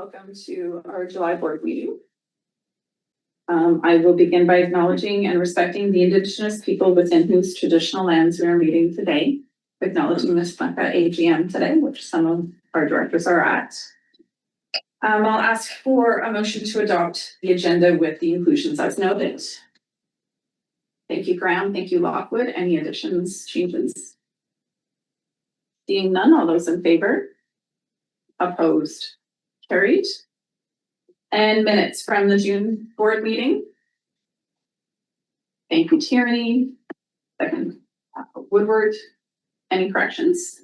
Welcome to our July board meeting. I will begin by acknowledging and respecting the Indigenous people within whose traditional lands we are meeting today, acknowledging this AGM today, which some of our directors are at. I'll ask for a motion to adopt the agenda with the inclusions as noted. Thank you, Graham. Thank you, Lockwood. Any additions, changes? Seeing none, all those in favor? Opposed? Carried. And minutes from the June board meeting. Thank you, Tierney. Second, Woodward. Any corrections?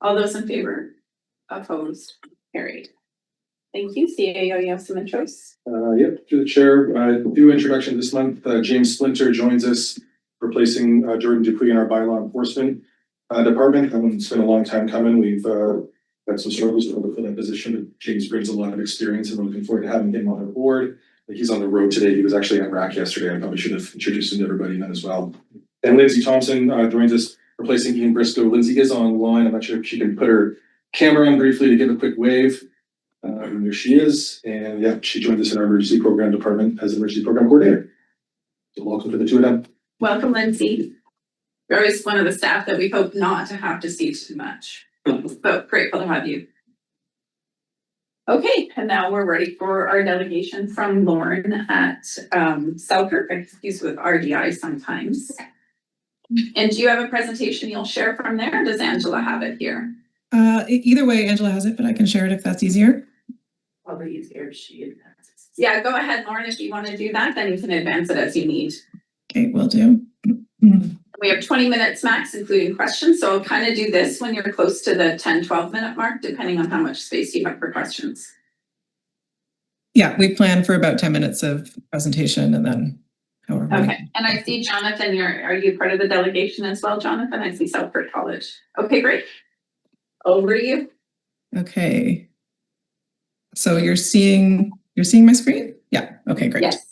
All those in favor? Opposed? Carried. Thank you. CAO, you have some intros? Yep, through the chair. New introduction this month. James Splinter joins us, replacing Jordan Dupuy in our bylaw enforcement department. It's been a long time coming. We've had some struggles to fill that position, but James brings a lot of experience, and we're looking forward to having him on the board. He's on the road today. He was actually at RAC yesterday. I probably should have introduced him to everybody in that as well. And Lindsay Thompson joins us, replacing Ian Briscoe. Lindsay is online. I'm not sure if she can put her camera on briefly to give a quick wave. There she is. And yeah, she joined us in our emergency program department as an emergency program coordinator. So welcome to the two of them. Welcome, Lindsay. You're always one of the staff that we hope not to have to see too much. But grateful to have you. Okay, and now we're ready for our delegation from Lauren at Selkirk. I'm confused with RDI sometimes. And do you have a presentation you'll share from there? Or does Angela have it here? Either way, Angela has it, but I can share it if that's easier. Probably easier if she advances. Yeah, go ahead, Lauren. If you want to do that, then you can advance it as you need. Okay, will do. We have 20 minutes max, including questions. So I'll kind of do this when you're close to the 10-12 minute mark, depending on how much space you have for questions. Yeah, we plan for about 10 minutes of presentation and then however. Okay, and I see Jonathan, are you part of the delegation as well, Jonathan? I see Selkirk College. Okay, great. Over to you. Okay. So you're seeing my screen? Yeah. Okay, great. Yes.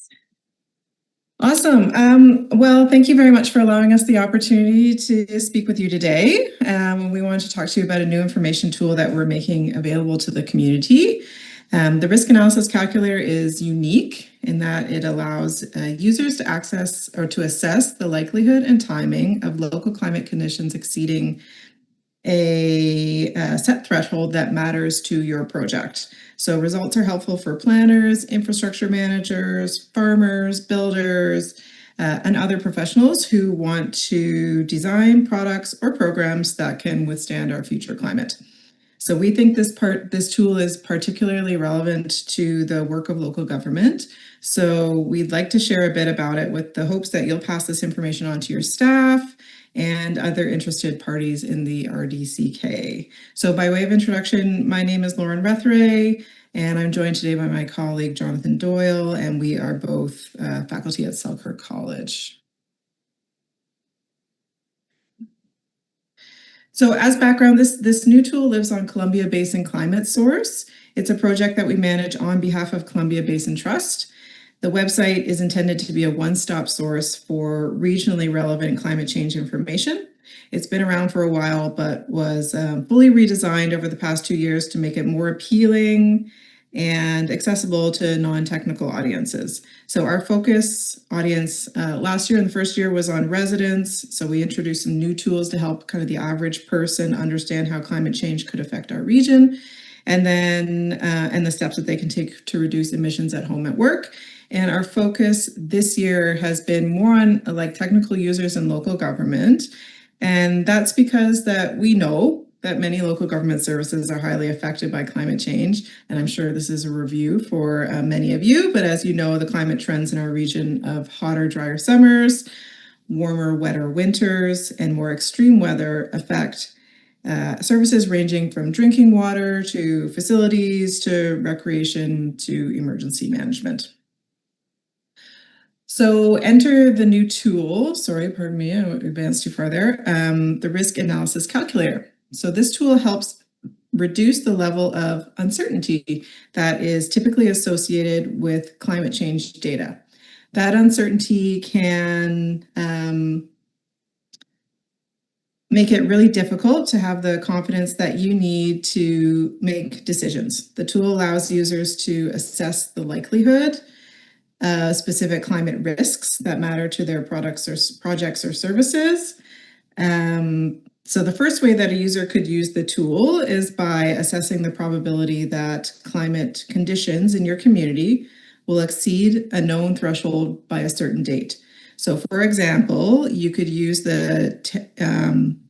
Awesome. Well, thank you very much for allowing us the opportunity to speak with you today. We wanted to talk to you about a new information tool that we're making available to the community. The risk analysis calculator is unique in that it allows users to access or to assess the likelihood and timing of local climate conditions exceeding a set threshold that matters to your project. So results are helpful for planners, infrastructure managers, farmers, builders, and other professionals who want to design products or programs that can withstand our future climate. So we think this tool is particularly relevant to the work of local government. So we'd like to share a bit about it with the hopes that you'll pass this information on to your staff and other interested parties in the RDCK. So by way of introduction, my name is Lauren Rethray, and I'm joined today by my colleague, Jonathan Doyle, and we are both faculty at Selkirk College. So as background, this new tool lives on Columbia Basin Climate Source. It's a project that we manage on behalf of Columbia Basin Trust. The website is intended to be a one-stop source for regionally relevant climate change information. It's been around for a while, but was fully redesigned over the past 2 years to make it more appealing and accessible to non-technical audiences. So our focus audience last year and the first year was on residents. So we introduced some new tools to help kind of the average person understand how climate change could affect our region, and then and the steps that they can take to reduce emissions at home, at work. And our focus this year has been more on like technical users and local government. And that's because that we know that many local government services are highly affected by climate change. And I'm sure this is a review for many of you, but as you know, the climate trends in our region of hotter, drier summers, warmer, wetter winters, and more extreme weather affect services ranging from drinking water to facilities to recreation to emergency management. So enter the new tool, sorry, pardon me, I advanced too far there, the risk analysis calculator. So this tool helps reduce the level of uncertainty that is typically associated with climate change data. That uncertainty can make it really difficult to have the confidence that you need to make decisions. The tool allows users to assess the likelihood of specific climate risks that matter to their products or projects or services. So the first way that a user could use the tool is by assessing the probability that climate conditions in your community will exceed a known threshold by a certain date. So for example, you could use the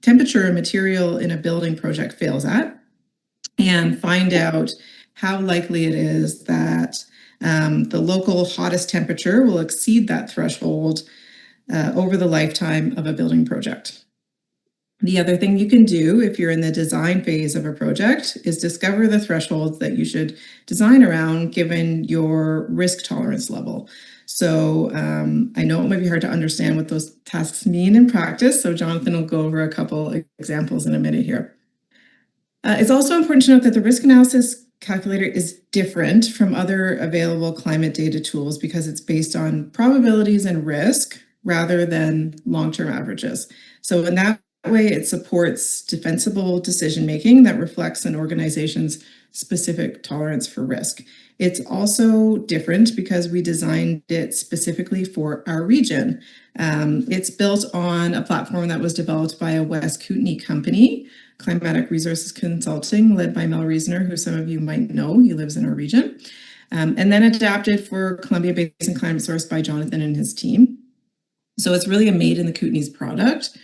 temperature a material in a building project fails at and find out how likely it is that the local hottest temperature will exceed that threshold over the lifetime of a building project. The other thing you can do if you're in the design phase of a project is discover the thresholds that you should design around given your risk tolerance level. So I know it might be hard to understand what those tasks mean in practice, so Jonathan will go over a couple examples in a minute here. It's also important to note that the risk analysis calculator is different from other available climate data tools because it's based on probabilities and risk rather than long-term averages. So in that way, it supports defensible decision-making that reflects an organization's specific tolerance for risk. It's also different because we designed it specifically for our region. It's built on a platform that was developed by a West Kootenay company, Climatic Resources Consulting, led by Mel Reasoner, who some of you might know. He lives in our region. And then adapted for Columbia Basin Climate Source by Jonathan and his team. So it's really a made in the Kootenays product.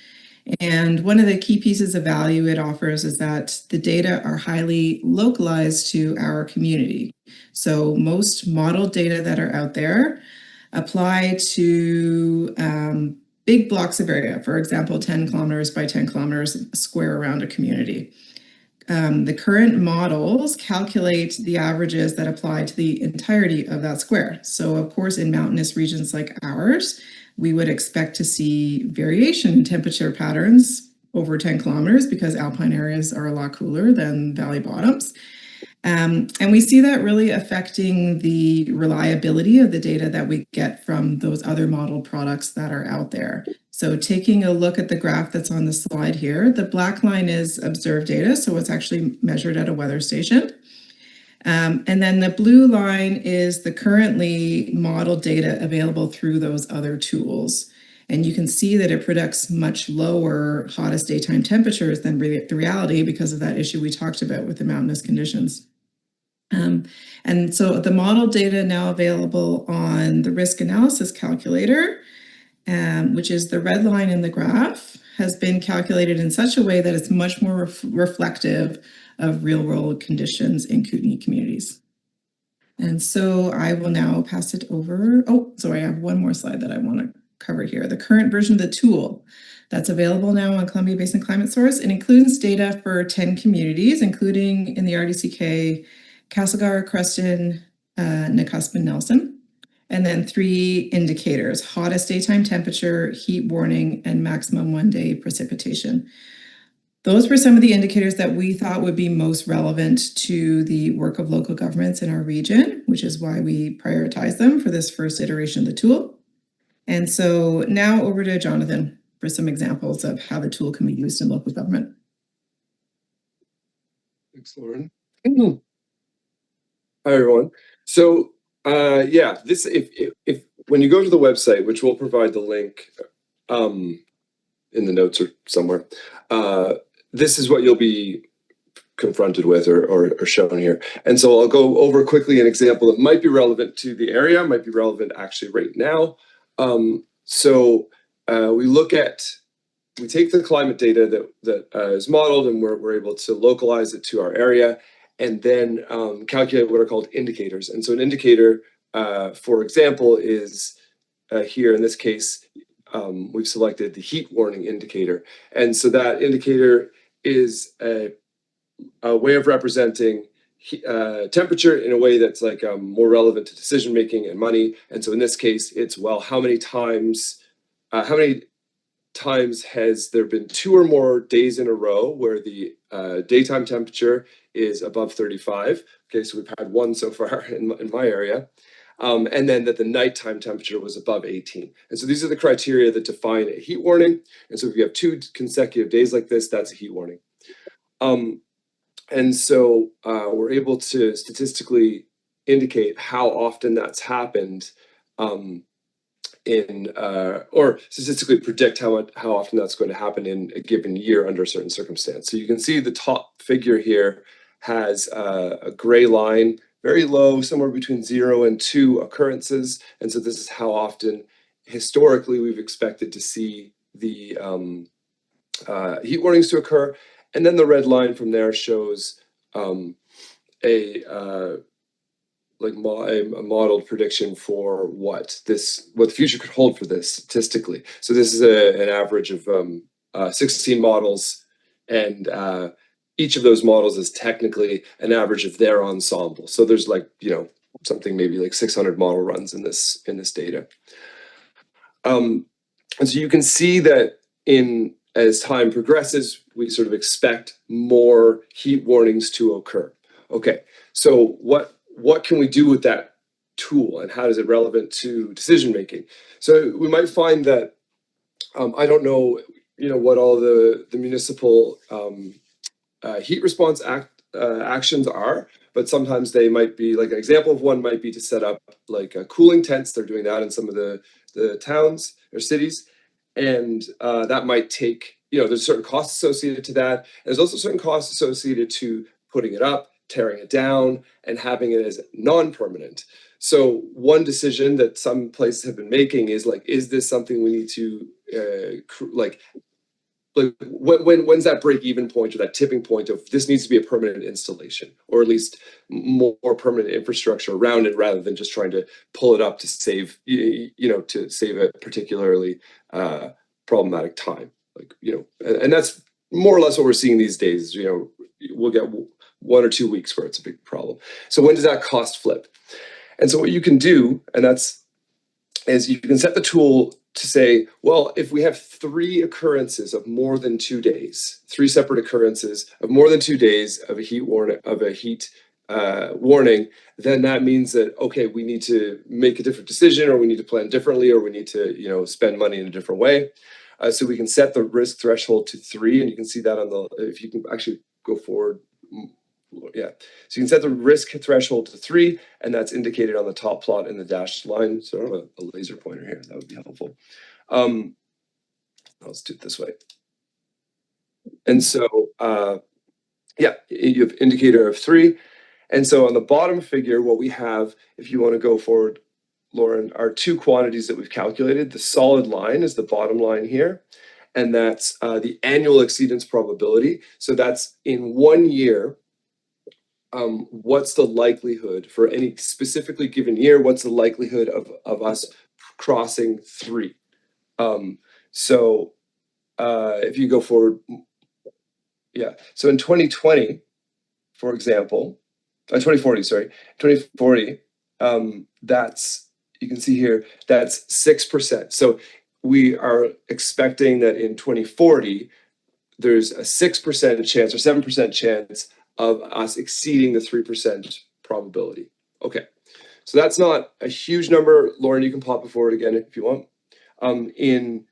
And one of the key pieces of value it offers is that the data are highly localized to our community. So most model data that are out there apply to big blocks of area, for example, 10 kilometers by 10 kilometers square around a community. The current models calculate the averages that apply to the entirety of that square. So of course, in mountainous regions like ours, we would expect to see variation in temperature patterns over 10 kilometers because alpine areas are a lot cooler than valley bottoms. And we see that really affecting the reliability of the data that we get from those other model products that are out there. So taking a look at the graph that's on the slide here, the black line is observed data, so it's actually measured at a weather station. And then the blue line is the currently modeled data available through those other tools. And you can see that it predicts much lower hottest daytime temperatures than the reality because of that issue we talked about with the mountainous conditions. And so the model data now available on the risk analysis calculator, which is the red line in the graph, has been calculated in such a way that it's much more reflective of real world conditions in Kootenay communities. And so I will now pass it over. Oh, sorry, I have one more slide that I want to cover here. The current version of the tool that's available now on Columbia Basin Climate Source. It includes data for 10 communities, including in the RDCK, Castlegar, Creston, Nakusp, and Nelson. And then 3 indicators: hottest daytime temperature, heat warning, and maximum one-day precipitation. Those were some of the indicators that we thought would be most relevant to the work of local governments in our region, which is why we prioritized them for this first iteration of the tool. And so now over to Jonathan for some examples of how the tool can be used in local government. Thanks, Lauren. Hi, everyone. So, yeah, this if when you go to the website, which we'll provide the link in the notes or somewhere, this is what you'll be confronted with or shown here. And so I'll go over quickly an example that might be relevant to the area, might be relevant actually right now. We take the climate data that is modeled, and we're able to localize it to our area, and then calculate what are called indicators. And so an indicator, for example, is here in this case, we've selected the heat warning indicator. And so that indicator is a way of representing temperature in a way that's like more relevant to decision making and money. And so in this case, it's, well, how many times has there been 2 or more days in a row where the daytime temperature is above 35? Okay, so we've had 1 so far in my area. And then that the nighttime temperature was above 18. And so these are the criteria that define a heat warning. And so if you have 2 consecutive days like this, that's a heat warning. And so we're able to statistically indicate how often that's happened or statistically predict how often that's going to happen in a given year under a certain circumstance. So you can see the top figure here has a gray line, very low, somewhere between 0 and 2 occurrences. And so this is how often historically we've expected to see the heat warnings to occur. And then the red line from there shows a modeled prediction for what the future could hold for this statistically. So this is an average of 16 models, and each of those models is technically an average of their ensemble. So there's something maybe like 600 model runs in this data. And so you can see that as time progresses, we sort of expect more heat warnings to occur. Okay, so what can we do with that tool, and how is it relevant to decision making? So we might find that I don't know, what all the municipal heat response actions are, but sometimes they might be, like an example of one might be to set up like cooling tents. They're doing that in some of the towns or cities, and that might take, there's certain costs associated to that. There's also certain costs associated to putting it up, tearing it down, and having it as non-permanent. So one decision that some places have been making is is this something we need to when's that break-even point or that tipping point of this needs to be a permanent installation, or at least more permanent infrastructure around it, rather than just trying to pull it up to save to save a particularly problematic time, and that's more or less what we're seeing these days. We'll get 1 or 2 weeks where it's a big problem. So when does that cost flip? And so what you can do, is you can set the tool to say, well, if we have 3 occurrences of more than 2 days, 3 separate occurrences of more than 2 days of a heat warning, then that means that, okay, we need to make a different decision, or we need to plan differently, or we need to, spend money in a different way. So we can set the risk threshold to 3, and you can see that if you can actually go forward. Yeah, so you can set the risk threshold to 3, and that's indicated on the top plot in the dashed line. So I don't have a laser pointer here. That would be helpful. Let's do it this way. And so, you have indicator of 3. And so on the bottom figure, what we have, if you want to go forward, Lauren, are 2 quantities that we've calculated. The solid line is the bottom line here, and that's the annual exceedance probability. So that's in 1 year. What's the likelihood for any specifically given year? What's the likelihood of us crossing 3? So if you go forward, so in 2020, for example, 2040, that's, you can see here, that's 6%. So we are expecting that in 2040, there's a 6% chance or 7% chance of us exceeding the 3% probability. Okay, so that's not a huge number. Lauren, you can pop it forward again if you want. In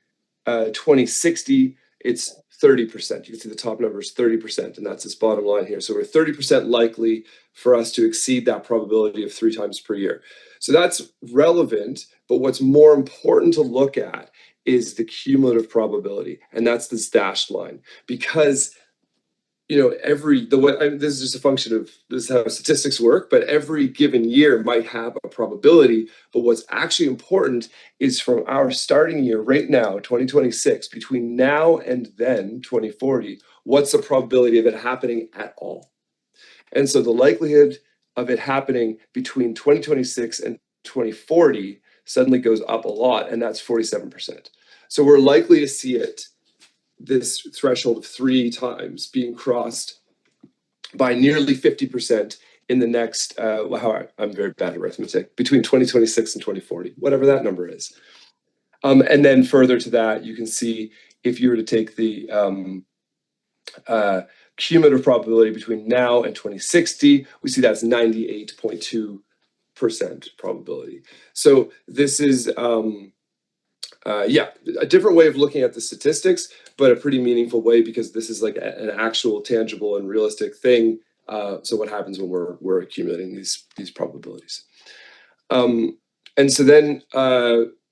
2060, it's 30%. You can see the top number is 30%, and that's this bottom line here. So we're 30% likely for us to exceed that probability of 3 times per year. So that's relevant, but what's more important to look at is the cumulative probability, and that's this dashed line, because this is just a function of this is how statistics work, but every given year might have a probability. But what's actually important is from our starting year right now, 2026, between now and then 2040, what's the probability of it happening at all? And so the likelihood of it happening between 2026 and 2040 suddenly goes up a lot, and that's 47%. So we're likely to see this threshold of 3 times being crossed by nearly 50% in the next, I'm very bad at arithmetic, between 2026 and 2040, whatever that number is. And then further to that, you can see if you were to take the cumulative probability between now and 2060, we see that's 98.2 probability. So this is a different way of looking at the statistics, but a pretty meaningful way, because this is like an actual tangible and realistic thing. So what happens when we're accumulating these probabilities? And so then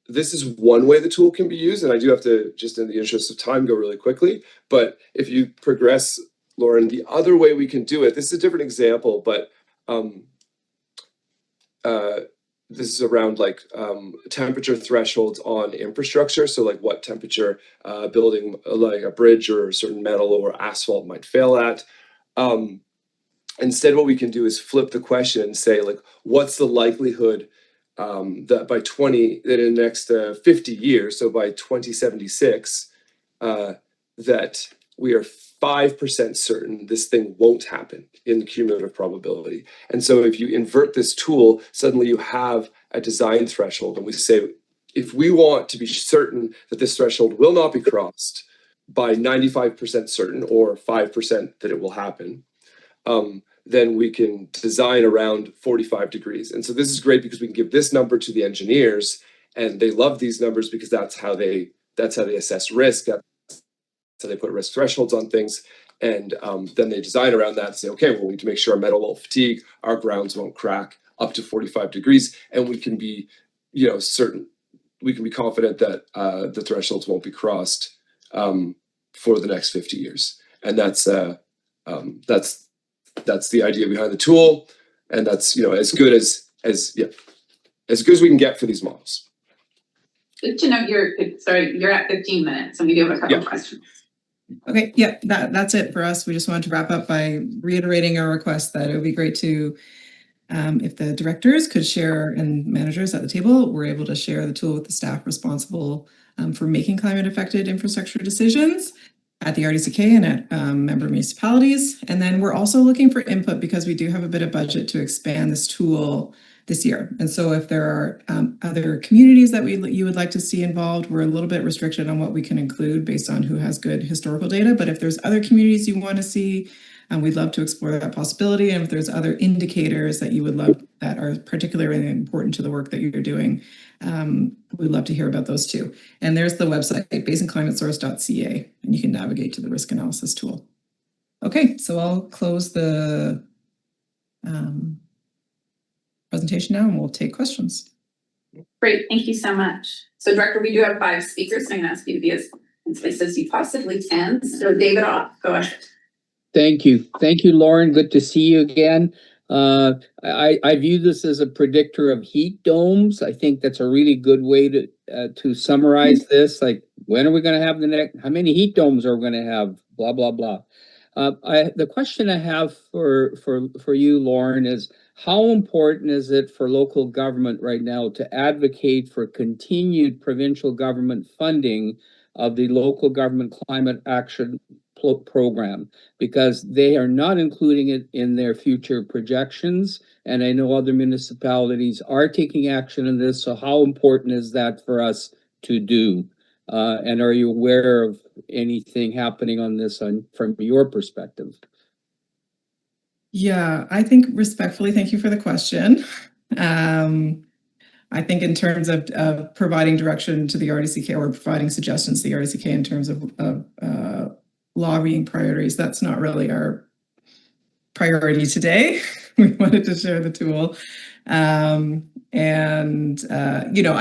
this is one way the tool can be used, and I do have to, just in the interest of time, go really quickly. But if you progress, Lauren, the other way we can do it, this is a different example, but this is around like temperature thresholds on infrastructure. So like what temperature building like a bridge or a certain metal or asphalt might fail at. Instead, what we can do is flip the question and say, like, what's the likelihood that that in the next 50 years, so by 2076, that we are 5% certain this thing won't happen in the cumulative probability. And so if you invert this tool, suddenly you have a design threshold, and we say, if we want to be certain that this threshold will not be crossed by 95% certain, or 5% that it will happen, then we can design around 45 degrees. And so this is great because we can give this number to the engineers, and they love these numbers because that's how they assess risk. So they put risk thresholds on things, and then they design around that and say, okay, well, we need to make sure our metal won't fatigue, our grounds won't crack up to 45 degrees, and we can be, certain, we can be confident that the thresholds won't be crossed for the next 50 years. And that's the idea behind the tool, and that's as good as good as we can get for these models. Good to know you're at 15 minutes, and we do have a couple of questions. Okay, yeah, that's it for us. We just wanted to wrap up by reiterating our request that it would be great to, if the directors could share, and managers at the table were able to share the tool with the staff responsible for making climate affected infrastructure decisions at the RDCK and at member municipalities. And then we're also looking for input, because we do have a bit of budget to expand this tool this year. And so if there are other communities that you would like to see involved, we're a little bit restricted on what we can include based on who has good historical data. But if there's other communities you want to see, we'd love to explore that possibility. And if there's other indicators that you would love that are particularly important to the work that you're doing, we'd love to hear about those too. And there's the website, basinclimatesource.ca, and you can navigate to the risk analysis tool. Okay, so I'll close the presentation now, and we'll take questions. Great, thank you so much. So Director, we do have 5 speakers, so I'm gonna ask you to be as concise as you possibly can. So David Off, go ahead. Thank you, Lauren. Good to see you again. I view this as a predictor of heat domes. I think that's a really good way to summarize this. Like, when are we going to have the next? How many heat domes are we going to have? Blah blah blah. The question I have for you, Lauren, is how important is it for local government right now to advocate for continued provincial government funding of the local government climate action program, because they are not including it in their future projections, and I know other municipalities are taking action in this. So how important is that for us to do? And are you aware of anything happening on this from your perspective? Yeah, I think respectfully, thank you for the question. I think in terms of providing direction to the RDCK, or providing suggestions to the RDCK in terms of lobbying priorities, that's not really our priority today. We wanted to share the tool. I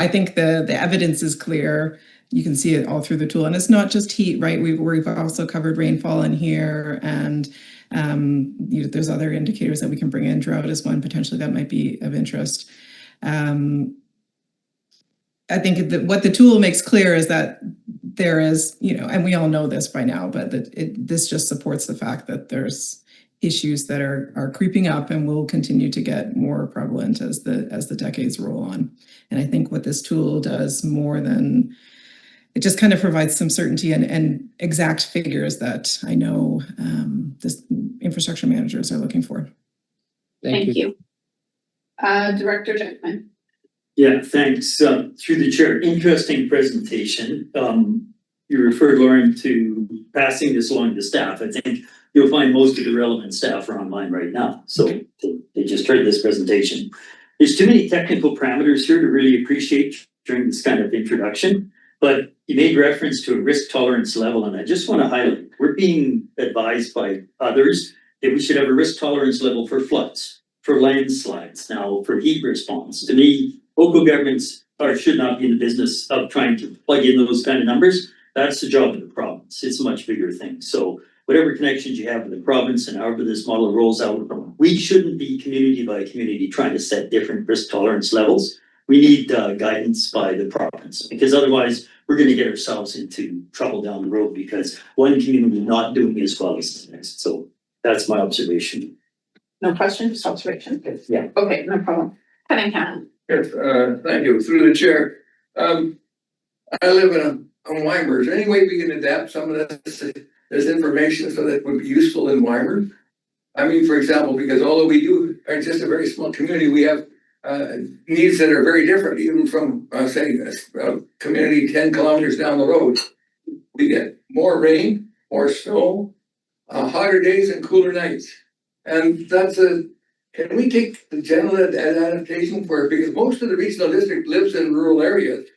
think the evidence is clear. You can see it all through the tool. And it's not just heat, right? We've also covered rainfall in here, and there's other indicators that we can bring in. Drought is one potentially that might be of interest. I think that what the tool makes clear is that there is, and we all know this by now, but this just supports the fact that there's issues that are creeping up and will continue to get more prevalent as the decades roll on. And I think what this tool does more than, it just kind of provides some certainty and exact figures that I know this infrastructure managers are looking for. Thank you. Director Jackman. Yeah, thanks. Through the chair, interesting presentation. You referred, Lauren, to passing this along to staff. I think you'll find most of the relevant staff are online right now. So they just heard this presentation. there's too many technical parameters here to really appreciate during this kind of introduction. But you made reference to a risk tolerance level, and I just want to highlight, we're being advised by others that we should have a risk tolerance level for floods, for landslides, now for heat response. To me, local governments should not be in the business of trying to plug in those kind of numbers. That's the job of the province. It's a much bigger thing. So whatever connections you have with the province and however this model rolls out, we shouldn't be community by community trying to set different risk tolerance levels. We need guidance by the province, because otherwise we're going to get ourselves into trouble down the road because one community is not doing as well as the next. So that's my observation. No question, just observation. Yeah. Okay, no problem. Cunningham. Yes, thank you. Through the chair. I live in Weimar. Is there any way we can adapt some of this information so that it would be useful in Weimar? I mean, for example, because although we are just a very small community, we have needs that are very different, even from, say, a community 10 kilometers down the road. We get more rain, more snow, hotter days and cooler nights. And can we take the general adaptation for it? Because most of the regional district lives in rural areas.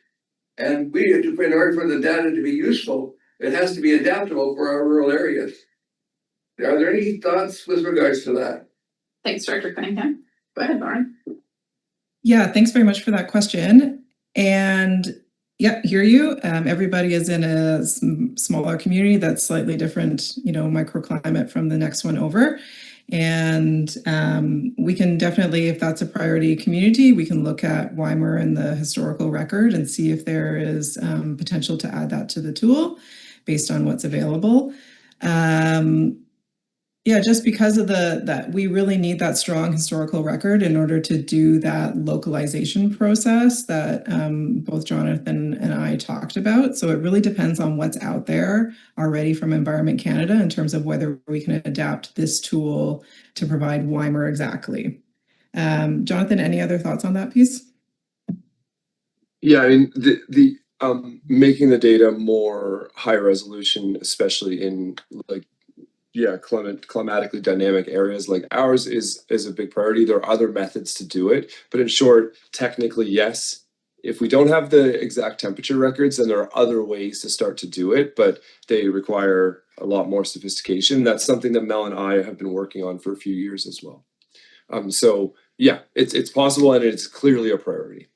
And in order for the data to be useful, it has to be adaptable for our rural areas. Are there any thoughts with regards to that? Thanks, Director Cunningham. Go ahead, Lauren. Yeah, thanks very much for that question. And yeah, hear you. Everybody is in a smaller community that's slightly different, microclimate from the next one over. And we can definitely, if that's a priority community, we can look at Weimar and the historical record and see if there is potential to add that to the tool based on what's available. Yeah, just because of that we really need that strong historical record in order to do that localization process that both Jonathan and I talked about. So it really depends on what's out there already from Environment Canada in terms of whether we can adapt this tool to provide Weimar exactly. Jonathan, any other thoughts on that piece? Yeah, I mean, the making the data more high resolution, especially in climatically dynamic areas like ours is a big priority. There are other methods to do it, but in short, technically, yes. If we don't have the exact temperature records, then there are other ways to start to do it, but they require a lot more sophistication. That's something that Mel and I have been working on for a few years as well. So yeah, it's possible and it's clearly a priority.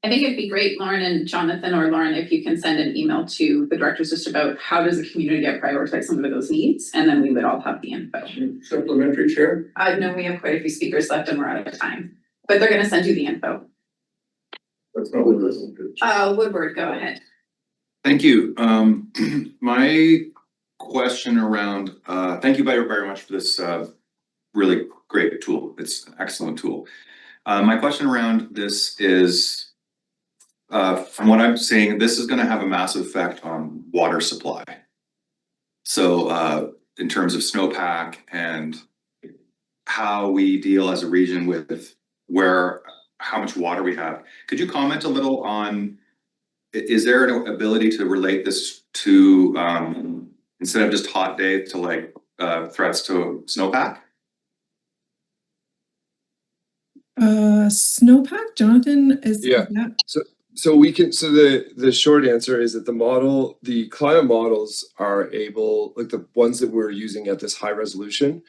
I think it'd be great, Lauren and Jonathan, or Lauren, if you can send an email to the directors just about how does the community get prioritize some of those needs, and then we would all have the info. Supplementary chair? I know we have quite a few speakers left and we're out of time, but they're gonna send you the info. That's not what this is. Woodward, go ahead. Thank you. My question around, thank you very much for this really great tool. It's an excellent tool. My question around this is, from what I'm seeing, this is going to have a massive effect on water supply. So in terms of snowpack and how we deal as a region with how much water we have. Could you comment a little on, is there an ability to relate this to, instead of just hot days, to like threats to snowpack? Snowpack, Jonathan, is that? So the short answer is that the climate models are able, like the ones that we're using at this high resolution,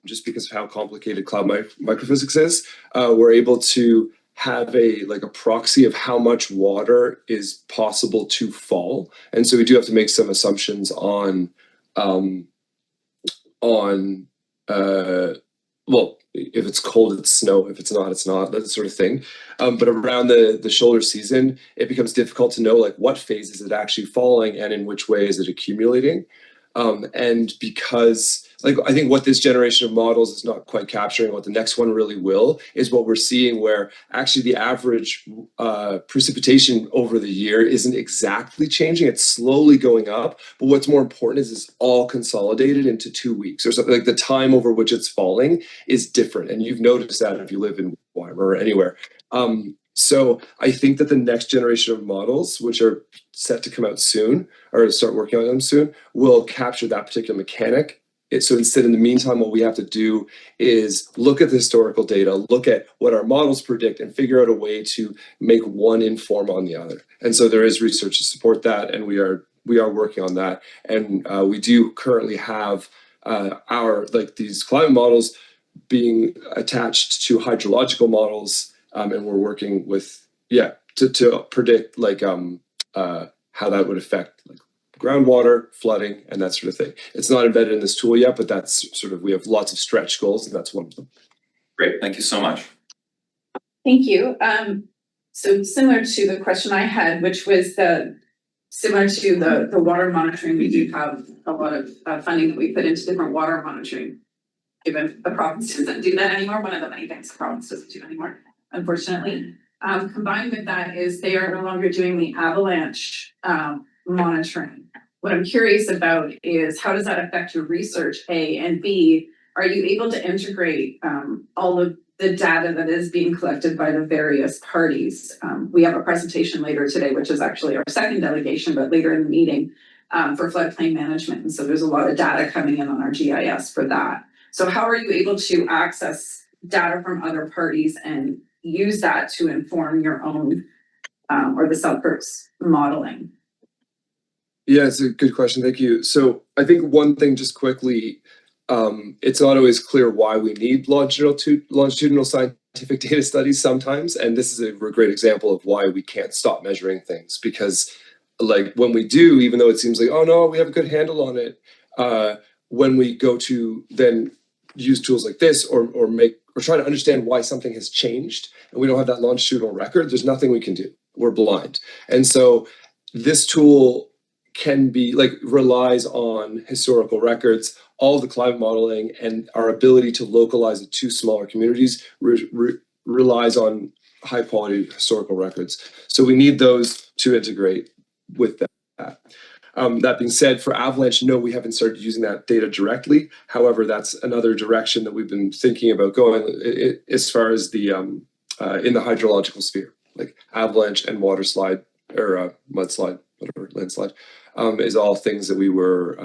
just because of how complicated cloud microphysics is, we're able to have a proxy of how much water is possible to fall. And so we do have to make some assumptions on well, if it's cold, it's snow. If it's not, that sort of thing. But around the shoulder season, it becomes difficult to know what phase is it actually falling and in which way is it accumulating. And because I think what this generation of models is not quite capturing, what the next one really will, is what we're seeing where actually the average precipitation over the year isn't exactly changing. It's slowly going up. But what's more important is it's all consolidated into 2 weeks or something. The time over which it's falling is different. And you've noticed that if you live in Weimar or anywhere. So I think that the next generation of models, which are set to come out soon or start working on them soon, will capture that particular mechanic So instead, in the meantime, what we have to do is look at the historical data, look at what our models predict, and figure out a way to make one inform on the other. And so there is research to support that, and we are working on that. And we do currently have these climate models being attached to hydrological models, and we're working with to predict how that would affect like groundwater, flooding, and that sort of thing. It's not embedded in this tool yet, but that's sort of, we have lots of stretch goals, and that's one of them. Great, thank you so much. Thank you. So similar to the question I had, which was similar to the water monitoring, we do have a lot of funding that we put into different water monitoring. Given the province doesn't do that anymore, one of the many things the province doesn't do anymore, unfortunately. Combined with that is they are no longer doing the avalanche monitoring. What I'm curious about is how does that affect your research, A, and B, are you able to integrate all of the data that is being collected by the various parties? We have a presentation later today, which is actually our second delegation, but later in the meeting for floodplain management. And so there's a lot of data coming in on our GIS for that. So how are you able to access data from other parties and use that to inform your own or the Selkirk's modeling? Yeah, it's a good question. Thank you. So I think one thing just quickly, it's not always clear why we need longitudinal scientific data studies sometimes. And this is a great example of why we can't stop measuring things, because like when we do, even though it seems like, oh no, we have a good handle on it, when we go to then use tools like this or try to understand why something has changed and we don't have that longitudinal record, there's nothing we can do. We're blind. And so this tool can be relies on historical records, all the climate modeling, and our ability to localize it to smaller communities relies on high quality historical records. So we need those to integrate with that. That being said, for avalanche, no, we haven't started using that data directly. However, that's another direction that we've been thinking about going as far as the in the hydrological sphere, like avalanche and water slide or mudslide, whatever, landslide, is all things that we were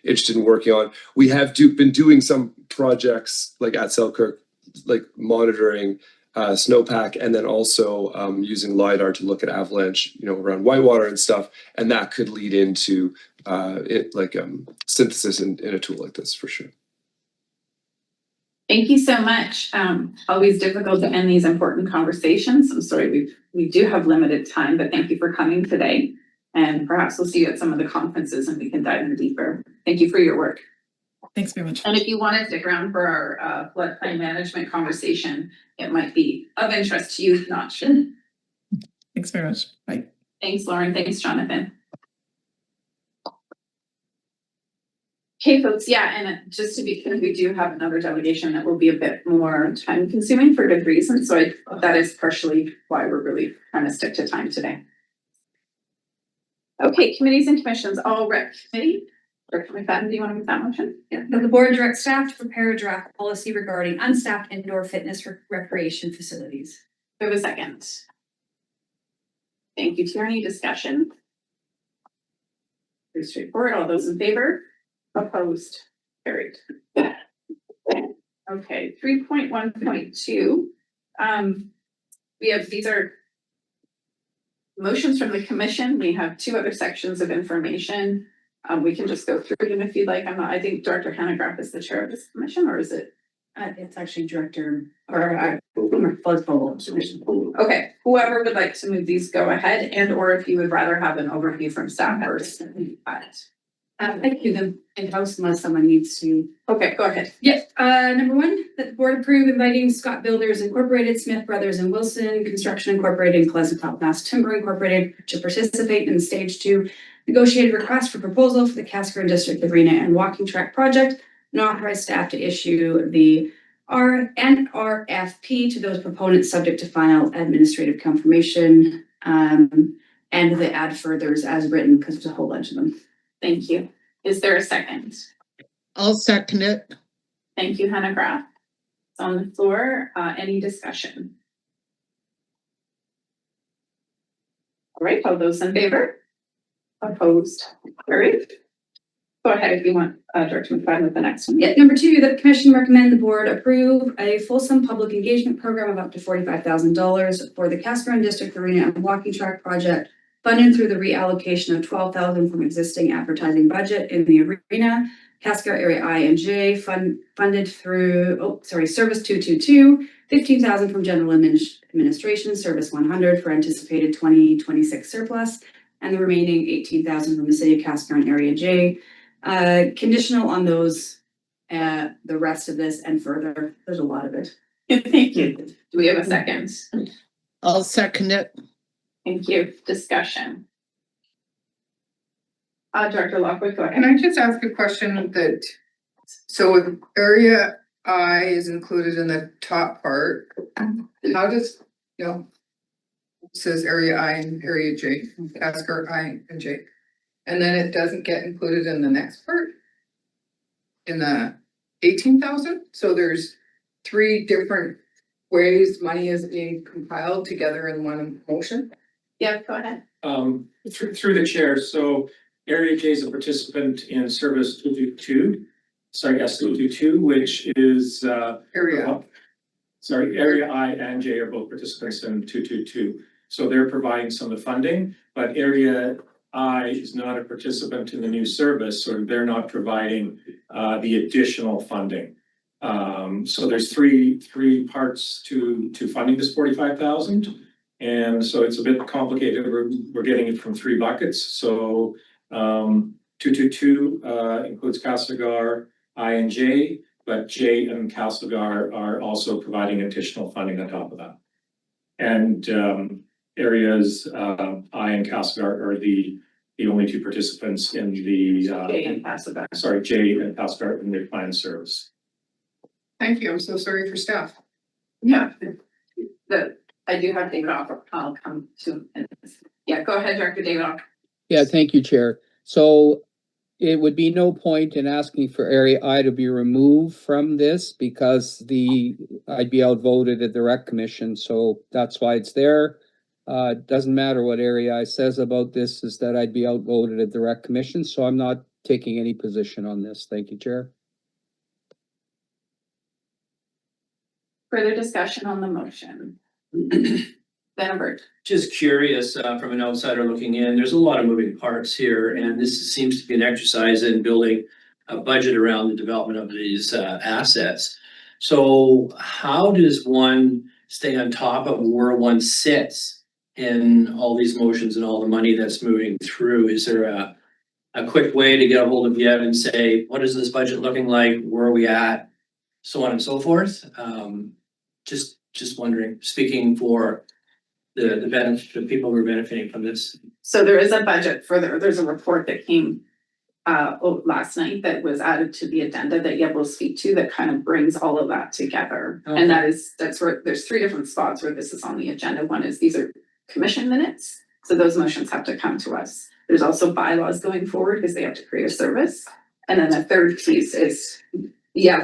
interested in working on. We have been doing some projects like at Selkirk, like monitoring snowpack, and then also using LiDAR to look at avalanche, around whitewater and stuff, and that could lead into synthesis in a tool like this for sure. Thank you so much. Always difficult to end these important conversations. I'm sorry we do have limited time, but thank you for coming today. And perhaps we'll see you at some of the conferences and we can dive in deeper. Thank you for your work. Thanks very much. And if you want to stick around for our floodplain management conversation, it might be of interest to you, if not. Thanks very much. Bye. Thanks, Lauren. Thanks, Jonathan. Okay, folks. Yeah, and just to be clear, we do have another delegation that will be a bit more time consuming for good reason. So that is partially why we're really trying to stick to time today. Okay, committees and commissions. All rec committee. Director McFadden, do you want to make that motion? Yeah. The board directs staff to prepare a draft policy regarding unstaffed indoor fitness recreation facilities. We have a second. Thank you, Tierney. Discussion. Pretty straightforward. All those in favor? Opposed? Carried. Okay, 3.1.2. These are motions from the commission. We have two other sections of information. We can just go through them if you'd like. I think Director Hanegraaff is the chair of this commission, or is it? It's actually director or Okay, whoever would like to move these, go ahead, and or if you would rather have an overview from staff first. I can do them in-house unless someone needs to. Okay, go ahead. Yep. Number one, that the board approve inviting Scott Builders Incorporated, Smith Brothers and Wilson Construction Incorporated, and Pleasant Top Mass Timber Incorporated to participate in the stage 2 negotiated request for proposal for the Cascaron District Arena and Walking Track Project, and authorize staff to issue the RFP to those proponents subject to final administrative confirmation, and the add furthers as written because there's a whole bunch of them. Thank you. Is there a second? I'll second it. Thank you, Hanegraaff. It's on the floor. Any discussion? All right, all those in favor? Opposed? Carried. Go ahead if you want, Director McFadden with the next one. Yeah, number two, that the commission recommend the board approve a fulsome public engagement program of up to $45,000 for the Casper District Arena and Walking Track project, funded through the reallocation of $12,000 from existing advertising budget in the arena. Casper Area I and J funded through, Service 222, $15,000 from General Administration, Service 100 for anticipated 2026 surplus, and the remaining $18,000 from the City of Casper and Area J. Conditional on those, the rest of this and further, there's a lot of it. Thank you. Do we have a second? I'll second it. Thank you. Discussion. Director Lockwood, go Can ahead. I just ask a question that, so if area I is included in the top part, how does, it says area I and area J, Casper I and J, and then it doesn't get included in the next part? In the 18,000? So there's 3 different ways money is being compiled together in one motion? Yeah, go ahead. Through the chair, so Area J is a participant in Service 222, S222, which is, Area. Area I and J are both participants in 222. So they're providing some of the funding, but Area I is not a participant in the new service, so they're not providing the additional funding. So there's three parts to funding this 45,000. And so it's a bit complicated. We're getting it from 3 buckets. So 222 includes Castlegar, I and J, but J and Castlegar are also providing additional funding on top of that. And areas I and Castlegar are the only 2 participants in the Jay and Castlegar. J and Castlegar in the planned service. Thank you, I'm so sorry for staff. Yeah. I do have David off. I'll come to. Yeah, go ahead, Director David off. Yeah, thank you, Chair. So it would be no point in asking for area I to be removed from this because I'd be outvoted at the rec commission. So that's why it's there. It doesn't matter what area I says about this, is that I'd be outvoted at the rec commission. So I'm not taking any position on this. Thank you, Chair. Further discussion on the motion. Benbert. Just curious, from an outsider looking in, there's a lot of moving parts here, and this seems to be an exercise in building a budget around the development of these assets. So how does one stay on top of where one sits in all these motions and all the money that's moving through? Is there a quick way to get a hold of Yev and say, what is this budget looking like? Where are we at? So on and so forth. Just wondering, speaking for the benefit of people who are benefiting from this. So there is a budget there's a report that came last night that was added to the addenda that Yeb will speak to that kind of brings all of that together. Okay. And that's where there's 3 different spots where this is on the agenda. One is these are commission minutes. So those motions have to come to us. There's also bylaws going forward because they have to create a service. And then the third piece is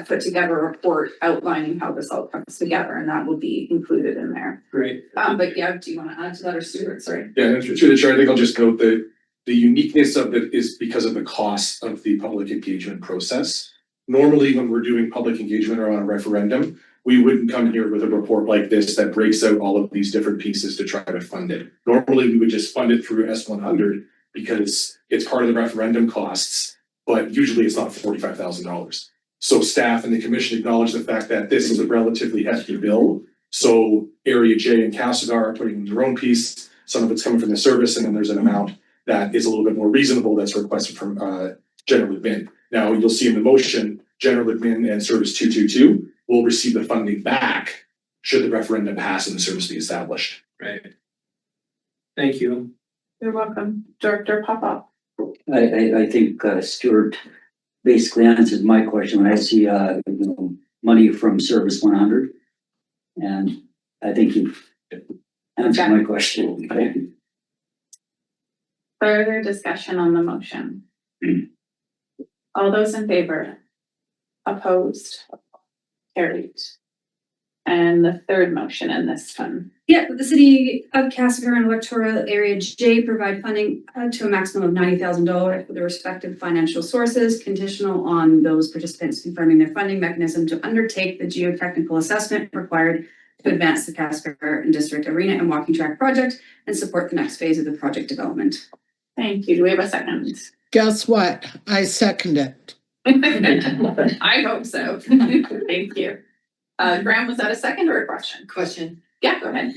put together a report outlining how this all comes together, and that will be included in there. Great. But do you want to add to that, or Stuart? Sorry. Yeah, and through the chair, I think I'll just note that the uniqueness of it is because of the cost of the public engagement process. Normally, when we're doing public engagement around a referendum, we wouldn't come here with a report like this that breaks out all of these different pieces to try to fund it. Normally, we would just fund it through S100 because it's part of the referendum costs, but usually it's not $45,000. So staff and the commission acknowledge the fact that this is a relatively hefty bill. So Area J and Castlegar are putting in their own piece. Some of it's coming from the service, and then there's an amount that is a little bit more reasonable that's requested from general admin. Now you'll see in the motion, general admin and service 222 will receive the funding back should the referendum pass and the service be established. Right. Thank you. You're welcome. Director Popov. I think Stuart basically answered my question when I see money from Service 100, and I think you've answered my question. Okay. Further discussion on the motion. All those in favor? Opposed? Carried. And the third motion in this one. Yeah, the city of Castlegar and electoral area J provide funding to a maximum of $90,000 for the respective financial sources, conditional on those participants confirming their funding mechanism to undertake the geotechnical assessment required to advance the Castlegar and District Arena and Walking Track project and support the next phase of the project development. Thank you. Do we have a second? Guess what? I second it. I hope so. Thank you. Graham, was that a second or a question? Question. Yeah, go ahead.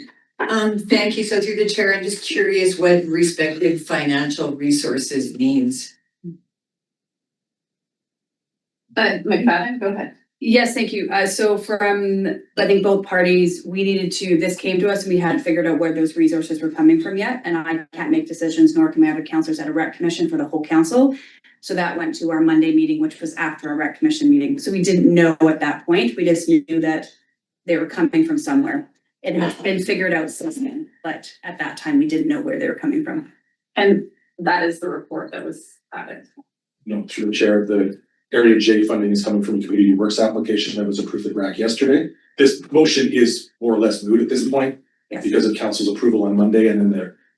Thank you. So through the chair, I'm just curious what respective financial resources means. McFadden, go ahead. Yes, thank you. So from, I think both parties, we needed to, this came to us and we hadn't figured out where those resources were coming from yet. And I can't make decisions, nor can my other counselors at a rec commission for the whole council. So that went to our Monday meeting, which was after a rec commission meeting. So we didn't know at that point. We just knew that they were coming from somewhere. It has been figured out since then, but at that time we didn't know where they were coming from. And that is the report that was added. Through the chair, the Area J funding is coming from a community works application that was approved at RAC yesterday. This motion is more or less moot at this point because of council's approval on Monday and then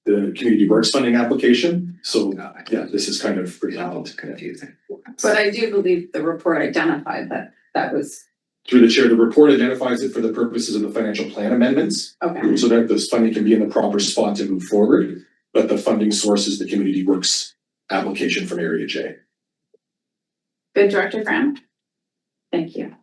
the community works funding application. So yeah, this is kind of pretty Confusing. But I do believe the report identified that was. Through the chair, the report identifies it for the purposes of the financial plan amendments. Okay. So that this funding can be in the proper spot to move forward, but the funding source is the community works application from Area J. Good, Director Graham. Thank you.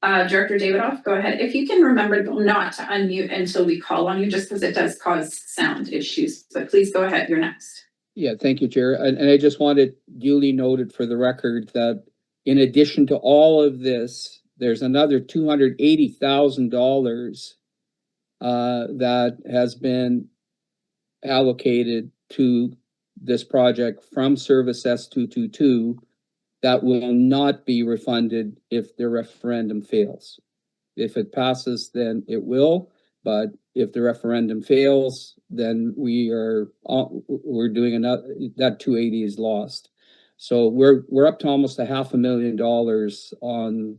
Director Davidoff, go ahead. If you can remember not to unmute until we call on you, just because it does cause sound issues, but please go ahead. You're next. Yeah, thank you, Chair. And I just wanted duly noted for the record that in addition to all of this, there's another $280,000 that has been allocated to this project from Service S222 that will not be refunded if the referendum fails. If it passes, then it will, but if the referendum fails, then we're doing another, that 280 is lost. So we're up to almost $500,000 on,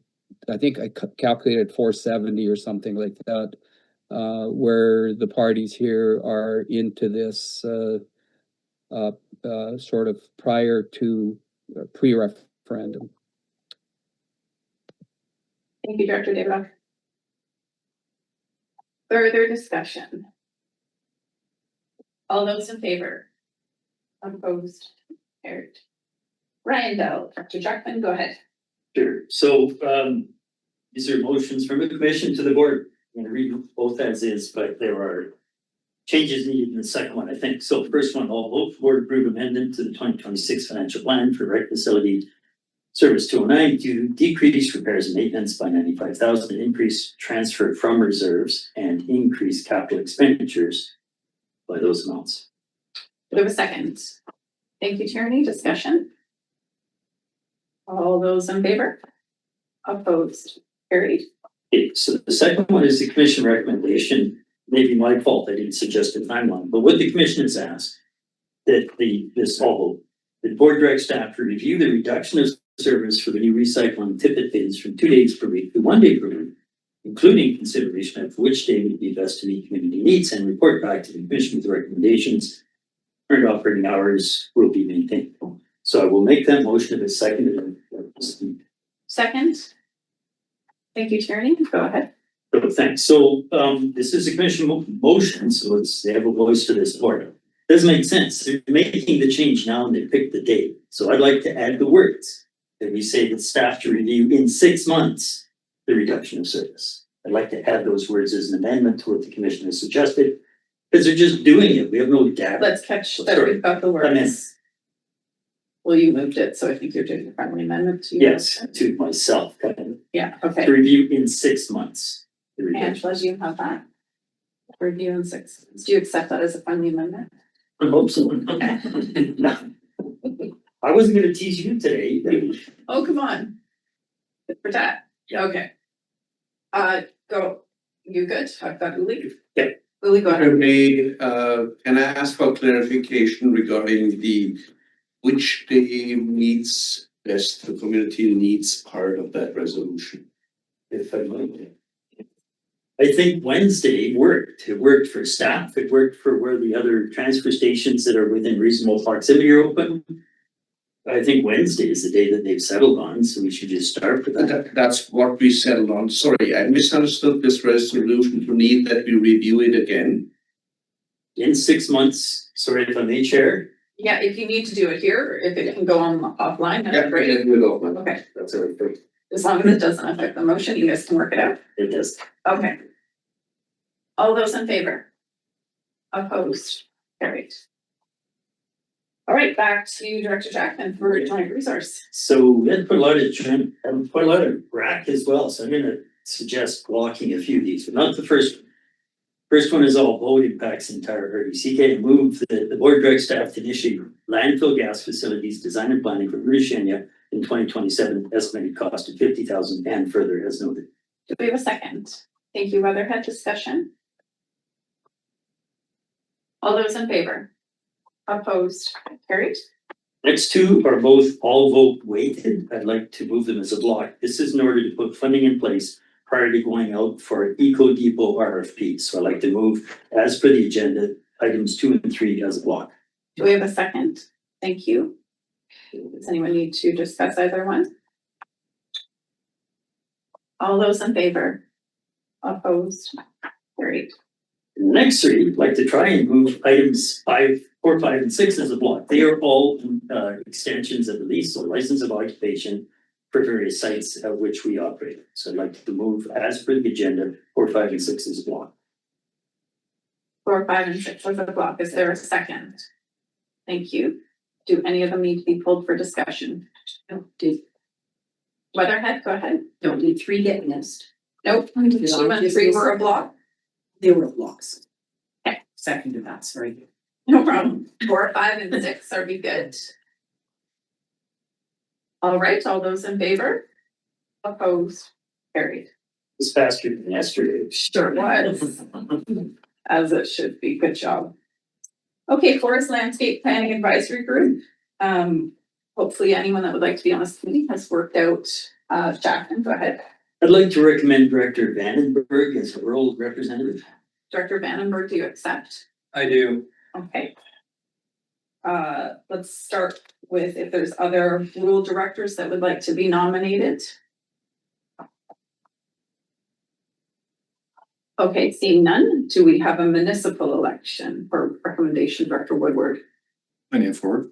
I think I calculated 470 or something like that, where the parties here are into this sort of prior to pre-referendum. Thank you, Director Davidoff. Further discussion. All those in favor? Opposed? Carried. Ryan Bell, Dr. Jackman, go ahead. Sure. So these are motions from the commission to the board. I'm gonna read both as is, but there are changes needed in the second one, I think. So first one, all vote for approve amendment to the 2026 financial plan for rec facility service 209 to decrease repairs and maintenance by 95,000, increase transfer from reserves and increase capital expenditures by those amounts. Do we have a second? Thank you, Tierney. Discussion. All those in favor? Opposed? Carried. Okay, so the second one is the commission recommendation. Maybe my fault, I didn't suggest a timeline, but what the commission has asked that the board directs staff to review the reduction of service for the new recycling tippet bins from 2 days per week to 1 day per week, including consideration of which day would be best to meet community needs, and report back to the commission with recommendations. Current operating hours will be maintained. So I will make that motion if it's seconded. Second. Thank you, Tierney. Go ahead. So thanks. So this is a commission motion, so they have a voice to this board. Doesn't make sense. They're making the change now and they pick the date. So I'd like to add the words that we say that staff to review in 6 months the reduction of service. I'd like to add those words as an amendment to what the commission has suggested, because they're just doing it. We have no data. Let's catch that we've got the words. Well, you moved it, so I think you're doing a friendly amendment to. Yes, to myself. Yeah, okay. To review in 6 months. The reduction. Angela, do you have that? Review in 6 months. Do you accept that as a friendly amendment? I hope so. I wasn't gonna tease you today. Oh, come on. Good for that. Okay. Go. You good? I've got Uli. Yeah. Uli, go ahead. Can I ask for clarification regarding which day meets best the community needs part of that resolution? If I might. I think Wednesday worked. It worked for staff. It worked for where the other transfer stations that are within reasonable proximity are open. I think Wednesday is the day that they've settled on, so we should just start with that. That's what we settled on. Sorry, I misunderstood this resolution to need that we review it again. In 6 months, sorry if I may, Chair. Yeah, if you need to do it here, if it can go on offline, Yeah, that's great. then we'll open. Okay, That's everything. as long as it doesn't affect the motion, you guys can work it out. It does. Okay. All those in favor? Opposed? Carried. All right, back to Director Jackman for joint resource. So we had put a lot of quite a lot of rack as well, so I'm gonna suggest blocking a few of these, but not the first one. First one is all vote impacts entire RDCK. Move the board directs staff to initiate landfill gas facilities design and planning for Virginia in 2027, estimated cost of 50,000 and further as noted. Do we have a second? Thank you, Weatherhead. Discussion? All those in favor? Opposed? Carried. Next two are both all vote weighted. I'd like to move them as a block. This is in order to put funding in place prior to going out for Eco Depot RFP. So I'd like to move, as per the agenda, items 2 and 3 as a block. Do we have a second? Thank you. Does anyone need to discuss either one? All those in favor? Opposed? Carried. The next three, I'd like to try and move items 5, 4, 5, and 6 as a block. They are all extensions of the lease or license of occupation for various sites at which we operate. So I'd like to move as per the agenda 4, 5, and 6 as a block. 4, 5, and 6 as a block. Is there a second? Thank you. Do any of them need to be pulled for discussion? No, did, Weatherhead, go ahead. no, did 3 get missed? Nope. 2 and 3 were a block. They were blocks. Okay. Second to that, sorry. No problem. 4, 5, and 6, are we good? All right, all those in favor? Opposed? Carried. It's faster than yesterday. Sure was. As it should be. Good job. Okay, Forest Landscape Planning Advisory Group. Hopefully anyone that would like to be on this committee has worked out. Jackman, go ahead. I'd like to recommend Director Vandenberg as a rural representative. Director Vandenberg, do you accept? I do. Okay. Let's start with if there's other rural directors that would like to be nominated. Okay, seeing none, do we have a municipal election for recommendation, Director Woodward? I name forward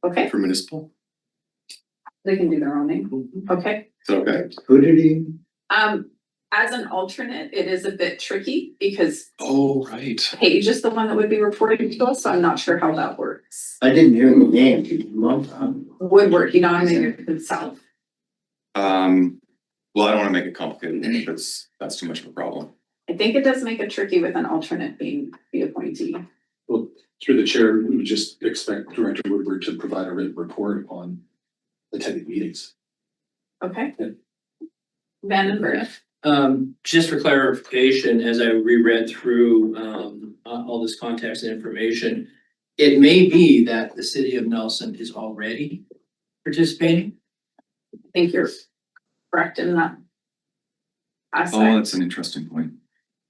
Okay, for municipal. they can do their own name. Okay. Is that okay? Who did he? As an alternate, it is a bit tricky because Oh, right. Paige is the one that would be reporting to us, so I'm not sure how that works. I didn't hear the name. Woodward, he nominated himself. Well, I don't want to make it complicated because that's too much of a problem. I think it does make it tricky with an alternate being the appointee. Well, through the chair, we would just expect Director Woodward to provide a written report on attending meetings. Okay. Vandenberg. Just for clarification, as I reread through, all this context and information, it may be that the city of Nelson is already participating. I think you're correct in that Oh, aspect. that's an interesting point.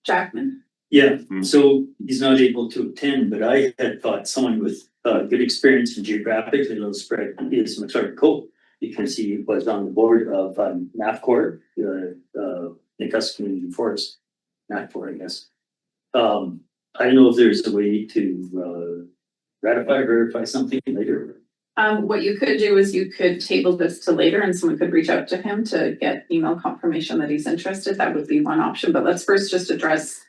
Jackman. Yeah, so he's not able to attend, but I had thought someone with good experience in geographically low spread is McClure Cole, because he was on the board of NAFCOR, Nicusk Community Forest, NAFCOR, I guess. I don't know if there's a way to ratify or verify something later. What you could do is you could table this to later and someone could reach out to him to get email confirmation that he's interested. That would be one option, but let's first just address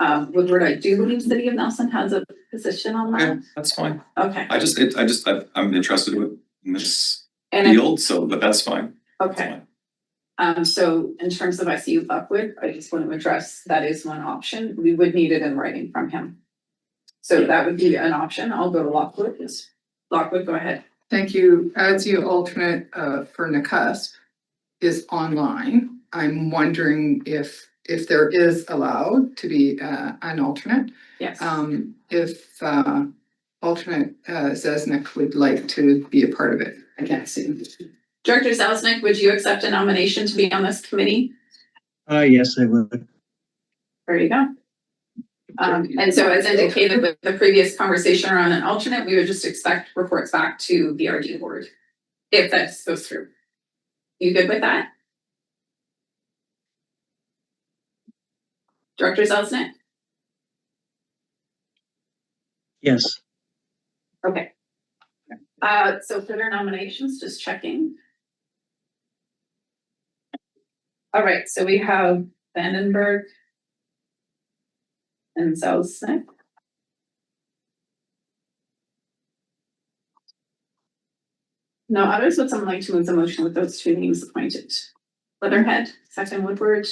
Woodward. I do believe City of Nelson has a position on Okay, that. that's fine. Okay. I'm interested in this And field, so, but that's fine. okay. So in terms of ICU Lockwood, I just want to address that is one option. We would need it in writing from him. So that would be an option. I'll go to Lockwood. Yes. Lockwood, go ahead. Thank you. As you alternate for Nicusk is online. I'm wondering if there is allowed to be an alternate. Yes. If alternate Zesnik would like to be a part of it. I can't see. Director Zelznick, would you accept a nomination to be on this committee? Yes, I would. There you go. And so as indicated with the previous conversation around an alternate, we would just expect reports back to the RD board if that goes through. You good with that? Director Zelznick? Yes. Okay. So further nominations, just checking. All right, so we have Vandenberg and Zelznick. No others, would someone like to move the motion with those two names appointed? Leatherhead, second Woodward,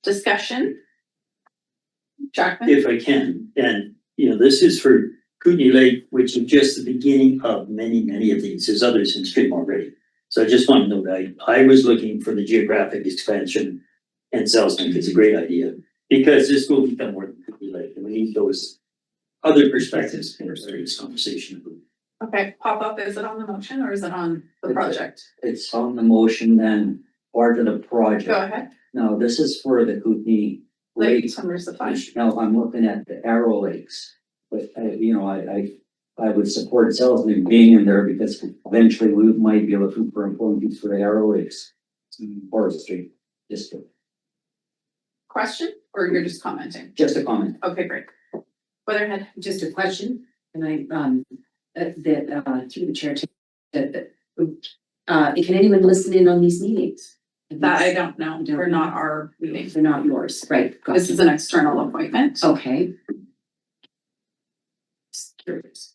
discussion? Jackman? If I can, and you know, this is for Kootenai Lake, which is just the beginning of many, many of these. There's others in stream already. So I just want to note, I was looking for the geographic expansion, and Zelznick is a great idea because this will become more than Kootenai Lake, and we need those other perspectives in this conversation. Okay, pop up, is it on the motion or is it on the project? It's on the motion and part of the project. Go ahead. No, this is for the Kootenai Lake Lakes. Summer Supply. No, I'm looking at the Arrow Lakes. But I would support Selzman being in there because eventually we might be looking for appointees for the Arrow Lakes Forestry District. Question, or you're just commenting? Just a comment. Okay, great. Weatherhead, Just a question, and I, through the chair, can anyone listen in on these meetings? that I don't know, they're not our meetings. They're not yours, right? This is an external appointment. Okay. Just curious.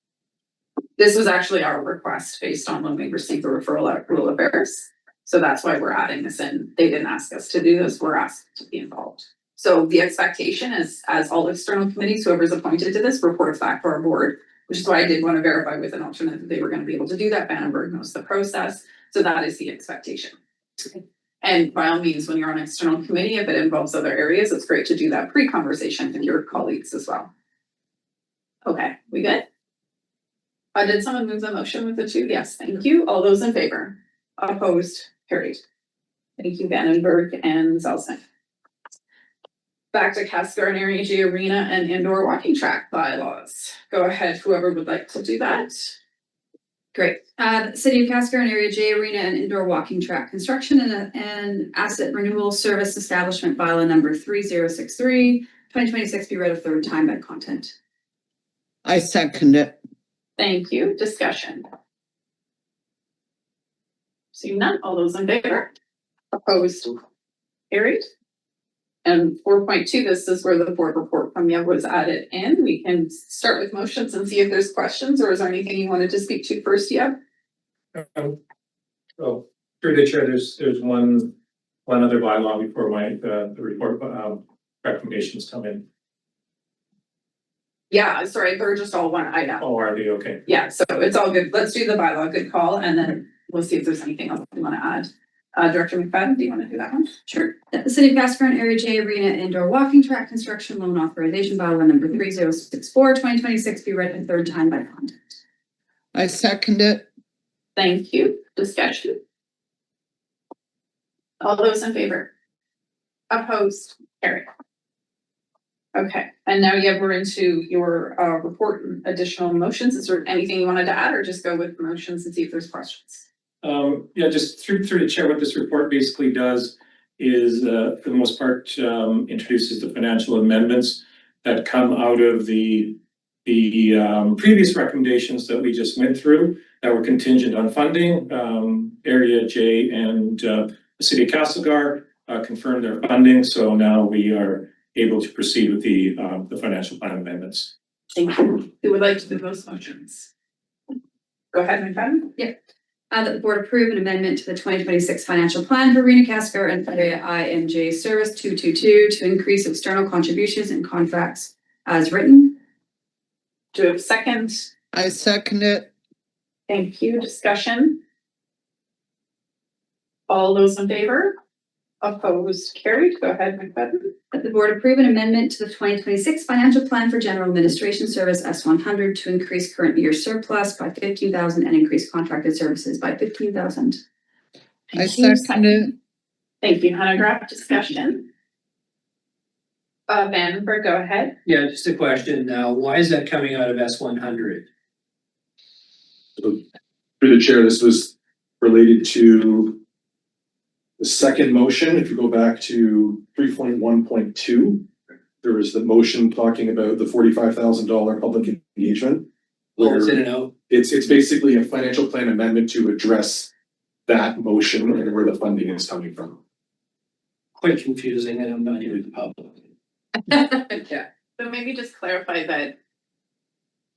This was actually our request based on when we received the referral at Rural Affairs. So that's why we're adding this in. They didn't ask us to do this, we're asked to be involved. So the expectation is, as all external committees, whoever's appointed to this reports back to our board, which is why I did want to verify with an alternate that they were going to be able to do that. Vandenberg knows the process. So that is the expectation. And by all means, when you're on an external committee, if it involves other areas, it's great to do that pre-conversation with your colleagues as well. Okay, we good? Did someone move the motion with the two? Yes, thank you. All those in favor? Opposed? Carried. Thank you, Vandenberg and Zelznick. Back to Cascar and Area J Arena and indoor walking track bylaws. Go ahead, whoever would like to do that. Great. City of Cascar and Area J Arena and indoor walking track construction and asset renewal service establishment bylaw number 3063, 2026 be read a third time by content. I second it. Thank you. Discussion. Seeing none, all those in favor? Opposed? Carried. And 4.2, this is where the board report from Yeb was added in. We can start with motions and see if there's questions, or is there anything you wanted to speak to first, Yeb? Oh, through the chair, there's one other bylaw before the report recommendations come in. Yeah, sorry, they're just all one item. Oh, are they okay? Yeah, so it's all good. Let's do the bylaw. Good call. And then we'll see if there's anything else we want to add. Director McFadden, do you want to do that one? Sure. The City of Cascar and Area J Arena indoor walking track construction loan authorization bylaw number 3064, 2026 be read a third time by content. I second it. Thank you. Discussion. All those in favor? Opposed? Carried. Okay, and now we're into your report and additional motions. Is there anything you wanted to add, or just go with motions and see if there's questions? Yeah, just through the chair, what this report basically does is, for the most part, introduces the financial amendments that come out of the previous recommendations that we just went through that were contingent on funding. Area J and the City of Castlegar confirmed their funding, so now we are able to proceed with the financial plan amendments. Thank you. Who would like to do those motions? Go ahead, McFadden. Yeah. That the board approve an amendment to the 2026 financial plan for Arena Cascar and Area I and J Service 222 to increase external contributions and contracts as written. Do we have a second? I second it. Thank you. Discussion. All those in favor? Opposed? Carried. Go ahead, McFadden. That the board approve an amendment to the 2026 financial plan for general administration service S100 to increase current year surplus by 15,000 and increase contracted services by 15,000. I second it. Thank you, Hannah Graff. Discussion. Vandenberg, go ahead. Yeah, just a question now, why is that coming out of S100? Through the chair, this was related to the second motion. If you go back to 3.1.2, there was the motion talking about the $45,000 public engagement. Oh, it's in and out? It's basically a financial plan amendment to address that motion and where the funding is coming from. Quite confusing, and I'm not here with the public. Yeah, so maybe just clarify that.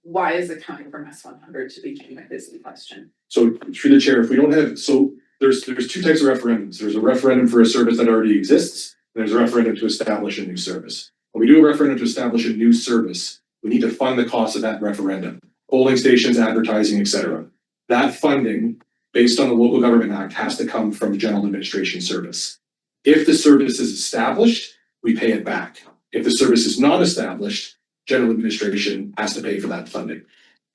Why is it coming from S100 to begin with is the question. So through the chair, if we don't have, so there's two types of referendums. There's a referendum for a service that already exists, and there's a referendum to establish a new service. When we do a referendum to establish a new service, we need to fund the cost of that referendum, polling stations, advertising, etc. That funding, based on the Local Government Act, has to come from the General Administration Service. If the service is established, we pay it back. If the service is not established, General Administration has to pay for that funding.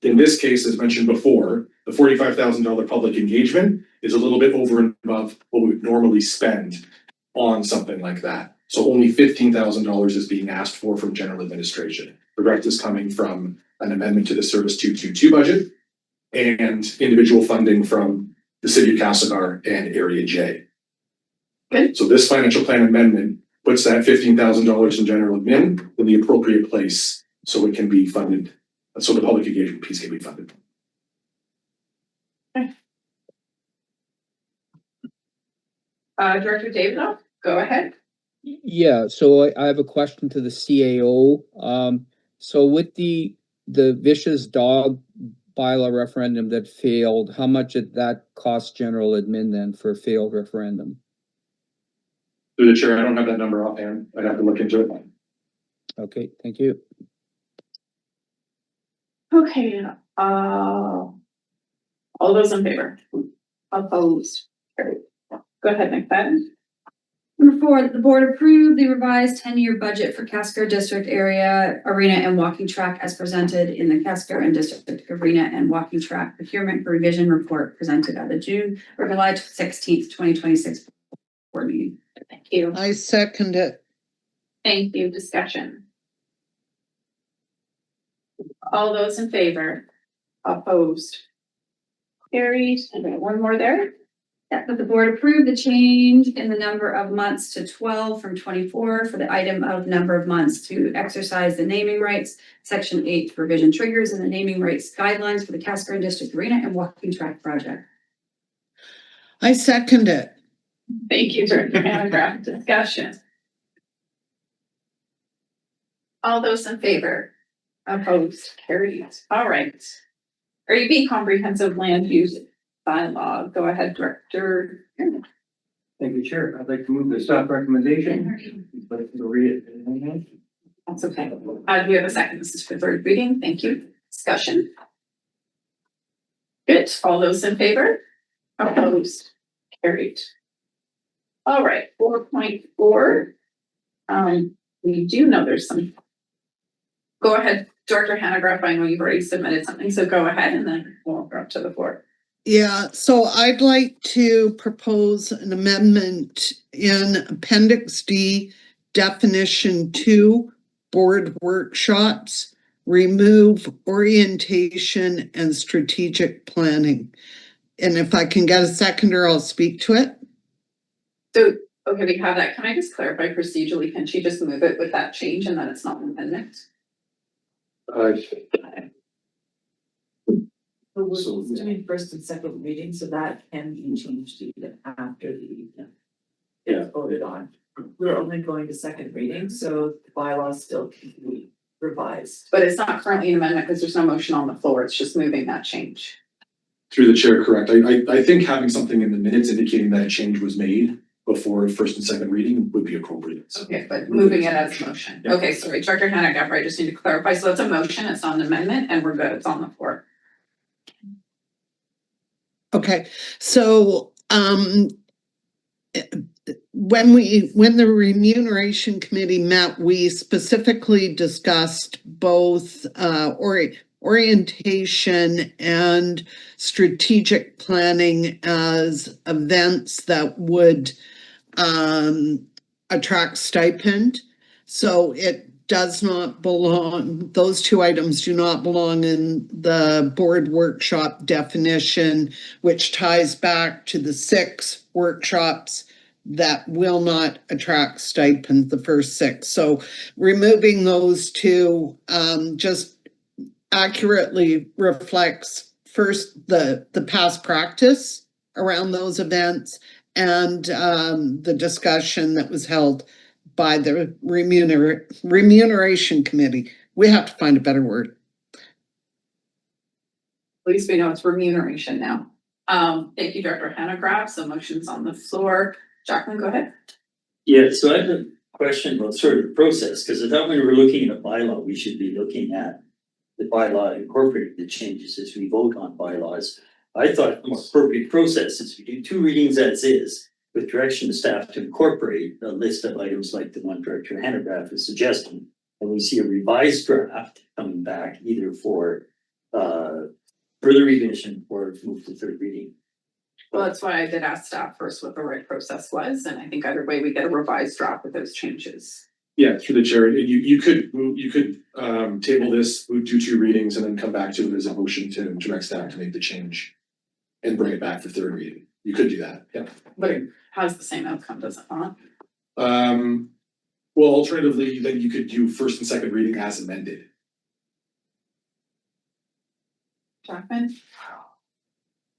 In this case, as mentioned before, the $45,000 public engagement is a little bit over and above what we would normally spend on something like that. So only $15,000 is being asked for from General Administration. The rest is coming from an amendment to the Service 222 budget and individual funding from the City of Castlegar and Area J. Good. So this financial plan amendment puts that $15,000 in general admin in the appropriate place so it can be funded, so the public engagement piece can be funded. Director Davidoff, go ahead. Yeah, so I have a question to the CAO. So with the vicious dog bylaw referendum that failed, how much did that cost general admin then for a failed referendum? Through the chair, I don't have that number offhand. I'd have to look into it. Okay, thank you. Okay, all those in favor? Opposed? Carried. Go ahead, McFadden. Number 4, that the board approved the revised 10-year budget for Castlegar District Area Arena and Walking Track as presented in the Castlegar and District Arena and Walking Track Procurement Revision Report presented at the July 16th, 2026 board meeting. Thank you. I second it. Thank you. Discussion. All those in favor? Opposed? Carried. And we have one more there. That the board approved the change in the number of months to 12 from 24 for the item of number of months to exercise the naming rights, section 8 revision triggers and the naming rights guidelines for the Castlegar District Arena and Walking Track project. I second it. Thank you, Director Hanegraaff. Discussion. All those in favor? Opposed? Carried. All right. RDCK Comprehensive Land Use Bylaw. Go ahead, Director. Thank you, Chair. I'd like to move the staff recommendation. Like to read it. That's okay. Do we have a second? This is for third reading. Thank you. Discussion. Good. All those in favor? Opposed? Carried. All right, 4.4. We do know there's some. Go ahead, Director Hanegraaff. I know you've already submitted something, so go ahead and then we'll go up to the floor. Yeah, so I'd like to propose an amendment in Appendix D, Definition 2, Board Workshops, remove orientation and strategic planning. And if I can get a seconder, I'll speak to it. So, okay, we have that. Can I just clarify procedurally? Can she just move it with that change and then it's not an amendment? So we're doing first and second reading, so that can be changed even after the it's voted on. We're only going to second reading, so the bylaw still can be revised. But it's not currently an amendment because there's no motion on the floor. It's just moving that change. Through the chair, correct. I think having something in the minutes indicating that a change was made before first and second reading would be appropriate. Okay, but moving it as a motion. Yeah. Okay, sorry, Director Hanegraaff, I just need to clarify. So it's a motion, it's not an amendment, and we're good. It's on the floor. Okay, so when the remuneration committee met, we specifically discussed both orientation and strategic planning as events that would attract stipend. So it does not belong, those two items do not belong in the board workshop definition, which ties back to the 6 workshops that will not attract stipends, the first 6. So removing those two just accurately reflects first the past practice around those events and the discussion that was held by the remuneration committee. We have to find a better word. At least we know it's remuneration now. Thank you, Director Hanegraaff. So motions on the floor. Jacqueline, go ahead. Yeah, so I have a question about sort of the process, because I thought when we were looking at a bylaw, we should be looking at the bylaw incorporating the changes as we vote on bylaws. I thought the more appropriate process is we do 2 readings as is, with direction to staff to incorporate a list of items like the one Director Hanegraaff is suggesting. And we see a revised draft coming back either for further revision or move to 3rd reading. Well, that's why I did ask staff first what the right process was, and I think either way we get a revised draft with those changes. Yeah, through the chair, you could table this, do 2 readings and then come back to it as a motion to direct staff to make the change. And bring it back for 3rd reading. You could do that, yeah. But it has the same outcome, does it not? Well, alternatively, then you could do 1st and 2nd reading as amended. Jackman?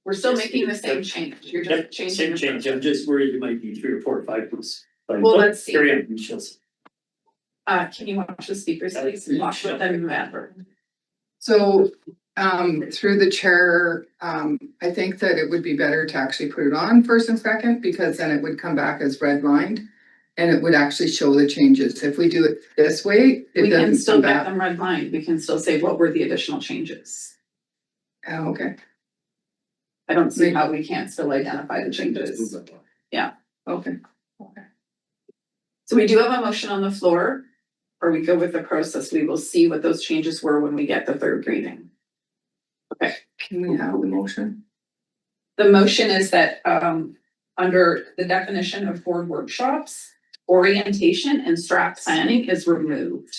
We're still making the same change. You're just changing. Same the change. process. I'm just worried it might be 3 or 4 or 5 plus. Well, let's see. Carry on, Michelle. Can you watch the speakers, please? Watch with them, Amber. So, through the chair, I think that it would be better to actually put it on 1st and 2nd, because then it would come back as redlined. And it would actually show the changes. If we do it this way, it We can doesn't still come get back. them redlined. We can still say what were the additional changes. Oh, okay, I don't see how we can't still identify the changes. okay. So we do have a motion on the floor, or we go with the process. We will see what those changes were when we get the 3rd reading. Okay. Can we have the motion? The motion is that under the definition of board workshops, orientation and strat planning is removed.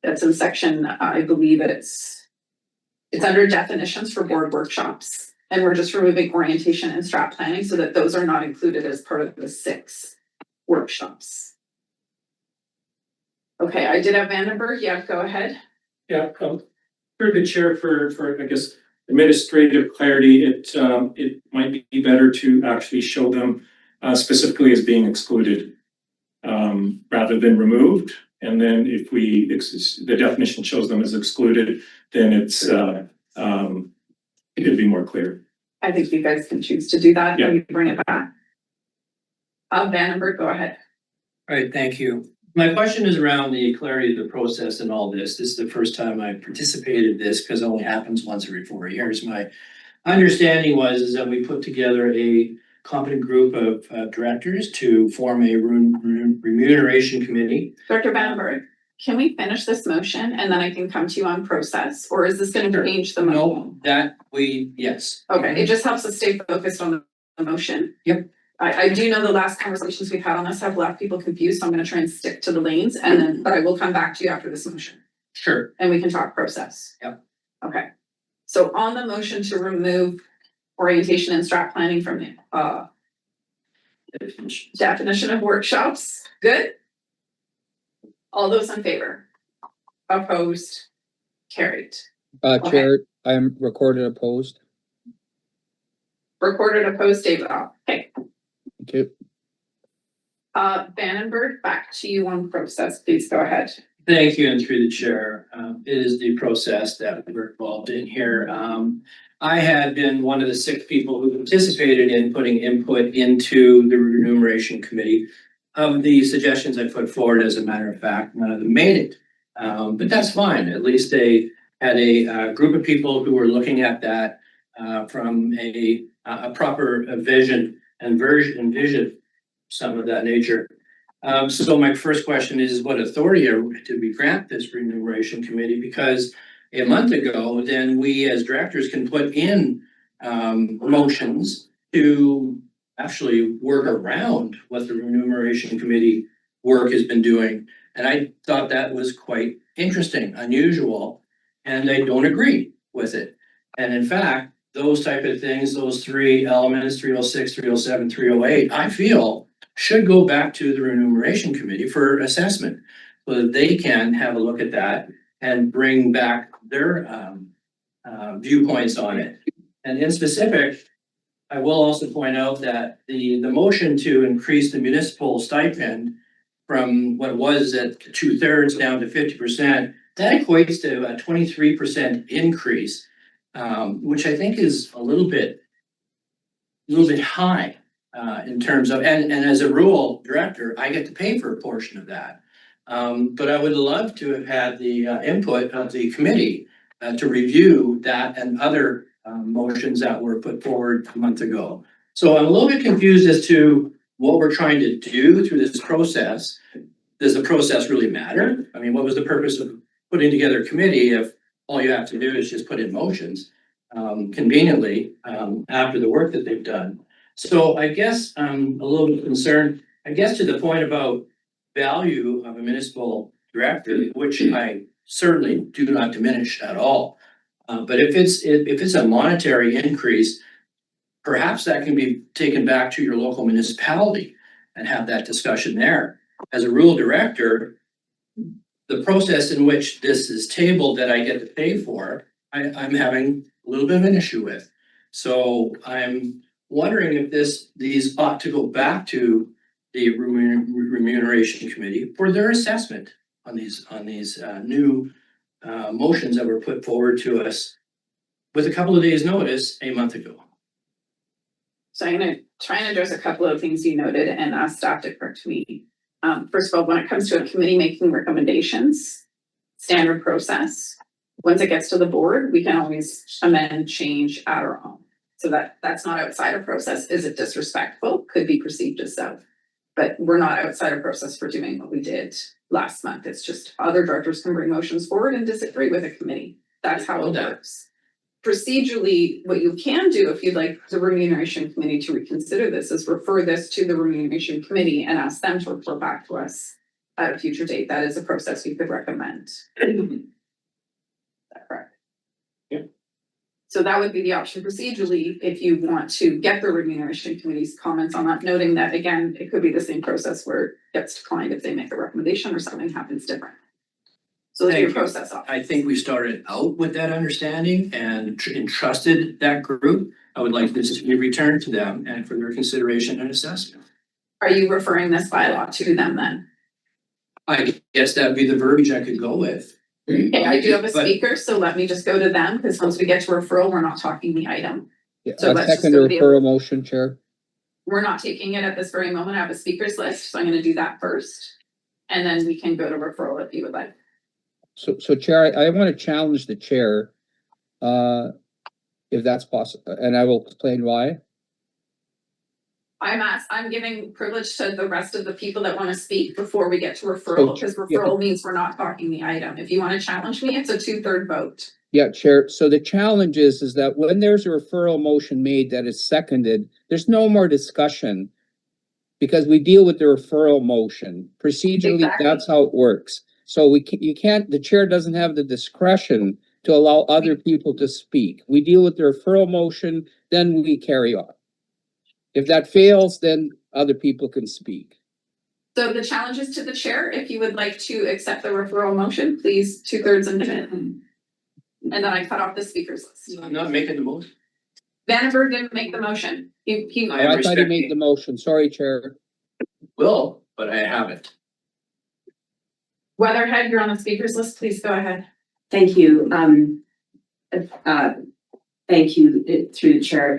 That's in section, I believe it's under definitions for board workshops. And we're just removing orientation and strat planning so that those are not included as part of the 6 workshops. Okay, I did have Vandenberg. Yeah, go ahead. Yeah, through the chair for I guess administrative clarity, it might be better to actually show them specifically as being excluded rather than removed. And then if the definition shows them as excluded, then it'd be more clear. I think you guys can choose to do that. Yeah. When you bring it back. Vandenberg, go ahead. All right, thank you. My question is around the clarity of the process and all this. This is the first time I participated in this because it only happens once every 4 years. My understanding is that we put together a competent group of directors to form a remuneration committee. Director Vandenberg, can we finish this motion and then I can come to you on process, or is this going to change the motion? No, yes. Okay, it just helps us stay focused on the motion. Yep. I do know the last conversations we've had on this have left people confused, so I'm gonna try and stick to the lanes and then, but I will come back to you after this motion Sure. and we can talk process. Yep. Okay, so on the motion to remove orientation and strat planning from the definition of workshops, good? All those in favor? Opposed? Carried. Chair, I am recorded opposed. Recorded opposed, David. Okay. Thank you. Vandenberg, back to you on process. Please go ahead. Thank you, and through the chair, it is the process that we're involved in here. I had been one of the 6 people who participated in putting input into the remuneration committee. Of the suggestions I put forward, as a matter of fact, none of them made it. But that's fine. At least they had a group of people who were looking at that from a proper vision, some of that nature. So my first question is, what authority did we grant this remuneration committee? Because a month ago, then we as directors can put in motions to actually work around what the remuneration committee work has been doing. And I thought that was quite interesting, unusual, and I don't agree with it. And in fact, those type of things, those three elements, 306, 307, 308, I feel should go back to the remuneration committee for assessment. So that they can have a look at that and bring back their viewpoints on it. And in specific, I will also point out that the motion to increase the municipal stipend from what was at 2/3 down to 50%, that equates to a 23% increase, which I think is a little bit high in terms of, and as a rural director, I get to pay for a portion of that. But I would love to have had the input of the committee to review that and other motions that were put forward a month ago. So I'm a little bit confused as to what we're trying to do through this process. Does the process really matter? I mean, what was the purpose of putting together a committee if all you have to do is just put in motions conveniently after the work that they've done? So I guess I'm a little bit concerned, I guess, to the point about value of a municipal director, which I certainly do not diminish at all. But if it's a monetary increase, perhaps that can be taken back to your local municipality and have that discussion there. As a rural director, the process in which this is tabled that I get to pay for, I'm having a little bit of an issue with. So I'm wondering if these ought to go back to the remuneration committee for their assessment on these new motions that were put forward to us with a couple of days' notice a month ago. So I'm gonna try and address a couple of things you noted and ask staff to correct me. First of all, when it comes to a committee making recommendations, standard process, once it gets to the board, we can always amend, change, add our own. So that's not outside of process. Is it disrespectful? Could be perceived as so. But we're not outside of process for doing what we did last month. It's just other directors can bring motions forward and disagree with a committee. That's how it works. Procedurally, what you can do if you'd like the remuneration committee to reconsider this is refer this to the remuneration committee and ask them to report back to us at a future date. That is a process we could recommend. Is that correct? Yep. So that would be the option procedurally if you want to get the remuneration committee's comments on that, noting that again, it could be the same process where it gets declined if they make a recommendation or something happens different. So those are your process options. I think we started out with that understanding and entrusted that group. I would like this to be returned to them and for their consideration and assessment. Are you referring this bylaw to them then? I guess that'd be the verbiage I could go with. Okay, I do have a But- speaker, so let me just go to them, because once we get to referral, we're not talking the item. Yeah, So I let's just second go the to the- referral motion, Chair. We're not taking it at this very moment. I have a speakers list, so I'm gonna do that first. And then we can go to referral if you would like. So Chair, I want to challenge the chair, if that's possible, and I will explain why. I'm giving privilege to the rest of the people that want to speak before we get to referral, because referral means we're not talking the item. If you want to challenge me, it's a 2/3 vote. Yeah, Chair. So the challenge is that when there's a referral motion made that is seconded, there's no more discussion because we deal with the referral motion. Procedurally, Exactly. that's how it works. So you can't, the chair doesn't have the discretion to allow other people to speak. We deal with the referral motion, then we carry on. If that fails, then other people can speak. So the challenge is to the chair. If you would like to accept the referral motion, please 2/3 and then I cut off the speakers list. I'm not making the motion. Vandenberg didn't make the motion. He I thought he made the motion. Sorry, Chair. Will, but I haven't. Weatherhead, you're on the speakers list. Please go ahead. Thank you. Thank you through the chair.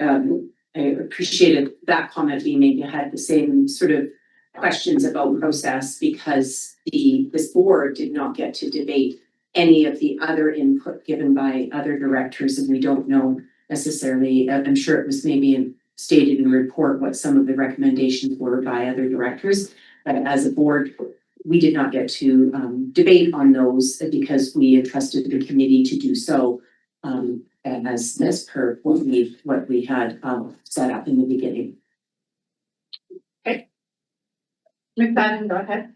I appreciated that comment being made. You had the same sort of questions about process because this board did not get to debate any of the other input given by other directors, and we don't know necessarily. I'm sure it was maybe stated in the report what some of the recommendations were by other directors, but as a board, we did not get to debate on those because we entrusted the committee to do so as per what we had set up in the beginning. McFadden, go ahead.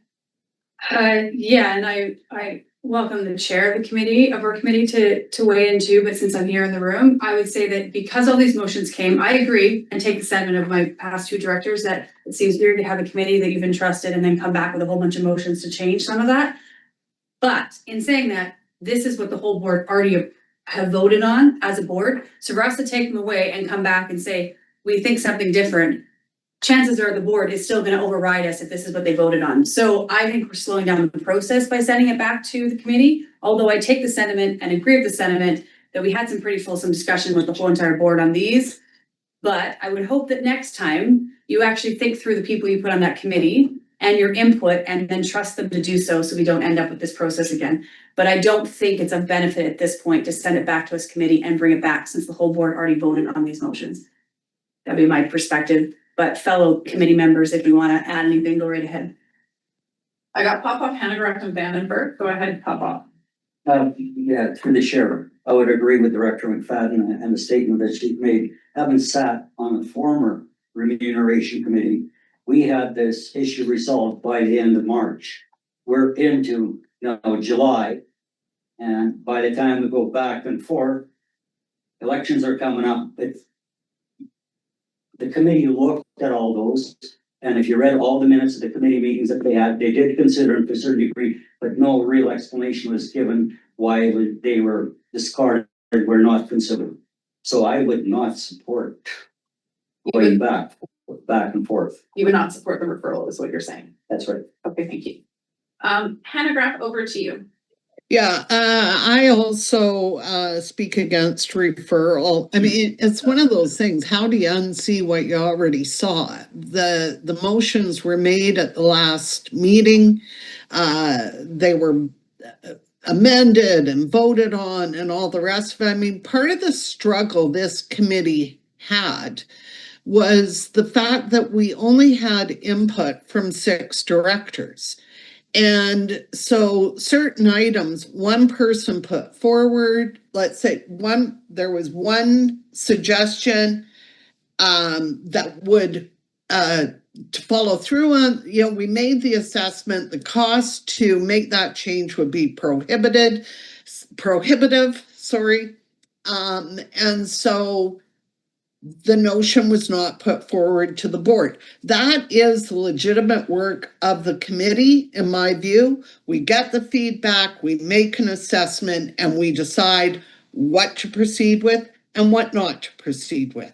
Yeah, and I welcome the chair of our committee to weigh in too, but since I'm here in the room, I would say that because all these motions came, I agree and take the sentiment of my past two directors that it seems weird to have a committee that you've entrusted and then come back with a whole bunch of motions to change some of that. But in saying that, this is what the whole board already have voted on as a board. So for us to take them away and come back and say, we think something different, chances are the board is still gonna override us if this is what they voted on. So I think we're slowing down the process by sending it back to the committee. Although I take the sentiment and agree with the sentiment that we had some pretty fulsome discussion with the whole entire board on these. But I would hope that next time you actually think through the people you put on that committee and your input and then trust them to do so we don't end up with this process again. But I don't think it's of benefit at this point to send it back to this committee and bring it back since the whole board already voted on these motions. That'd be my perspective. But fellow committee members, if you want to add anything, go right ahead. I got Pop-Off, Hanegraaff, and Vandenberg. Go ahead, Pop-Off. Yeah, through the chair, I would agree with Director McFadden and the statement that she made. Having sat on the former remuneration committee, we had this issue resolved by the end of March. We're into July, and by the time we go back and forth, elections are coming up. The committee looked at all those, and if you read all the minutes of the committee meetings that they had, they did consider it to a certain degree, but no real explanation was given why they were discarded, were not considered. So I would not support going back and forth. You would not support the referral, is what you're saying. That's right. Okay, thank you. Hanegraaff, over to you. Yeah, I also speak against referral. I mean, it's one of those things. How do you unsee what you already saw? The motions were made at the last meeting. They were amended and voted on and all the rest of it. I mean, part of the struggle this committee had was the fact that we only had input from 6 directors. And so certain items, one person put forward, let's say there was one suggestion that would to follow through on, we made the assessment, the cost to make that change would be prohibitive, sorry. And so the notion was not put forward to the board. That is the legitimate work of the committee, in my view. We get the feedback, we make an assessment, and we decide what to proceed with and what not to proceed with.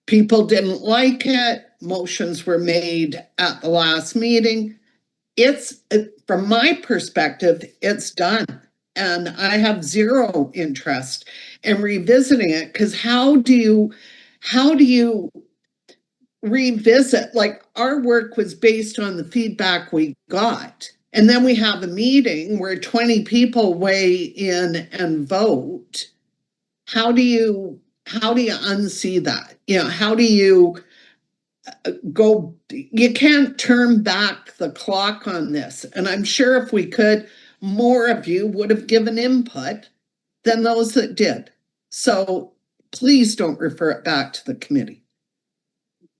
People didn't like it. Motions were made at the last meeting. From my perspective, it's done. And I have zero interest in revisiting it, because how do you revisit? Like, our work was based on the feedback we got. And then we have a meeting where 20 people weigh in and vote. How do you unsee that? How do you you can't turn back the clock on this. And I'm sure if we could, more of you would have given input than those that did. So please don't refer it back to the committee.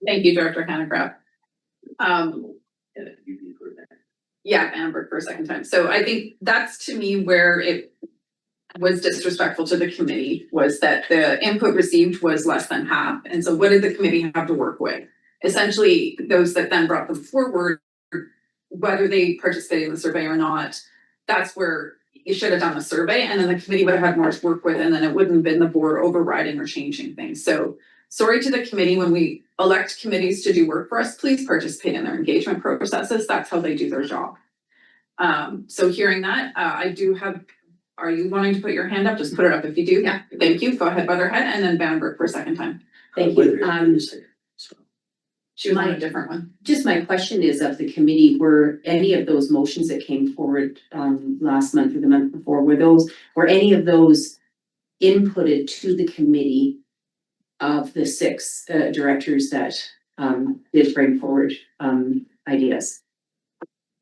Thank you, Director Hanegraaff. Yeah, Amber for a second time. So I think that's, to me, where it was disrespectful to the committee, was that the input received was less than half. And so what did the committee have to work with? Essentially, those that then brought them forward, whether they participated in the survey or not, that's where you should have done a survey, and then the committee would have had more to work with, and then it wouldn't have been the board overriding or changing things. So sorry to the committee. When we elect committees to do work for us, please participate in their engagement processes. That's how they do their job. So hearing that, I do have, are you wanting to put your hand up? Just put it up if you do. Yeah. Thank you. Go ahead, Weatherhead, and then Vandenberg for a second time. Thank you. She was on a different one. Just my question is, of the committee, were any of those motions that came forward last month or the month before, were any of those inputted to the committee of the 6 directors that did bring forward ideas?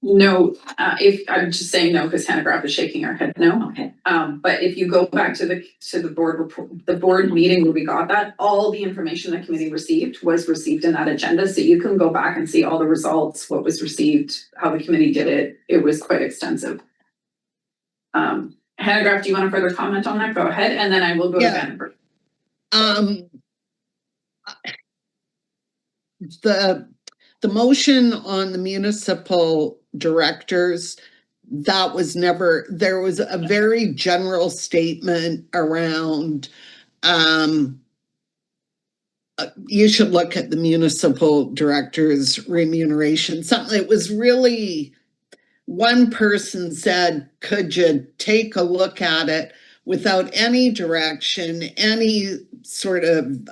No, if, I'm just saying no, because Hannah Graff is shaking her head no. Okay. But if you go back to the board report, the board meeting where we got that, all the information the committee received was received in that agenda. So you can go back and see all the results, what was received, how the committee did it. It was quite extensive. Hannah Graff, do you want to further comment on that? Go ahead, and then I will go to Vandenberg. The motion on the municipal directors, that was never, there was a very general statement around, you should look at the municipal director's remuneration, something, it was really, one person said, could you take a look at it without any direction, any sort of,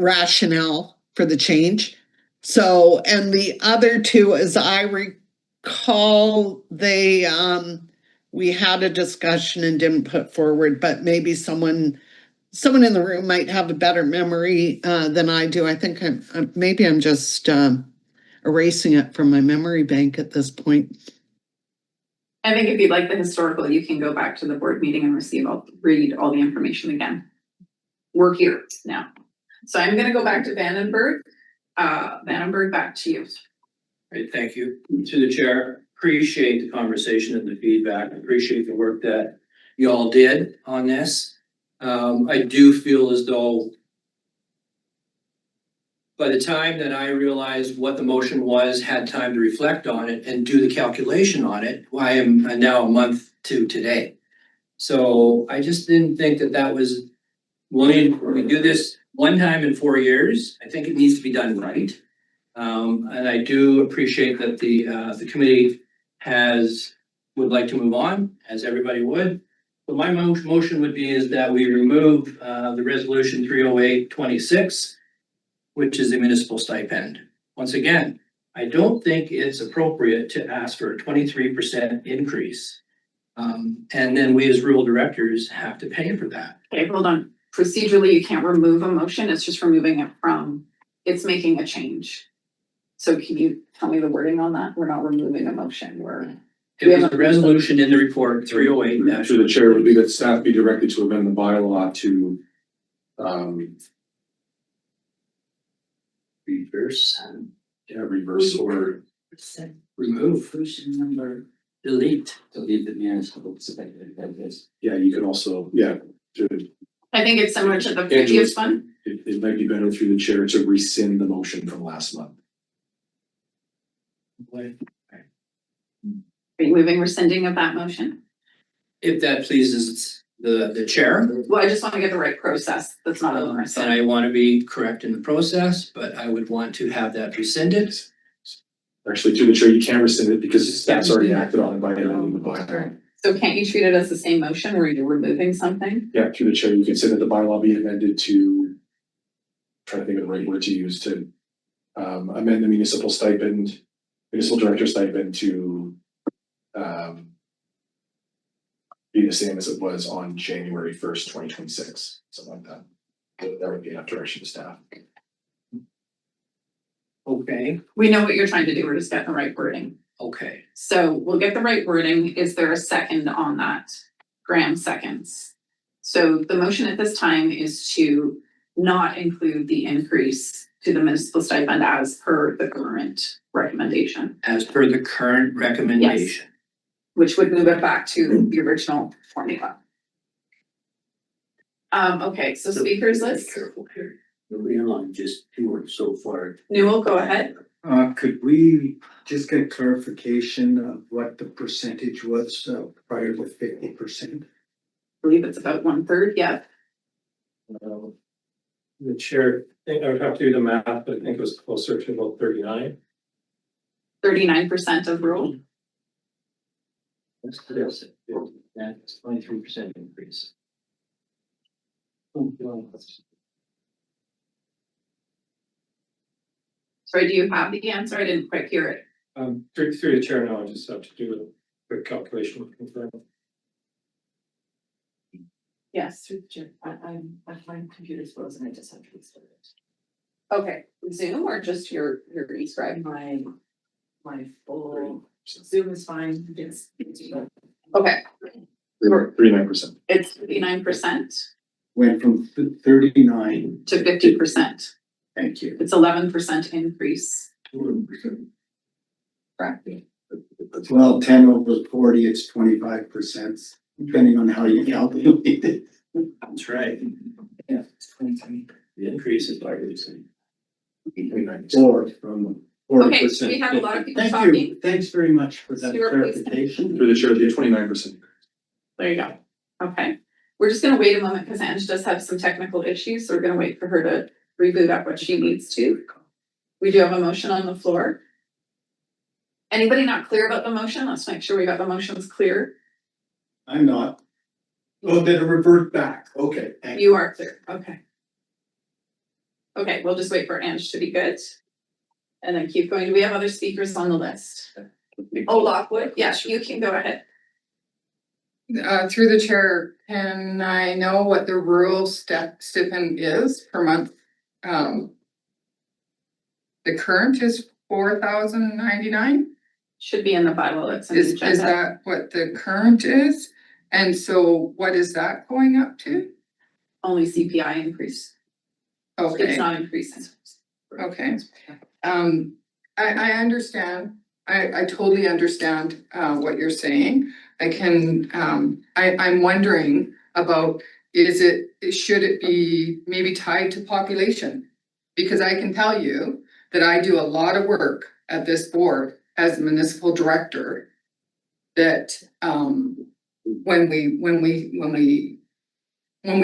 rationale for the change. So, and the other two, as I recall, they, we had a discussion and didn't put forward, but maybe someone in the room might have a better memory than I do. I think maybe I'm just erasing it from my memory bank at this point. I think if you'd like the historical, you can go back to the board meeting and read all the information again. We're here now. So I'm gonna go back to Vandenberg. Vandenberg, back to you. Great, thank you. To the chair, appreciate the conversation and the feedback. Appreciate the work that you all did on this. I do feel as though by the time that I realized what the motion was, had time to reflect on it and do the calculation on it, I am now a month to today. So I just didn't think that that was, William, we do this one time in 4 years. I think it needs to be done right. And I do appreciate that the committee would like to move on, as everybody would. But my motion would be is that we remove the resolution 308-26, which is the municipal stipend. Once again, I don't think it's appropriate to ask for a 23% increase. And then we as rural directors have to pay for that. Okay, hold on. Procedurally, you can't remove a motion. It's just removing it from, it's making a change. So can you tell me the wording on that? We're not removing a motion. It was a resolution in the report 308. Through the chair would be that staff be directed to amend the bylaw to reverse or remove, delete the municipal stipend. yeah, you can also, I think it's similar to the previous one. It might be better through the chair to rescind the motion from last month. Are you moving rescinding of that motion? If that pleases the chair. Well, I just want to get the right process. That's not onerous. And I want to be correct in the process, but I would want to have that rescinded. Actually, through the chair, you can't rescind it because staff's already acted on it by amending the bylaw. So can't you treat it as the same motion where you're removing something? Yeah, through the chair, you can say that the bylaw be amended to, try to think of the right word to use, to amend the municipal director stipend to be the same as it was on January 1st, 2026, something like that. That would be enough direction to staff. Okay. We know what you're trying to do. We're just getting the right wording. Okay. So we'll get the right wording. Is there a second on that? Graham seconds. So the motion at this time is to not include the increase to the municipal stipend as per the current recommendation. As per the current recommendation. Yes. Which would move it back to the original formula. Okay, so speakers list. Careful here. Moving along, just words so far. Newell, go ahead. Could we just get clarification of what the percentage was prior to 50%? I believe it's about 1/3, yeah. The chair, I think I would have to do the math, but I think it was closer to about 39. 39% of rural. That's 23% increase. Sorry, do you have the answer? I didn't quite hear it. Through the chair now, I just have to do a quick calculation to confirm. Yes, through the chair. My computer's frozen. I just have to restart it. Okay, Zoom or just your e-scribe? My full Zoom is fine. Okay, 39%. it's 39% Went from 39. to 50%. Thank you. It's 11% increase. Well, 10 over 40, it's 25%, depending on how you calculate it. That's right. Yeah. The increase is largely the same. Or from 40%. Okay, we have a lot of people Thank talking. you. Thanks very much for that Stuart, please. clarification. Through the chair, the 29%. There you go. Okay, we're just gonna wait a moment because Ange does have some technical issues, so we're gonna wait for her to reboot up what she needs to. We do have a motion on the floor. Anybody not clear about the motion? Let's make sure we got the motions clear. I'm not. Oh, then it revert back. Okay, thank you. You are clear, okay. Okay, we'll just wait for Ange to be good. And then keep going. Do we have other speakers on the list? Oh, Lockwood, yes, you can go ahead. Through the chair, can I know what the rural stipend is per month? The current is 4,099. Should be in the bylaw, it's in the Is agenda. that what the current is? And so what is that going up to? Only CPI increase. Okay. It's not increasing. Okay. I understand. I totally understand what you're saying. I'm wondering about, should it be maybe tied to population? Because I can tell you that I do a lot of work at this board as a municipal director. That when we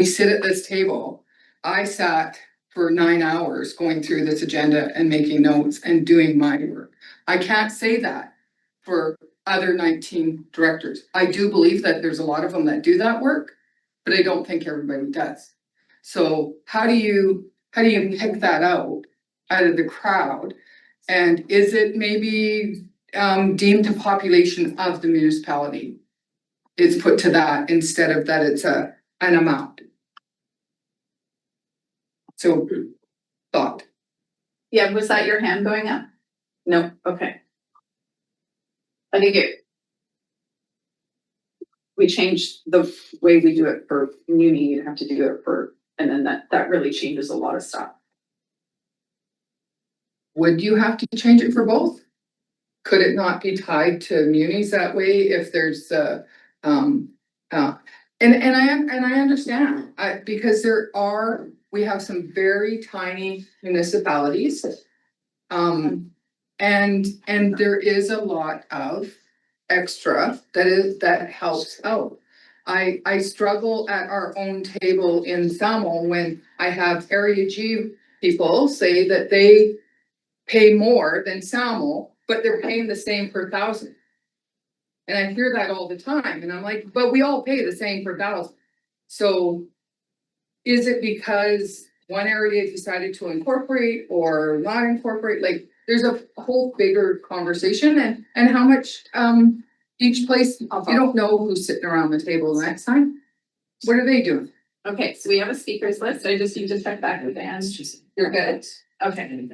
sit at this table, I sat for 9 hours going through this agenda and making notes and doing my work. I can't say that for other 19 directors. I do believe that there's a lot of them that do that work, but I don't think everybody does. So how do you pick that out of the crowd? And is it maybe deemed a population of the municipality? It's put to that instead of that it's an amount. So, thought. Yeah, was that your hand going up? No, okay. I think we changed the way we do it for muni, you have to do it for, and then that really changes a lot of stuff. Would you have to change it for both? Could it not be tied to munis that way if there's and I understand, because we have some very tiny municipalities. And there is a lot of extra that helps out. I struggle at our own table in Samo when I have Area G people say that they pay more than Samo, but they're paying the same per thousand. And I hear that all the time, and I'm like, but we all pay the same per thousand. So is it because one area decided to incorporate or not incorporate? Like, there's a whole bigger conversation, and how much each place, you don't know who's sitting around the table next time. What are they doing? Okay, so we have a speakers list. I just need to check back with Ange. You're good? Okay.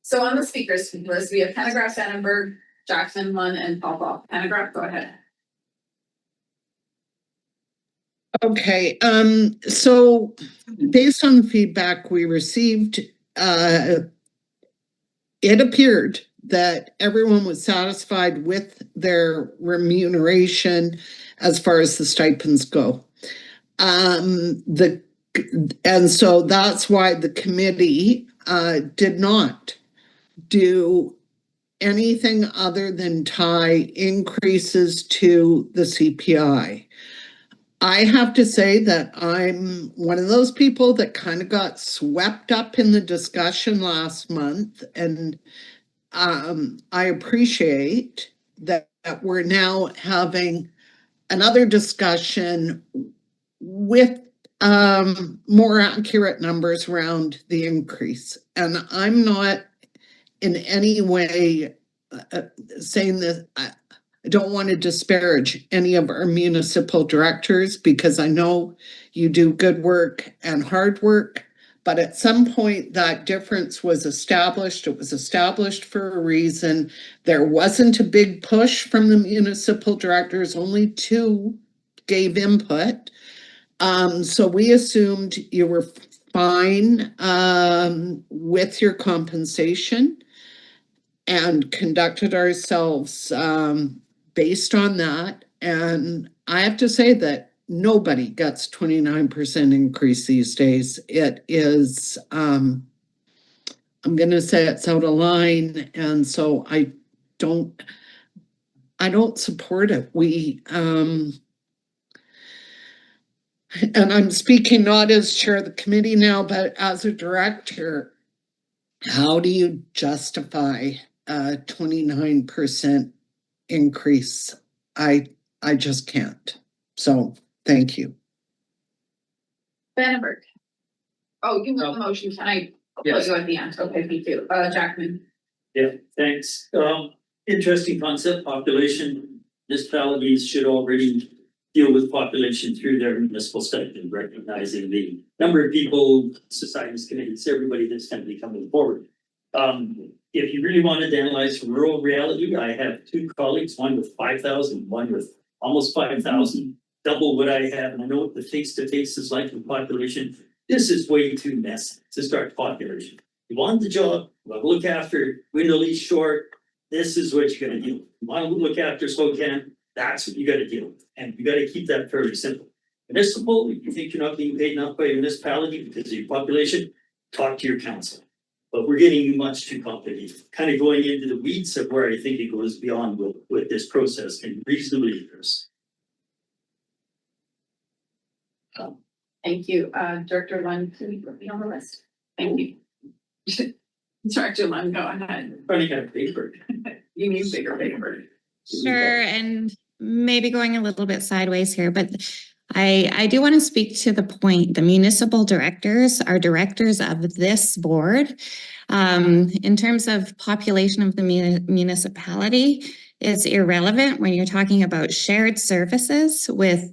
So on the speakers list, we have Pendergrass, Annenberg, Jackson, Munn, and Paul. Pendergrass, go ahead. Okay, so based on the feedback we received, it appeared that everyone was satisfied with their remuneration as far as the stipends go. And so that's why the committee did not do anything other than tie increases to the CPI. I have to say that I'm one of those people that kind of got swept up in the discussion last month, and I appreciate that we're now having another discussion with more accurate numbers around the increase. And I'm not in any way saying that I don't want to disparage any of our municipal directors because I know you do good work and hard work, But at some point, that difference was established. It was established for a reason. There wasn't a big push from the municipal directors, only 2 gave input. So we assumed you were fine, with your compensation and conducted ourselves, based on that. And I have to say that nobody gets 29% increase these days. It is, I'm gonna say it's out of line, and so I don't support it. And I'm speaking not as chair of the committee now, but as a director, how do you justify a 29% increase? I just can't. So, thank you. Vandenberg. Oh, you made the motion. Can I close you at the end? Okay, thank you. Jackman. Yeah, thanks. Interesting concept, population. Municipalities should already deal with population through their municipal stipend, recognizing the number of people, societies, committees, everybody that's going to be coming forward. If you really wanted to analyze rural reality, I have 2 colleagues, one with 5,000, one with almost 5,000, double what I have. And I know what the face-to-face is like with population. This is way too messy to start population. You want the job, you want to look after Window short, this is what you're gonna do. You want to look after Spokane, that's what you gotta deal with. And you gotta keep that fairly simple. Municipal, if you think you're not being paid enough by your municipality because of your population, talk to your council. But we're getting much too complicated, kind of going into the weeds of where I think it goes beyond what this process can reasonably address. Thank you. Director Lund, can you put me on the list? Thank you. Director Lund, go ahead. Running out of paper. You need bigger paper. Sure, and maybe going a little bit sideways here, but I do want to speak to the point. The municipal directors are directors of this board. In terms of population of the municipality, it's irrelevant when you're talking about shared services with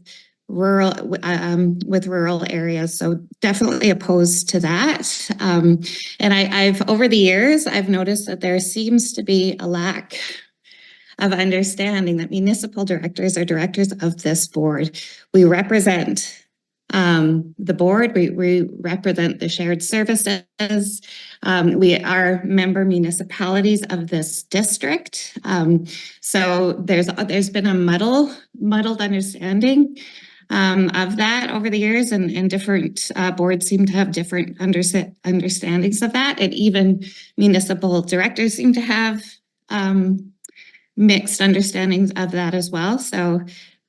rural areas. So definitely opposed to that. And I've over the years, I've noticed that there seems to be a lack of understanding that municipal directors are directors of this board. We represent the board, we represent the shared services. We are member municipalities of this district. So there's been a muddled understanding of that over the years, and different boards seem to have different understandings of that. And even municipal directors seem to have mixed understandings of that as well. So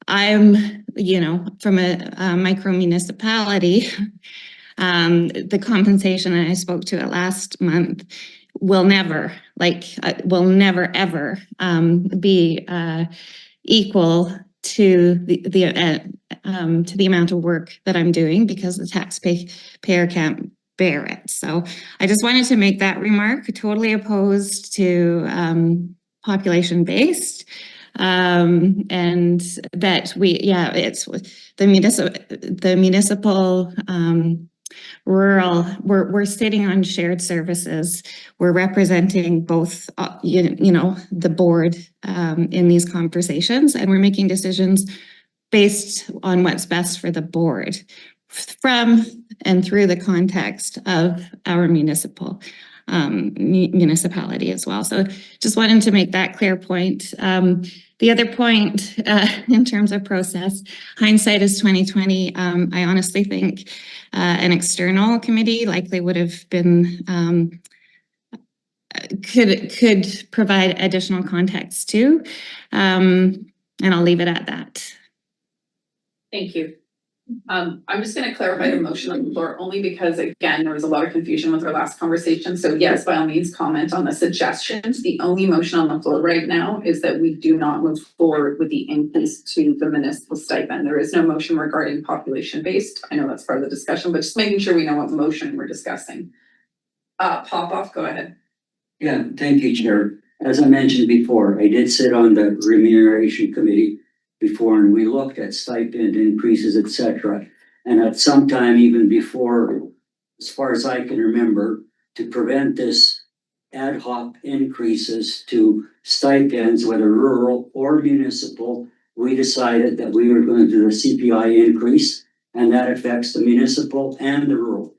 I'm, from a micro municipality, the compensation, and I spoke to it last month, will never ever be equal to the amount of work that I'm doing, because the taxpayer can't bear it. So I just wanted to make that remark. Totally opposed to population based, and that it's the municipal rural, we're sitting on shared services. We're representing both the board in these conversations, and we're making decisions based on what's best for the board from and through the context of our municipality as well. So just wanted to make that clear point. The other point, in terms of process, hindsight is 2020. I honestly think an external committee likely would have been could provide additional context too. And I'll leave it at that. Thank you. I'm just going to clarify the motion on the floor only because, again, there was a lot of confusion with our last conversation. So yes, by all means, comment on the suggestions. The only motion on the floor right now is that we do not move forward with the increase to the municipal stipend. There is no motion regarding population based. I know that's part of the discussion, but just making sure we know what motion we're discussing. Popoff, go ahead. Yeah, thank you, Chair. As I mentioned before, I did sit on the remuneration committee before, and we looked at stipend increases, etc. And at some time, even before as far as I can remember, to prevent this ad hoc increases to stipends, whether rural or municipal, we decided that we were going to do the CPI increase, and that affects the municipal and the rural.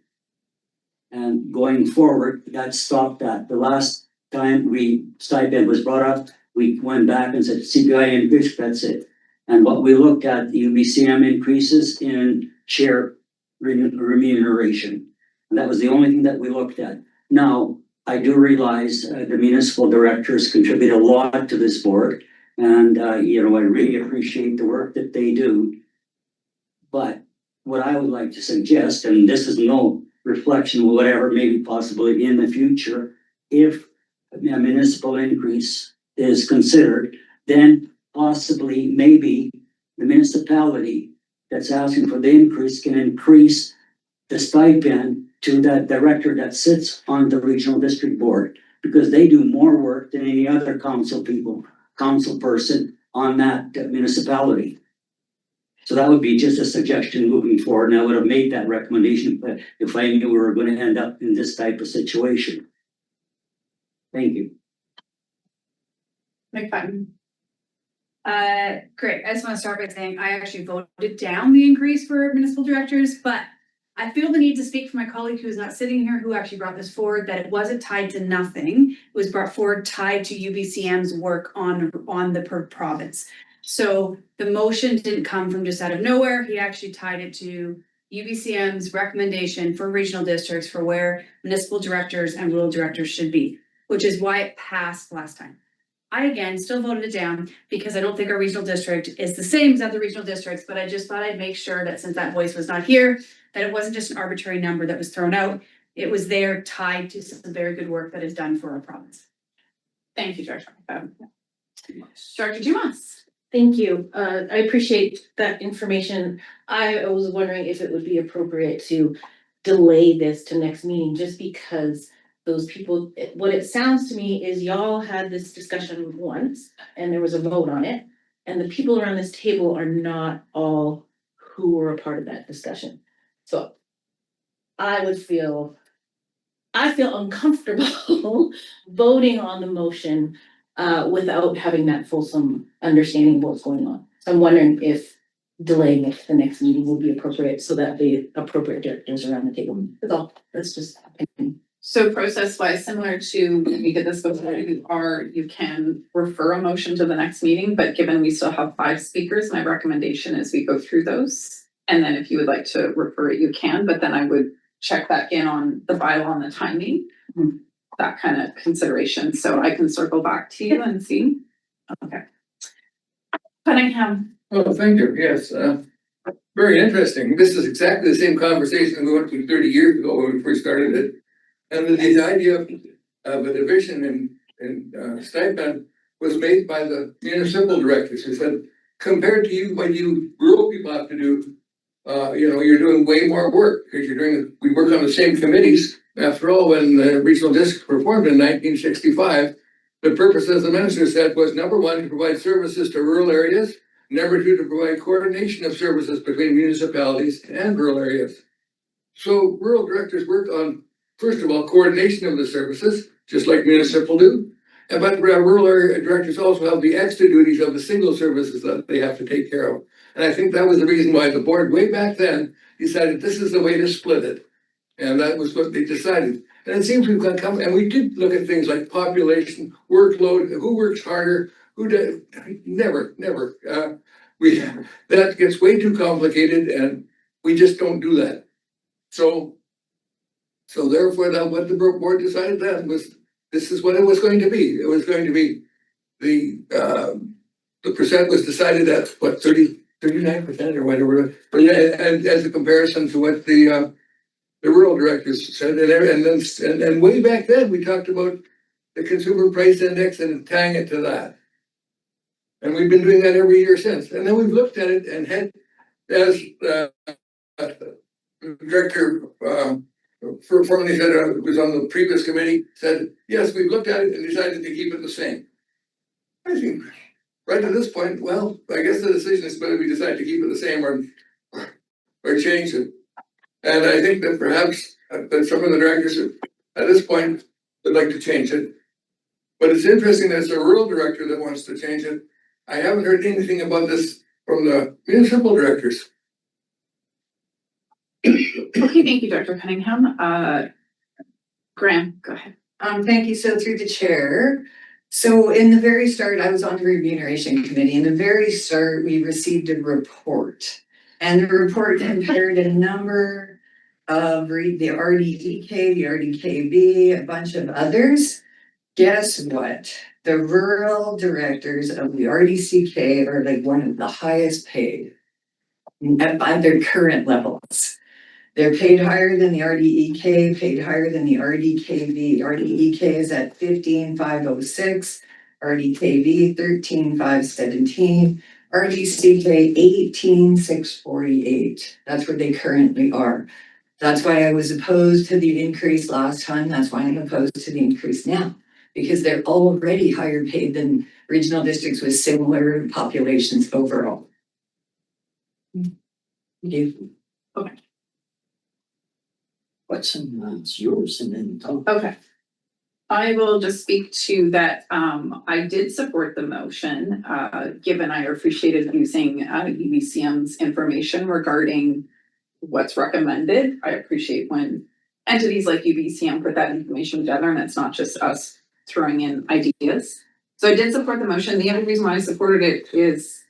And going forward, that stopped that. The last time stipend was brought up, we went back and said CPI increase, that's it. And what we looked at, the UBCM increases in chair remuneration. And that was the only thing that we looked at. Now, I do realize the municipal directors contribute a lot to this board. And, I really appreciate the work that they do. But what I would like to suggest, and this is no reflection of whatever may be possible in the future, if a municipal increase is considered, then possibly maybe the municipality that's asking for the increase can increase the stipend to that director that sits on the regional district board, because they do more work than any other council person on that municipality. So that would be just a suggestion moving forward, and I would have made that recommendation, but if I knew we were going to end up in this type of situation. Thank you. McFadden. Great. I just want to start by saying I actually voted down the increase for municipal directors, but I feel the need to speak for my colleague who is not sitting here, who actually brought this forward, that it wasn't tied to nothing. It was brought forward tied to UBCM's work on the province. So the motion didn't come from just out of nowhere. He actually tied it to UBCM's recommendation for regional districts for where municipal directors and rural directors should be, which is why it passed last time. I, again, still voted it down because I don't think our regional district is the same as other regional districts, but I just thought I'd make sure that since that voice was not here, that it wasn't just an arbitrary number that was thrown out. It was there tied to some very good work that is done for our province. Thank you, Director McFadden. Director Dumas. Thank you. I appreciate that information. I was wondering if it would be appropriate to delay this to next meeting, just because those people, what it sounds to me is y'all had this discussion once and there was a vote on it. And the people around this table are not all who were a part of that discussion. So I feel uncomfortable voting on the motion without having that fulsome understanding of what's going on. So I'm wondering if delaying it to the next meeting will be appropriate so that the appropriate directors are around the table. That's all. That's just opinion. So process wise, similar to when we did this before, you can refer a motion to the next meeting, but given we still have 5 speakers, my recommendation is we go through those. And then if you would like to refer it, you can, but then I would check back in on the bylaw and the timing, that kind of consideration. So I can circle back to you and see. Okay. Cunningham. Oh, thank you. Yes, very interesting. This is exactly the same conversation we went through 30 years ago when we first started it. And the idea of a division in stipend was made by the municipal directors who said, compared to what you rural people have to do, you're doing way more work because we work on the same committees. After all, when the regional district were formed in 1965, the purpose, as the minister said, was number 1, to provide services to rural areas. Number 2, to provide coordination of services between municipalities and rural areas. So rural directors work on, first of all, coordination of the services, just like municipal do. But rural area directors also have the extra duties of the single services that they have to take care of. And I think that was the reason why the board way back then decided this is the way to split it. And that was what they decided. And it seems we've got come, and we did look at things like population, workload, who works harder, who does, never. That gets way too complicated and we just don't do that. So therefore, what the board decided then was, this is what it was going to be. It was going to be the percent was decided at what, 39% or whatever. And as a comparison to what the rural directors said, and way back then we talked about the consumer price index and tying it to that. And we've been doing that every year since. And then we've looked at it and had, as Director formerly said, was on the previous committee, said, yes, we've looked at it and decided to keep it the same. I think right to this point, well, I guess the decision is whether we decide to keep it the same or change it. And I think that perhaps that some of the directors at this point would like to change it. But it's interesting that it's a rural director that wants to change it. I haven't heard anything about this from the municipal directors. Okay, thank you, Dr. Cunningham. Graham, go ahead. Thank you. So through the chair. So in the very start, I was on the remuneration committee. In the very start, we received a report. And the report compared a number of the RDCK, the RDKB, a bunch of others. Guess what? The rural directors of the RDCK are like one of the highest paid at their current levels. They're paid higher than the RDEK, paid higher than the RDKB. RDEK is at 15,506, RDKB 13,517, RDCK 18,648. That's where they currently are. That's why I was opposed to the increase last time. That's why I'm opposed to the increase now, because they're already higher paid than regional districts with similar populations overall. Thank you. Okay. What's yours and then Tom? Okay. I will just speak to that. I did support the motion, given I appreciated using UBCM's information regarding what's recommended. I appreciate when entities like UBCM put that information together and it's not just us throwing in ideas. So I did support the motion. The other reason why I supported it is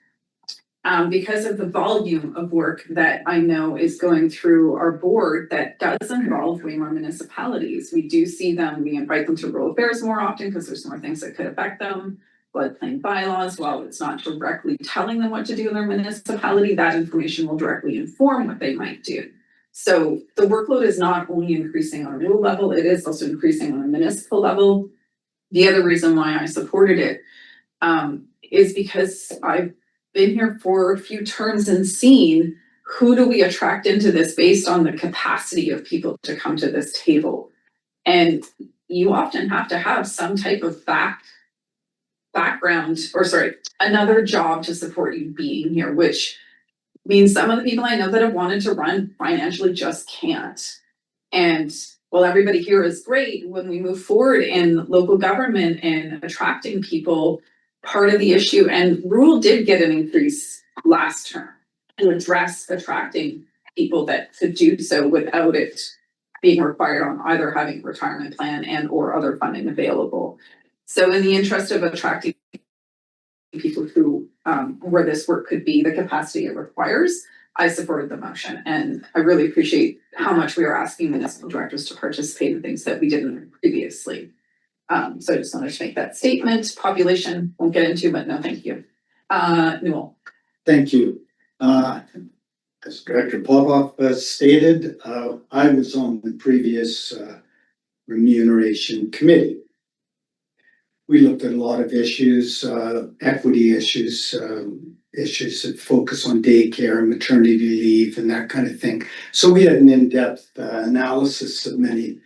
because of the volume of work that I know is going through our board that does involve way more municipalities. We do see them, we invite them to rural affairs more often because there's more things that could affect them. Floodplain bylaws, while it's not directly telling them what to do in their municipality, that information will directly inform what they might do. So the workload is not only increasing on a rural level, it is also increasing on a municipal level. The other reason why I supported it is because I've been here for a few terms and seen who do we attract into this based on the capacity of people to come to this table. And you often have to have some type of background, or sorry, another job to support you being here, which means some of the people I know that have wanted to run financially just can't. And while everybody here is great, when we move forward in local government and attracting people, part of the issue, and rural did get an increase last term to address attracting people that could do so without it being required on either having a retirement plan and or other funding available. So in the interest of attracting people who where this work could be the capacity it requires, I supported the motion, and I really appreciate how much we are asking municipal directors to participate in things that we didn't previously. So I just wanted to make that statement. Population won't get into, but no, thank you. Newell. Thank you. As Director Popoff stated, I was on the previous remuneration committee. We looked at a lot of issues, equity issues, issues that focus on daycare, maternity leave, and that kind of thing. So we had an in-depth analysis of many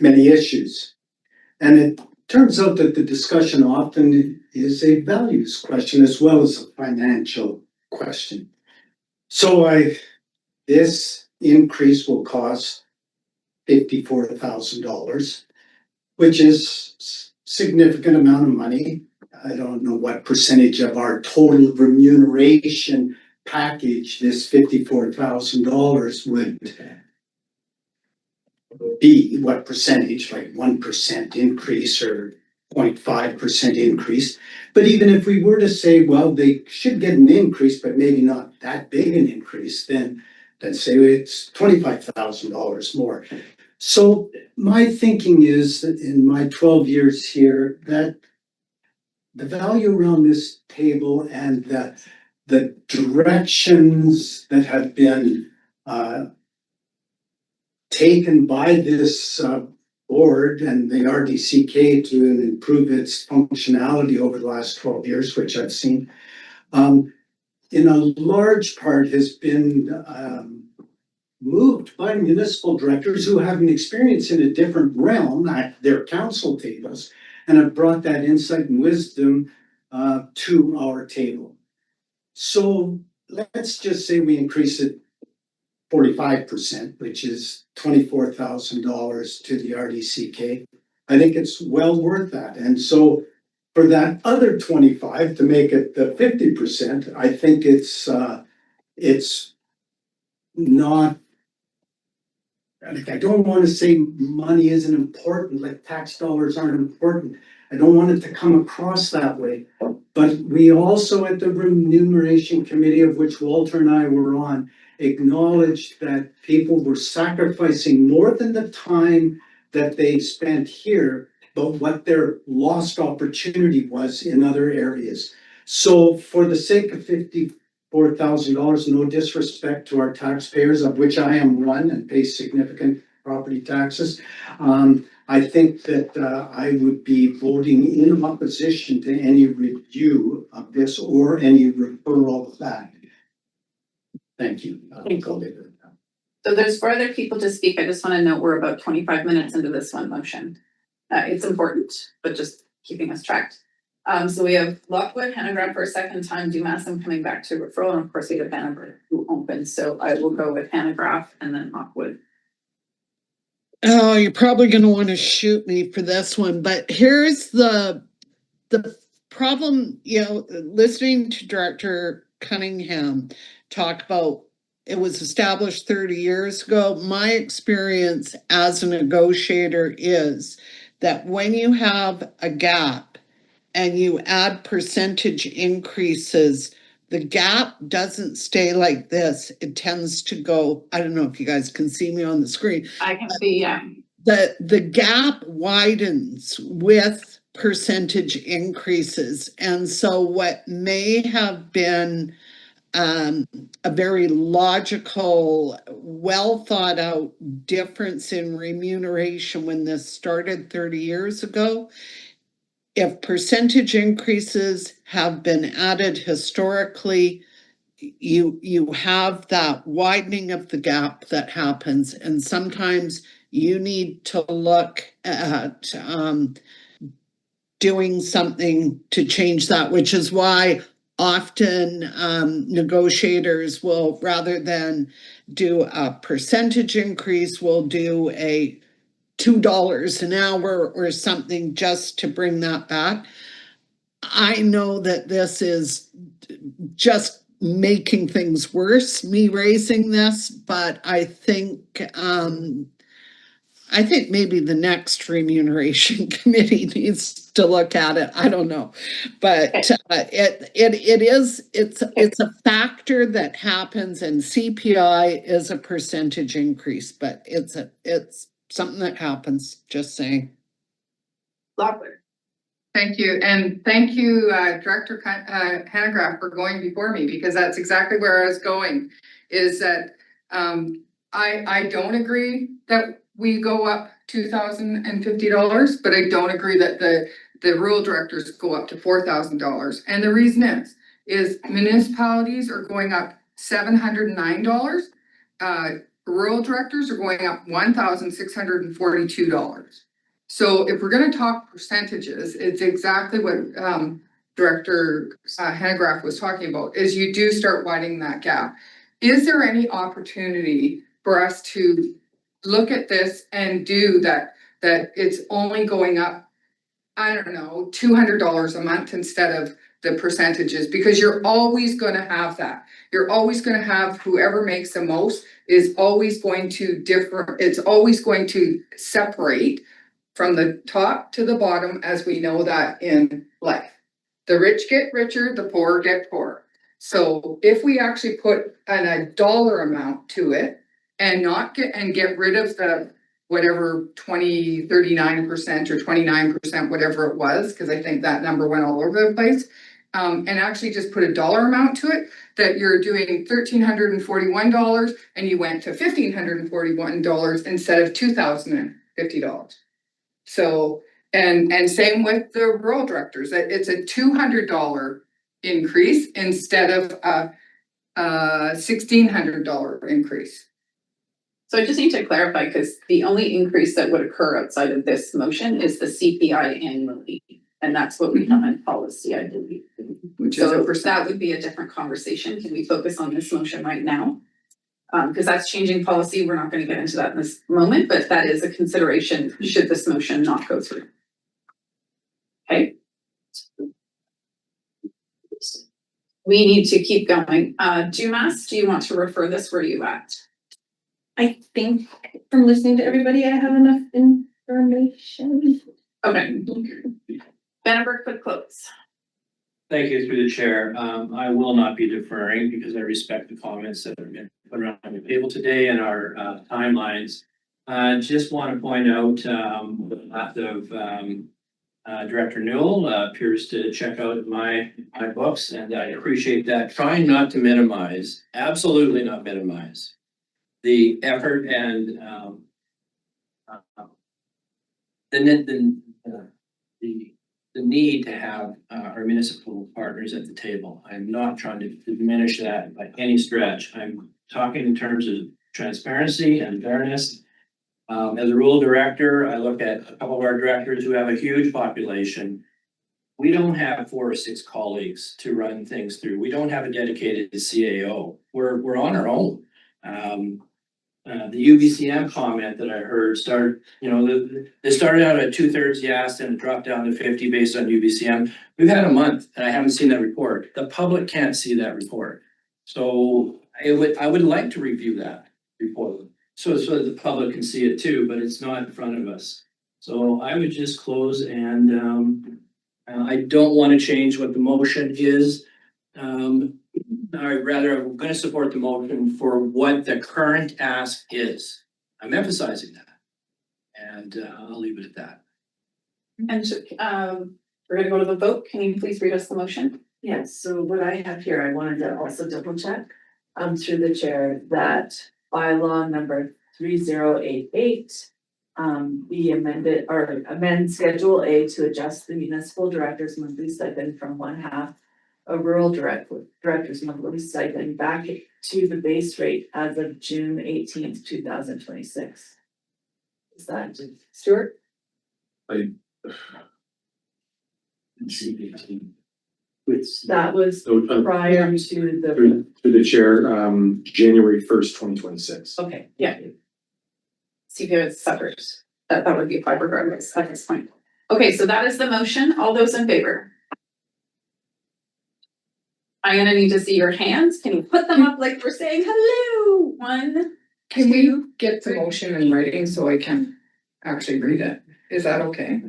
issues. And it turns out that the discussion often is a values question as well as a financial question. So this increase will cost $54,000, which is significant amount of money. I don't know what percentage of our total remuneration package this $54,000 would be, what percentage, like 1% increase or 0.5% increase. But even if we were to say, well, they should get an increase, but maybe not that big an increase, then let's say it's $25,000 more. So my thinking is that in my 12 years here, that the value around this table and the directions that have been taken by this board and the RDCK to improve its functionality over the last 12 years, which I've seen, in a large part has been moved by municipal directors who have an experience in a different realm at their council tables and have brought that insight and wisdom to our table. So let's just say we increase it 45%, which is $24,000 to the RDCK. I think it's well worth that. And so for that other 25 to make it the 50%, I think it's not, like, I don't want to say money isn't important, like tax dollars aren't important. I don't want it to come across that way. But we also at the remuneration committee, of which Walter and I were on, acknowledged that people were sacrificing more than the time that they spent here, but what their lost opportunity was in other areas. So for the sake of $54,000, no disrespect to our taxpayers, of which I am one and pay significant property taxes, I think that I would be voting in opposition to any review of this or any referral back. Thank you. So there's 4 other people to speak. I just want to note we're about 25 minutes into this one motion. It's important, but just keeping us tracked. So we have Lockwood, Hanegraaff for a second time, Dumas, I'm coming back to referral, and of course we have Hanegraaff who opened. So I will go with Hanegraaff and then Lockwood. Oh, you're probably going to want to shoot me for this one, but here's the problem, listening to Director Cunningham talk about it was established 30 years ago. My experience as a negotiator is that when you have a gap and you add percentage increases, the gap doesn't stay like this. It tends to go, I don't know if you guys can see me on the screen. I can see, yeah. The gap widens with percentage increases. And so what may have been a very logical, well thought out difference in remuneration when this started 30 years ago, if percentage increases have been added historically, you have that widening of the gap that happens, and sometimes you need to look at doing something to change that, which is why often negotiators will, rather than do a percentage increase, will do a $2 an hour or something just to bring that back. I know that this is just making things worse, me raising this, but I think maybe the next remuneration committee needs to look at it. I don't know, but it's a factor that happens, and CPI is a percentage increase, but it's something that happens. Just saying. Lockwood. Thank you, and thank you, Director Hanegraaff, for going before me, because that's exactly where I was going, is that I don't agree that we go up $2,050, but I don't agree that the rural directors go up to $4,000. And the reason is municipalities are going up $709. Rural directors are going up $1,642. So if we're going to talk percentages, it's exactly what Director Hanegraaff was talking about, is you do start widening that gap. Is there any opportunity for us to look at this and do that it's only going up, I don't know, $200 a month instead of the percentages? Because you're always going to have that. You're always going to have whoever makes the most is always going to differ. It's always going to separate from the top to the bottom, as we know that in life. The rich get richer, the poor get poorer. So if we actually put a dollar amount to it and get rid of the whatever 39% or 29%, whatever it was, because I think that number went all over the place, and actually just put a dollar amount to it, that you're doing $1,341 and you went to $1,541 instead of $2,050. So, and same with the rural directors, it's a $200 increase instead of a $1,600 increase. So I just need to clarify, because the only increase that would occur outside of this motion is the CPI annually. And that's what we have in policy, I believe. Which so is that would be a different conversation. Can we focus on this motion right now? Because that's changing policy. We're not going to get into that in this moment, but that is a consideration should this motion not go through. Okay. We need to keep going. Dumas, do you want to refer this where you at? I think from listening to everybody, I have enough information. Okay. Benneberg, quick close. Thank you through the chair. I will not be deferring because I respect the comments that have been put around the table today and our timelines. Just want to point out the path of Director Newell appears to check out my books, and I appreciate that. Trying not to minimize, absolutely not minimize the effort and the need to have our municipal partners at the table. I'm not trying to diminish that by any stretch. I'm talking in terms of transparency and fairness. As a rural director, I look at a couple of our directors who have a huge population. We don't have 4 or 6 colleagues to run things through. We don't have a dedicated CAO. We're on our own. The UBCM comment that I heard started, they started out at 2/3 yes and it dropped down to 50 based on UBCM. We've had a month and I haven't seen that report. The public can't see that report. So I would like to review that report so the public can see it too, but it's not in front of us. So I would just close and I don't want to change what the motion is. I'm going to support the motion for what the current ask is. I'm emphasizing that. And I'll leave it at that. And we're gonna go to the vote. Can you please read us the motion? Yes, so what I have here, I wanted to also double check, through the chair, that bylaw number 3088 be amended or amend Schedule A to adjust the municipal director's monthly stipend from 1/2 a rural director's monthly stipend back to the base rate as of June 18th, 2026. Is that Stuart? That was prior to the, Through the chair, January 1st, 2026. okay, Yeah. See if it's separate. That would be applied regardless at this point. Okay, so that is the motion. All those in favor? I'm gonna need to see your hands. Can you put them up like we're saying hello? 1, Can 2. we get the motion in writing so I can actually read it? Is that okay?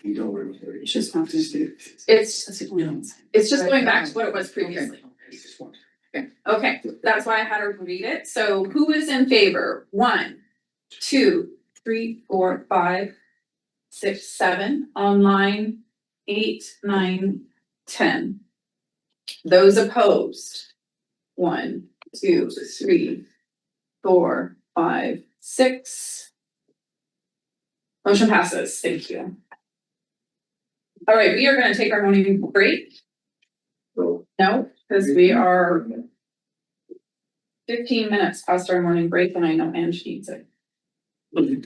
It's just not it's just going back to what it was previously. Okay, that's why I had her read it. So who is in favor? 1, 2, 3, 4, 5, 6, 7, online, 8, 9, 10. Those opposed? 1, 2, 3, 4, 5, 6. Motion passes. Thank you. All right, we are going to take our morning break. No, because we are 15 minutes past our morning break and I know Ange needs it. We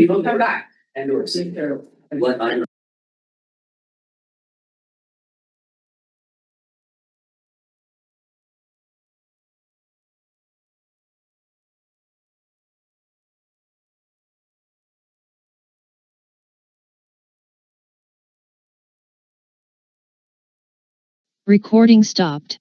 will come back. What Recording stopped.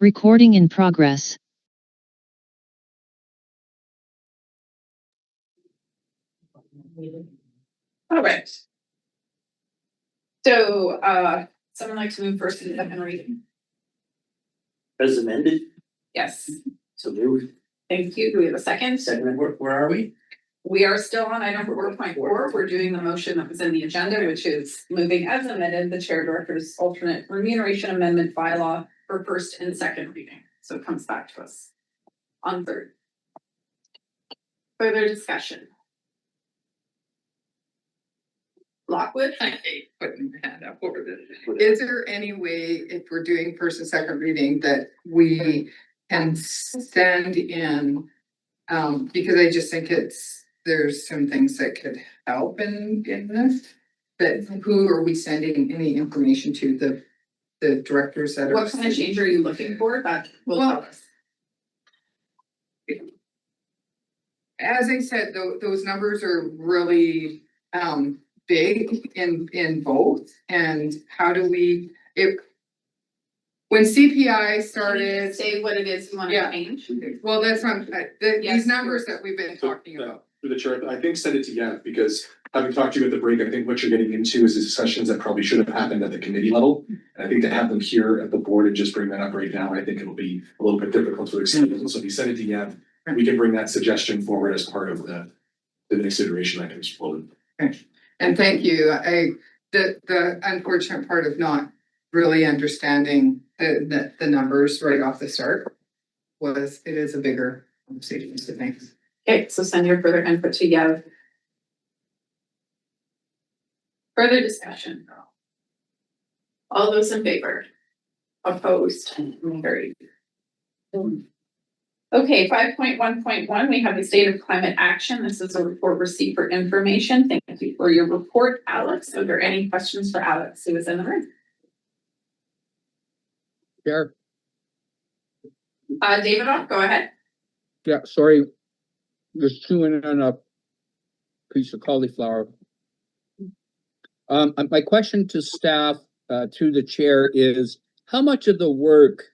Recording in progress. All right. So, someone like to move first and second reading? As amended, Yes, so moved. thank you. Do we have a second? Second, where are we? We are still on item 4.4. We're doing the motion that was in the agenda, which is moving as amended the chair director's alternate remuneration amendment bylaw for first and second reading. So it comes back to us on third. Further discussion. Lockwood? I hate putting my hand up over this. Is there any way, if we're doing first and second reading, that we can stand in? Because I just think there's some things that could help in this. But who are we sending any information to, the directors that are? What kind of change are you looking for? That will tell us. As I said, those numbers are really big in both. And how do we, when CPI started. Say what it is you want to Yeah. change. Well, that's not, Yes. these numbers that we've been talking about. Through the chair, I think send it to Yev, because having talked to you at the break, I think what you're getting into is discussions that probably should have happened at the committee level. And I think to have them here at the board and just bring that up right now, I think it'll be a little bit difficult to explain. So if you send it to Yev, we can bring that suggestion forward as part of the next iteration that comes forward. And thank you. The unfortunate part of not really understanding the numbers right off the start was, it is a bigger conversation, so thanks. Okay, so send your further input to Yev. Further discussion. All those in favor? Opposed? Carried. Okay, 5.1.1, we have the state of climate action. This is a report received for information. Thank you for your report, Alex. Are there any questions for Alex who is in the room? Chair. David, go ahead. Yeah, sorry. Just chewing on a piece of cauliflower. My question to staff, through the chair, is how much of the work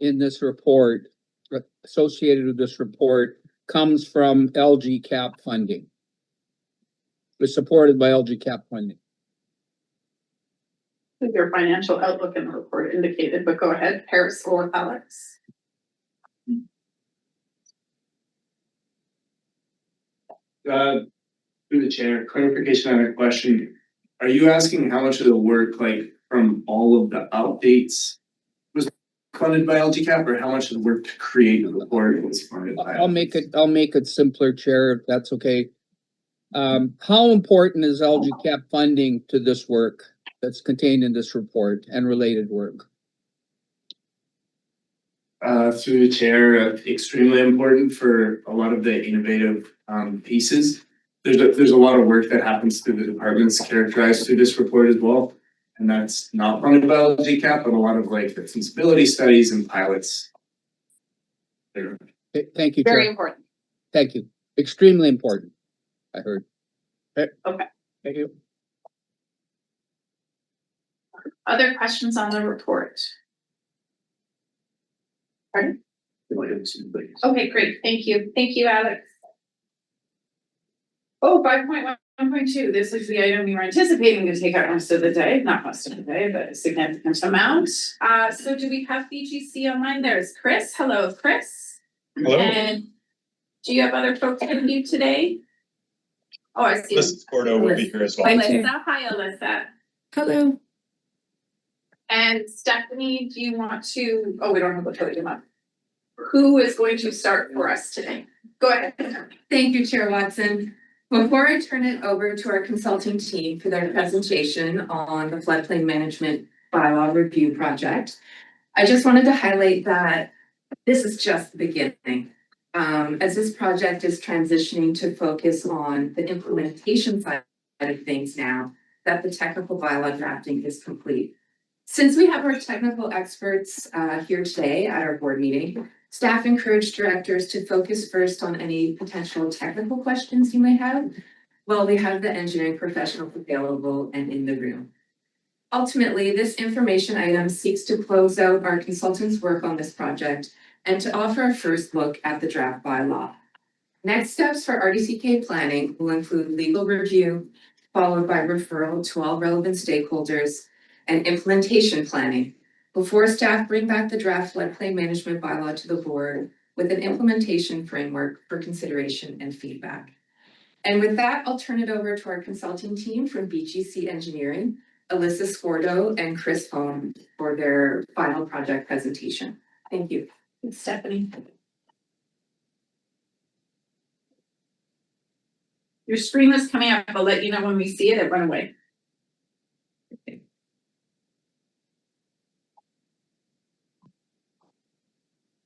in this report, associated with this report, comes from LGCAP funding? Was supported by LGCAP funding. Your financial outlook in the report indicated, but go ahead, Paris or Alex. Through the chair, clarification on a question. Are you asking how much of the work, like from all of the updates, was funded by LGCAP, or how much of the work to create the report was funded by? I'll make it simpler, Chair, if that's okay. How important is LGCAP funding to this work that's contained in this report and related work? Through the chair, extremely important for a lot of the innovative pieces. There's a lot of work that happens through the departments characterized through this report as well. And that's not funded by LGCAP, but a lot of like the feasibility studies and pilots. There. Thank you, Chair. Very important. Thank you. Extremely important, I heard. Okay. Thank you. Other questions on the report? Pardon? Okay, great. Thank you. Thank you, Alex. Oh, 5.1.2. This is the item we were anticipating to take out most of the day, not most of the day, but a significant amount. So do we have BGC online? There's Chris. Hello, Chris. Hello. And do you have other folks with you today? Oh, I see. Mrs. Gordo will be here as well. Alyssa. Hi, Alyssa. Hello. And Stephanie, do you want to, oh, we don't have the podium up. Who is going to start for us today? Go ahead. Thank you, Chair Watson. Before I turn it over to our consulting team for their presentation on the floodplain management bylaw review project, I just wanted to highlight that this is just the beginning. As this project is transitioning to focus on the implementation side of things now that the technical bylaw drafting is complete. Since we have our technical experts here today at our board meeting, staff encourage directors to focus first on any potential technical questions you may have while we have the engineering professionals available and in the room. Ultimately, this information item seeks to close out our consultant's work on this project and to offer a first look at the draft bylaw. Next steps for RDCK planning will include legal review, followed by referral to all relevant stakeholders, and implementation planning before staff bring back the draft floodplain management bylaw to the board with an implementation framework for consideration and feedback. And with that, I'll turn it over to our consulting team from BGC Engineering, Alyssa Scordo and Chris Holm, for their final project presentation. Thank you. Stephanie. Your screen was coming up. I'll let you know when we see it. It went away.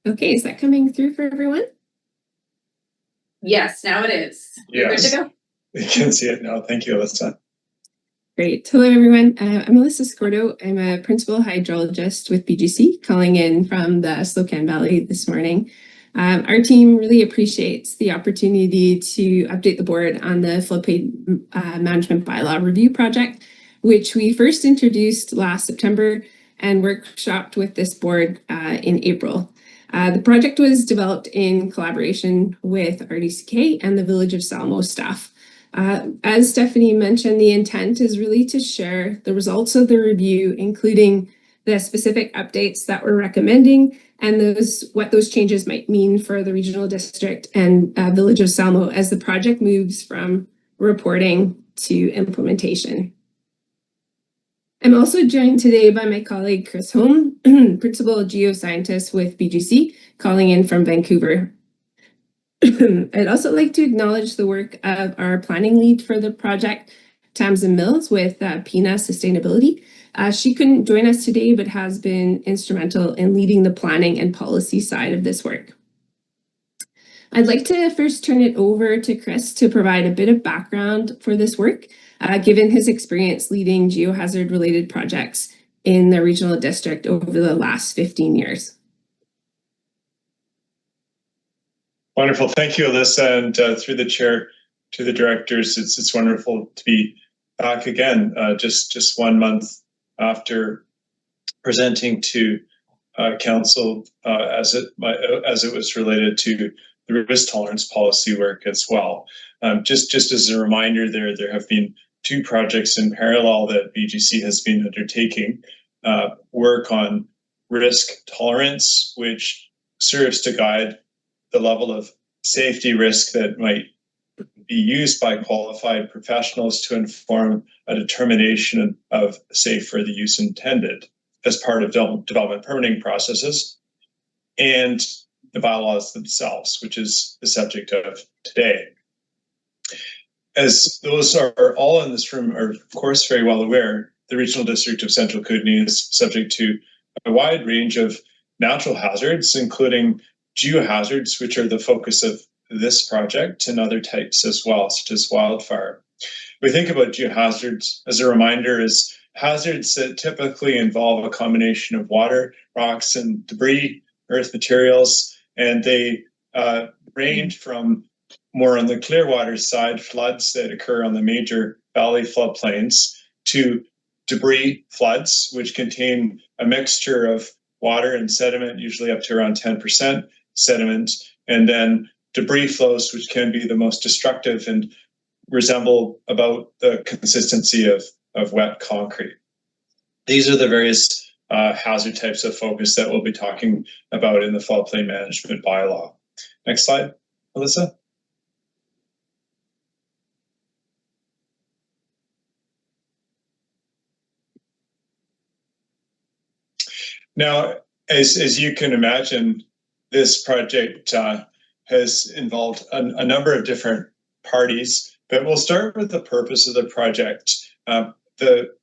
Okay, is that coming through for everyone? Yes, now it is. You're good to go. We can see it now. Thank you, Alyssa. Great. Hello, everyone. I'm Alyssa Scordo. I'm a principal hydrologist with BGC, calling in from the Slocan Valley this morning. Our team really appreciates the opportunity to update the board on the floodplain management bylaw review project, which we first introduced last September and workshopped with this board in April. The project was developed in collaboration with RDCK and the Village of Salmo staff. As Stephanie mentioned, the intent is really to share the results of the review, including the specific updates that we're recommending and what those changes might mean for the regional district and Village of Salmo as the project moves from reporting to implementation. I'm also joined today by my colleague Chris Holm, principal geoscientist with BGC, calling in from Vancouver. I'd also like to acknowledge the work of our planning lead for the project, Tamsin Mills with PINA Sustainability. She couldn't join us today, but has been instrumental in leading the planning and policy side of this work. I'd like to first turn it over to Chris to provide a bit of background for this work, given his experience leading geohazard-related projects in the regional district over the last 15 years. Wonderful. Thank you, Alyssa, and through the chair to the directors, it's wonderful to be back again, just 1 month after presenting to council as it was related to the risk tolerance policy work as well. Just as a reminder, there have been 2 projects in parallel that BGC has been undertaking, work on risk tolerance, which serves to guide the level of safety risk that might be used by qualified professionals to inform a determination of safe for the use intended as part of development permitting processes, and the bylaws themselves, which is the subject of today. As those are all in this room are, of course, very well aware, the Regional District of Central Kootenay is subject to a wide range of natural hazards, including geohazards, which are the focus of this project, and other types as well, such as wildfire. We think about geohazards, as a reminder, as hazards that typically involve a combination of water, rocks, and debris, earth materials, and they range from more on the Clearwater side, floods that occur on the major valley floodplains, to debris floods, which contain a mixture of water and sediment, usually up to around 10% sediment, and then debris flows, which can be the most destructive and resemble about the consistency of wet concrete. These are the various hazard types of focus that we'll be talking about in the floodplain management bylaw. Next slide, Alyssa. Now, as you can imagine, this project has involved a number of different parties, but we'll start with the purpose of the project. The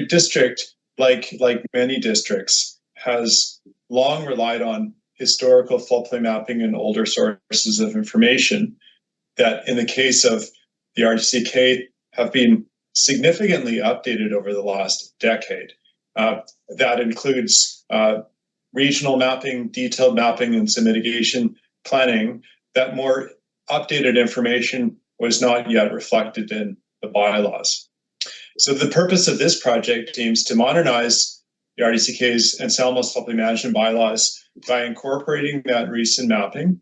district, like many districts, has long relied on historical floodplain mapping and older sources of information that, in the case of the RDCK, have been significantly updated over the last decade. That includes regional mapping, detailed mapping, and some mitigation planning. That more updated information was not yet reflected in the bylaws. So the purpose of this project aims to modernize the RDCK's and Salmos floodplain management bylaws by incorporating that recent mapping,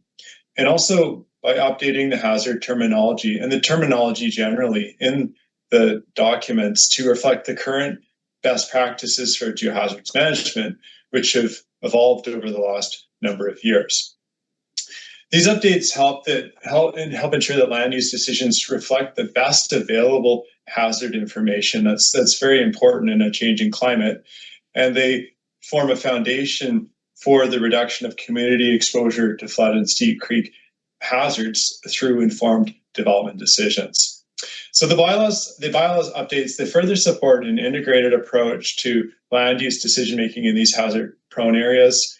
and also by updating the hazard terminology and the terminology generally in the documents to reflect the current best practices for geohazards management, which have evolved over the last number of years. These updates help ensure that land use decisions reflect the best available hazard information. That's very important in a changing climate, and they form a foundation for the reduction of community exposure to flood and steep creek hazards through informed development decisions. So the bylaws updates, they further support an integrated approach to land use decision making in these hazard prone areas.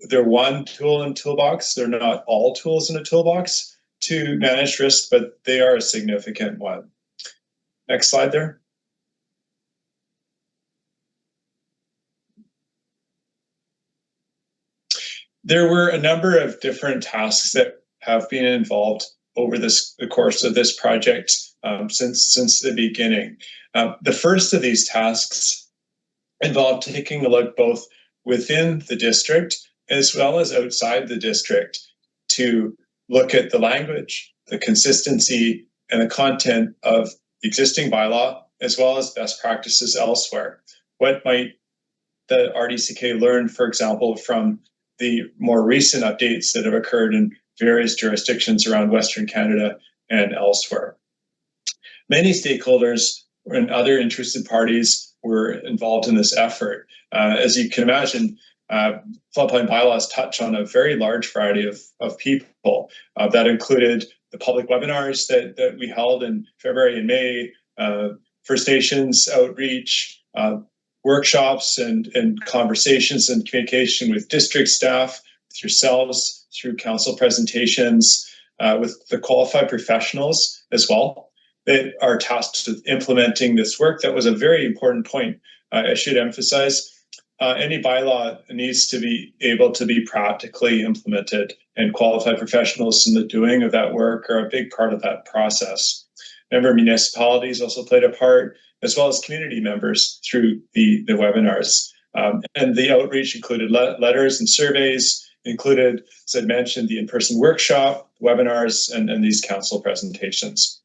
They're one tool in toolbox. They're not all tools in a toolbox to manage risk, but they are a significant one. Next slide there. There were a number of different tasks that have been involved over the course of this project since the beginning. The first of these tasks involved taking a look both within the district as well as outside the district to look at the language, the consistency, and the content of the existing bylaw, as well as best practices elsewhere. What might the RDCK learn, for example, from the more recent updates that have occurred in various jurisdictions around Western Canada and elsewhere? Many stakeholders and other interested parties were involved in this effort. As you can imagine, floodplain bylaws touch on a very large variety of people. That included the public webinars that we held in February and May, First Nations outreach, workshops and conversations and communication with district staff, with yourselves, through council presentations, with the qualified professionals as well that are tasked with implementing this work. That was a very important point. I should emphasize, any bylaw needs to be able to be practically implemented, and qualified professionals in the doing of that work are a big part of that process. Member municipalities also played a part, as well as community members through the webinars. And the outreach included letters and surveys, included, as I mentioned, the in-person workshop, webinars, and these council presentations.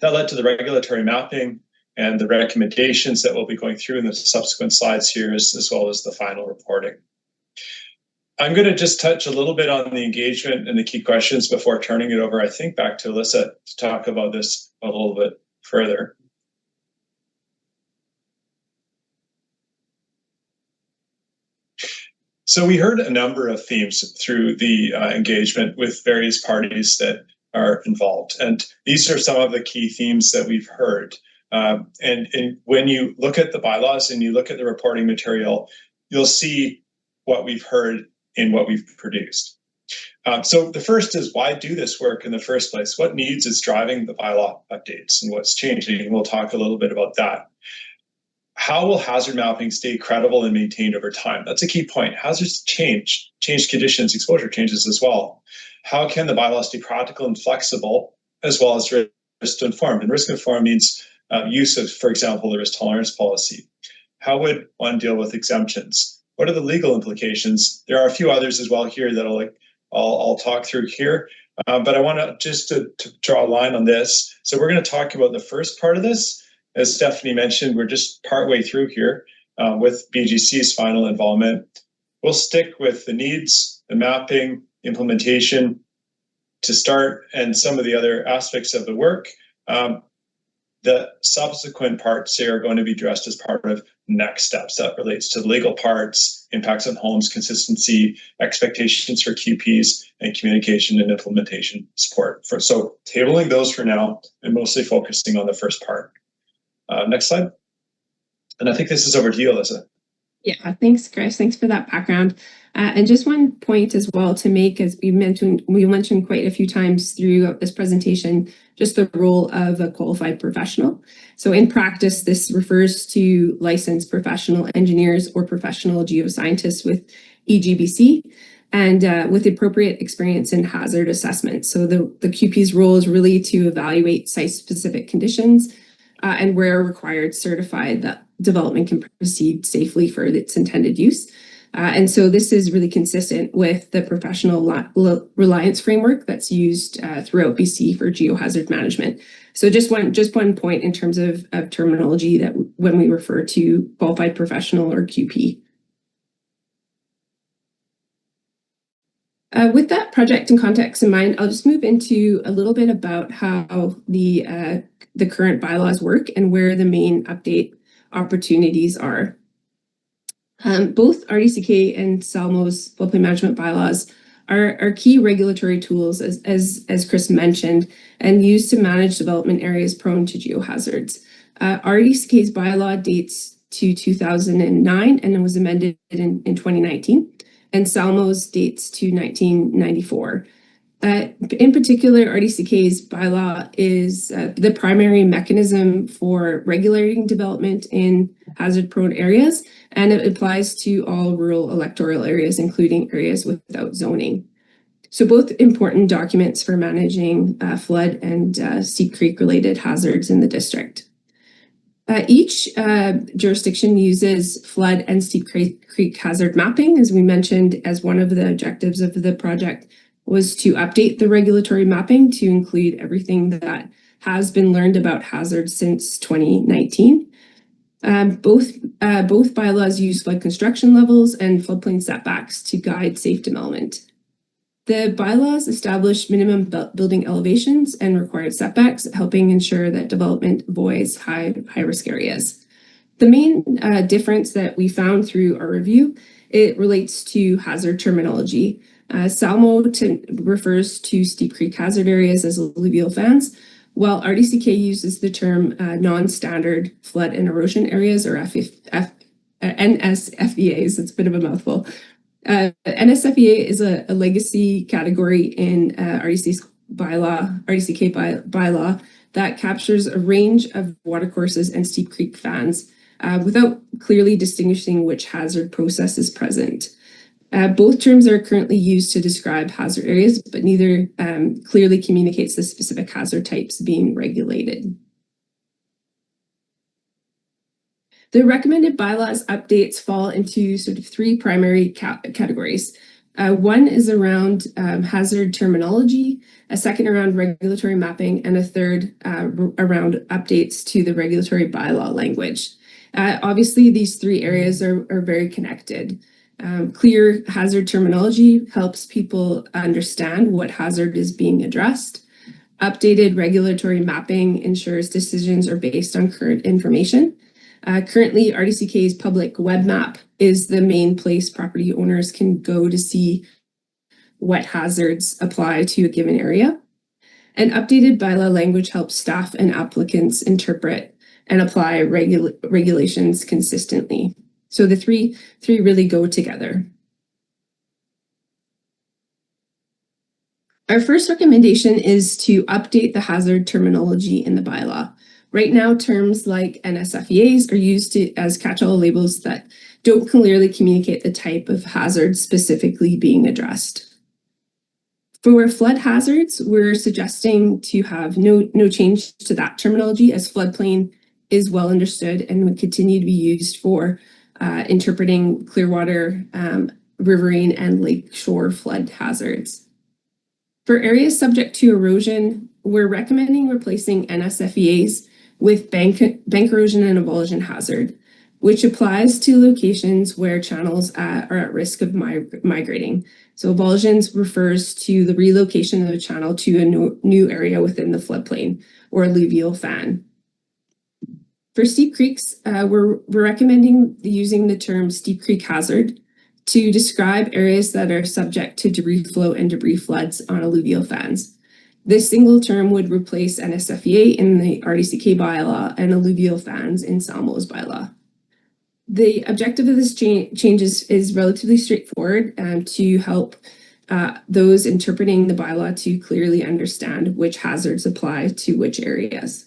That led to the regulatory mapping and the recommendations that we'll be going through in the subsequent slides here, as well as the final reporting. I'm going to just touch a little bit on the engagement and the key questions before turning it over, I think, back to Alyssa to talk about this a little bit further. So we heard a number of themes through the engagement with various parties that are involved. And these are some of the key themes that we've heard. And when you look at the bylaws and you look at the reporting material, you'll see what we've heard in what we've produced. So the first is, why do this work in the first place? What needs is driving the bylaw updates and what's changing? And we'll talk a little bit about that. How will hazard mapping stay credible and maintained over time? That's a key point. Hazards change conditions, exposure changes as well. How can the bylaws stay practical and flexible, as well as risk informed? And risk informed means use of, for example, the risk tolerance policy. How would one deal with exemptions? What are the legal implications? There are a few others as well here that I'll talk through here, but I want to draw a line on this. So we're going to talk about the first part of this. As Stephanie mentioned, we're just partway through here with BGC's final involvement. We'll stick with the needs, the mapping, implementation to start, and some of the other aspects of the work. The subsequent parts here are going to be addressed as part of next steps. That relates to the legal parts, impacts on homes, consistency, expectations for QPs, and communication and implementation support. So tabling those for now and mostly focusing on the first part. Next slide. And I think this is over to you, Alyssa. Yeah, thanks, Chris. Thanks for that background. And just one point as well to make, as we mentioned quite a few times throughout this presentation, just the role of a qualified professional. So in practice, this refers to licensed professional engineers or professional geoscientists with EGBC and with appropriate experience in hazard assessment. So the QP's role is really to evaluate site-specific conditions, and where required certify that development can proceed safely for its intended use. And so this is really consistent with the professional reliance framework that's used throughout BC for geohazard management. So just one point in terms of terminology that when we refer to qualified professional or QP. With that project and context in mind, I'll just move into a little bit about how the current bylaws work and where the main update opportunities are. Both RDCK and Salmo's floodplain management bylaws are key regulatory tools, as Chris mentioned, and used to manage development areas prone to geohazards. RDCK's bylaw dates to 2009 and was amended in 2019, and Salmo's dates to 1994. In particular, RDCK's bylaw is the primary mechanism for regulating development in hazard-prone areas, and it applies to all rural electoral areas, including areas without zoning. So both important documents for managing flood and steep creek-related hazards in the district. Each jurisdiction uses flood and steep creek hazard mapping, as we mentioned, as one of the objectives of the project was to update the regulatory mapping to include everything that has been learned about hazards since 2019. Both bylaws use flood construction levels and floodplain setbacks to guide safe development. The bylaws establish minimum building elevations and required setbacks, helping ensure that development avoids high-risk areas. The main difference that we found through our review, it relates to hazard terminology. Salmo refers to steep creek hazard areas as alluvial fans, while RDCK uses the term non-standard flood and erosion areas, or NSFEAs. It's a bit of a mouthful. NSFEA is a legacy category in RDCK bylaw that captures a range of watercourses and steep creek fans without clearly distinguishing which hazard process is present. Both terms are currently used to describe hazard areas, but neither clearly communicates the specific hazard types being regulated. The recommended bylaws updates fall into sort of three primary categories. One is around hazard terminology, a second around regulatory mapping, and a third around updates to the regulatory bylaw language. Obviously, these three areas are very connected. Clear hazard terminology helps people understand what hazard is being addressed. Updated regulatory mapping ensures decisions are based on current information. Currently, RDCK's public web map is the main place property owners can go to see what hazards apply to a given area. And updated bylaw language helps staff and applicants interpret and apply regulations consistently. So the three really go together. Our first recommendation is to update the hazard terminology in the bylaw. Right now, terms like NSFEAs are used as catch-all labels that don't clearly communicate the type of hazard specifically being addressed. For flood hazards, we're suggesting to have no change to that terminology, as floodplain is well understood and would continue to be used for interpreting Clearwater, riverine, and lakeshore flood hazards. For areas subject to erosion, we're recommending replacing NSFEAs with bank erosion and avulsion hazard, which applies to locations where channels are at risk of migrating. So avulsions refers to the relocation of a channel to a new area within the floodplain or alluvial fan. For steep creeks, we're recommending using the term steep creek hazard to describe areas that are subject to debris flow and debris floods on alluvial fans. This single term would replace NSFEA in the RDCK bylaw and alluvial fans in Salmo's bylaw. The objective of this change is relatively straightforward to help those interpreting the bylaw to clearly understand which hazards apply to which areas.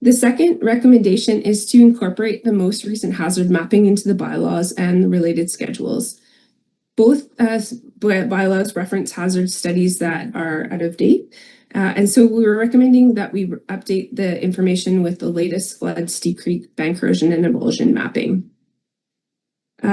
The second recommendation is to incorporate the most recent hazard mapping into the bylaws and the related schedules. Both bylaws reference hazard studies that are out of date, And so we were recommending that we update the information with the latest flood, steep creek, bank erosion, and emulsion mapping.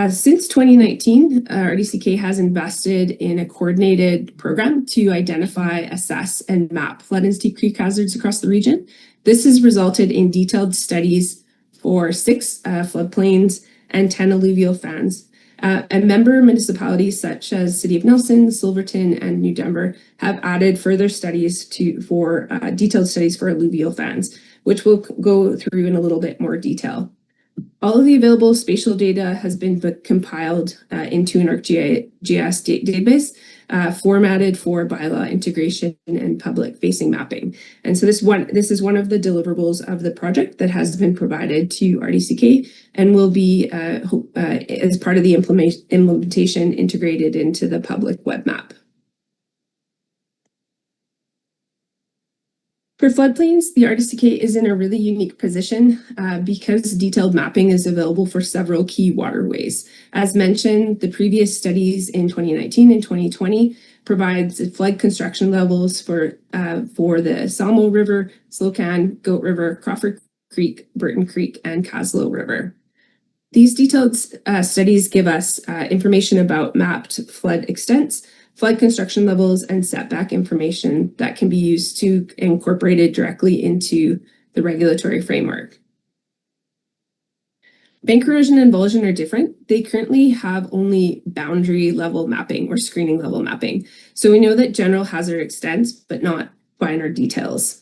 Since 2019, RDCK has invested in a coordinated program to identify, assess, and map flood and steep creek hazards across the region. This has resulted in detailed studies for 6 floodplains and 10 alluvial fans. And member municipalities such as City of Nelson, Silverton, and New Denver have added further studies for detailed studies for alluvial fans, which we'll go through in a little bit more detail. All of the available spatial data has been compiled into an ArcGIS database, formatted for bylaw integration and public-facing mapping. And so this is one of the deliverables of the project that has been provided to RDCK and will be, as part of the implementation, integrated into the public web map. For floodplains, the RDCK is in a really unique position because detailed mapping is available for several key waterways. As mentioned, the previous studies in 2019 and 2020 provides flood construction levels for the Salmo River, Slocan, Goat River, Crawford Creek, Burton Creek, and Caslow River. These detailed studies give us information about mapped flood extents, flood construction levels, and setback information that can be used to incorporate it directly into the regulatory framework. Bank erosion and emulsion are different. They currently have only boundary level mapping or screening level mapping. So we know that general hazard extents, but not finer details.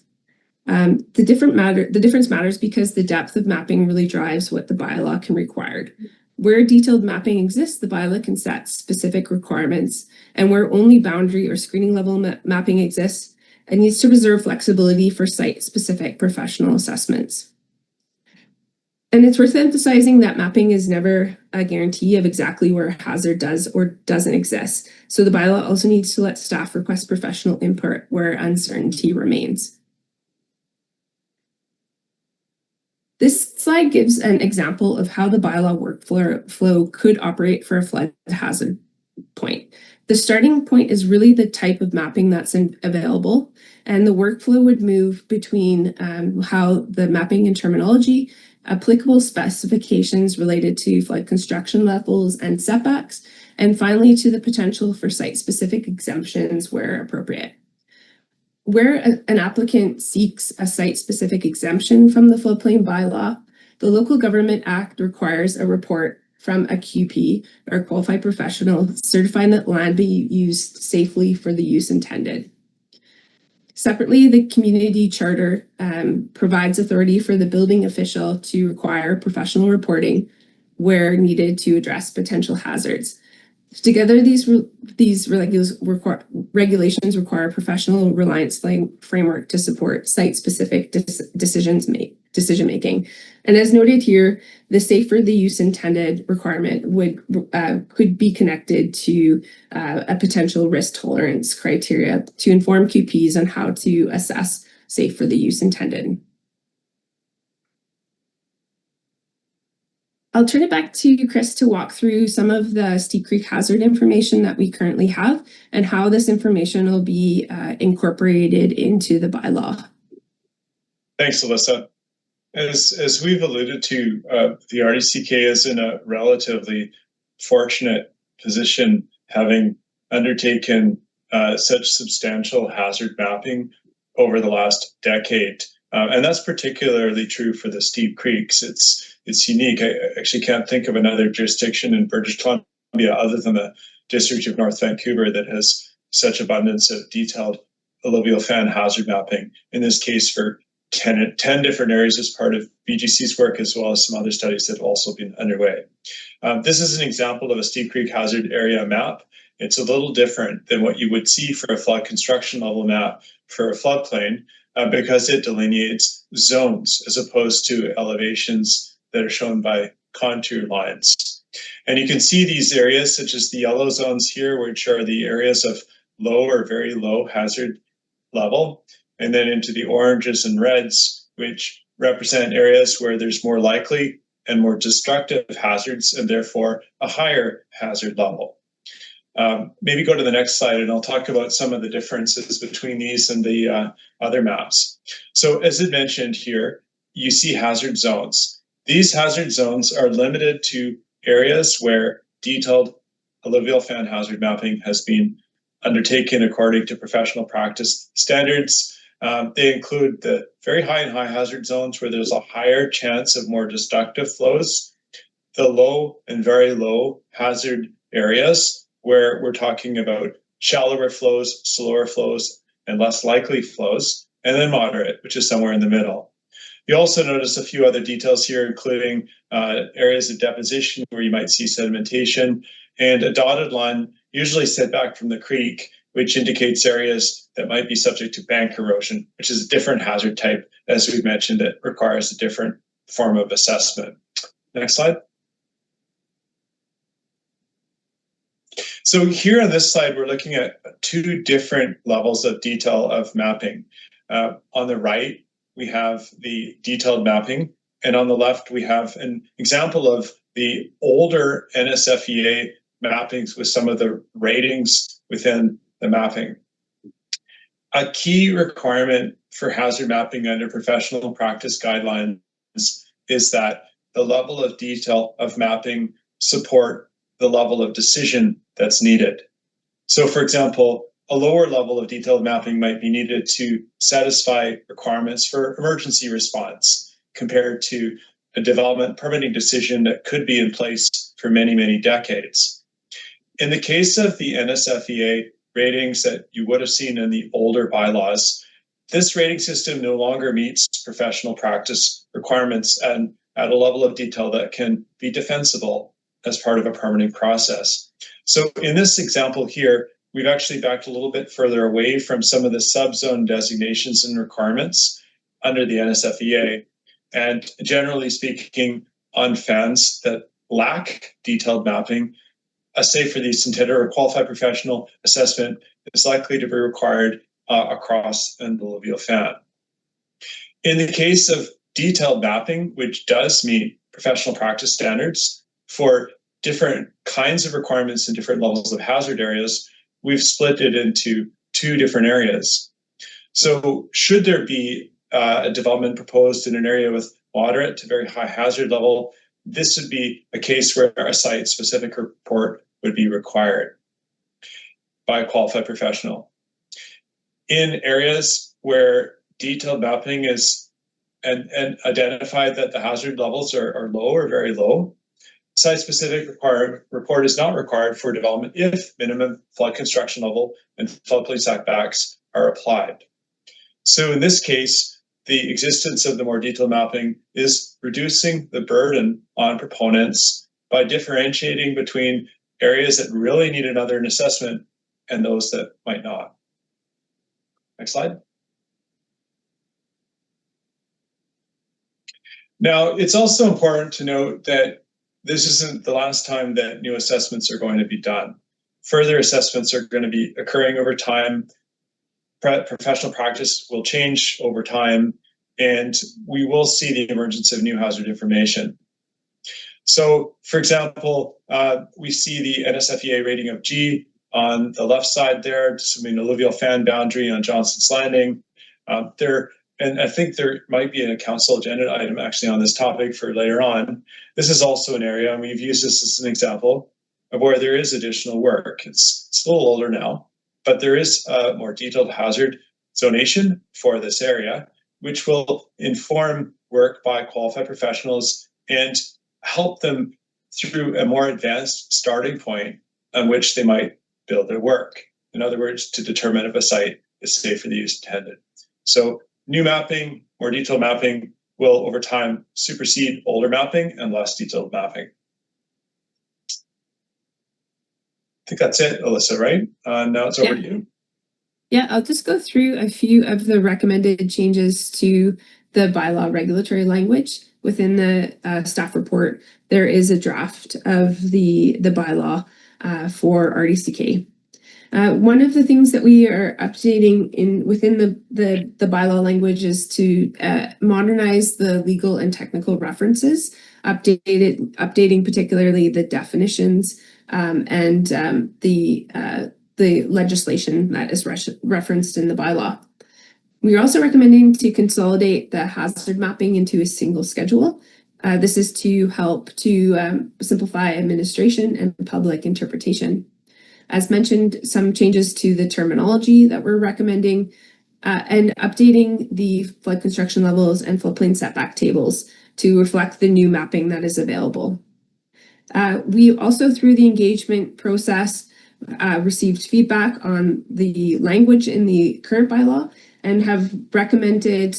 The difference matters because the depth of mapping really drives what the bylaw can require. Where detailed mapping exists, the bylaw can set specific requirements, and where only boundary or screening level mapping exists, it needs to preserve flexibility for site-specific professional assessments. And it's worth emphasizing that mapping is never a guarantee of exactly where a hazard does or doesn't exist. So the bylaw also needs to let staff request professional input where uncertainty remains. This slide gives an example of how the bylaw workflow could operate for a flood hazard point. The starting point is really the type of mapping that's available, and the workflow would move between how the mapping and terminology, applicable specifications related to flood construction levels and setbacks, and finally to the potential for site-specific exemptions where appropriate. Where an applicant seeks a site-specific exemption from the floodplain bylaw, the Local Government Act requires a report from a QP or qualified professional certifying that land be used safely for the use intended. Separately, the community charter provides authority for the building official to require professional reporting where needed to address potential hazards. Together, these regulations require a professional reliance framework to support site-specific decision making. And as noted here, the safer the use intended requirement could be connected to a potential risk tolerance criteria to inform QPs on how to assess safe for the use intended. I'll turn it back to Chris to walk through some of the Steep Creek hazard information that we currently have and how this information will be incorporated into the bylaw. Thanks, Alyssa. As we've alluded to, the RDCK is in a relatively fortunate position, having undertaken such substantial hazard mapping over the last decade. And that's particularly true for the steep creeks. It's unique. I actually can't think of another jurisdiction in British Columbia other than the District of North Vancouver that has such abundance of detailed alluvial fan hazard mapping, in this case for 10 different areas as part of BGC's work, as well as some other studies that have also been underway. This is an example of a steep creek hazard area map. It's a little different than what you would see for a flood construction level map for a floodplain, because it delineates zones as opposed to elevations that are shown by contour lines. And you can see these areas, such as the yellow zones here, which are the areas of low or very low hazard level, and then into the oranges and reds, which represent areas where there's more likely and more destructive hazards, and therefore a higher hazard level. Maybe go to the next slide and I'll talk about some of the differences between these and the other maps. So as I mentioned here, you see hazard zones. These hazard zones are limited to areas where detailed alluvial fan hazard mapping has been undertaken according to professional practice standards. They include the very high and high hazard zones where there's a higher chance of more destructive flows, the low and very low hazard areas where we're talking about shallower flows, slower flows, and less likely flows, and then moderate, which is somewhere in the middle. You also notice a few other details here, including areas of deposition where you might see sedimentation, and a dotted line usually set back from the creek, which indicates areas that might be subject to bank erosion, which is a different hazard type. As we've mentioned, it requires a different form of assessment. Next slide. So here on this slide, we're looking at two different levels of detail of mapping. On the right, we have the detailed mapping, and on the left, we have an example of the older NSFEA mappings with some of the ratings within the mapping. A key requirement for hazard mapping under professional practice guidelines is that the level of detail of mapping support the level of decision that's needed. So for example, a lower level of detailed mapping might be needed to satisfy requirements for emergency response compared to a development permitting decision that could be in place for many, many decades. In the case of the NSFEA ratings that you would have seen in the older bylaws, this rating system no longer meets professional practice requirements and at a level of detail that can be defensible as part of a permitting process. So in this example here, we've actually backed a little bit further away from some of the subzone designations and requirements under the NSFEA. And generally speaking, on fans that lack detailed mapping, a safe for the use intended or qualified professional assessment is likely to be required across an alluvial fan. In the case of detailed mapping, which does meet professional practice standards for different kinds of requirements and different levels of hazard areas, we've split it into two different areas. So should there be a development proposed in an area with moderate to very high hazard level, this would be a case where a site-specific report would be required by a qualified professional. In areas where detailed mapping is and identified that the hazard levels are low or very low, site-specific report is not required for development if minimum flood construction level and floodplain setbacks are applied. So in this case, the existence of the more detailed mapping is reducing the burden on proponents by differentiating between areas that really need another assessment and those that might not. Next slide. Now, it's also important to note that this isn't the last time that new assessments are going to be done. Further assessments are going to be occurring over time. Professional practice will change over time, and we will see the emergence of new hazard information. So, for example, we see the NSFEA rating of G on the left side there, assuming alluvial fan boundary on Johnson's Landing. And I think there might be a council agenda item actually on this topic for later on. This is also an area, and we've used this as an example of where there is additional work. It's a little older now, but there is more detailed hazard zonation for this area, which will inform work by qualified professionals and help them through a more advanced starting point on which they might build their work. In other words, to determine if a site is safe for the use intended. So new mapping, more detailed mapping will over time supersede older mapping and less detailed mapping. I think that's it, Alyssa, right? Now it's over to you. Yeah, I'll just go through a few of the recommended changes to the bylaw regulatory language. Within the staff report, there is a draft of the bylaw for RDCK. One of the things that we are updating within the bylaw language is to modernize the legal and technical references, updating particularly the definitions and the legislation that is referenced in the bylaw. We are also recommending to consolidate the hazard mapping into a single schedule. This is to help to simplify administration and public interpretation. As mentioned, some changes to the terminology that we're recommending, and updating the flood construction levels and floodplain setback tables to reflect the new mapping that is available. We also, through the engagement process, received feedback on the language in the current bylaw and have recommended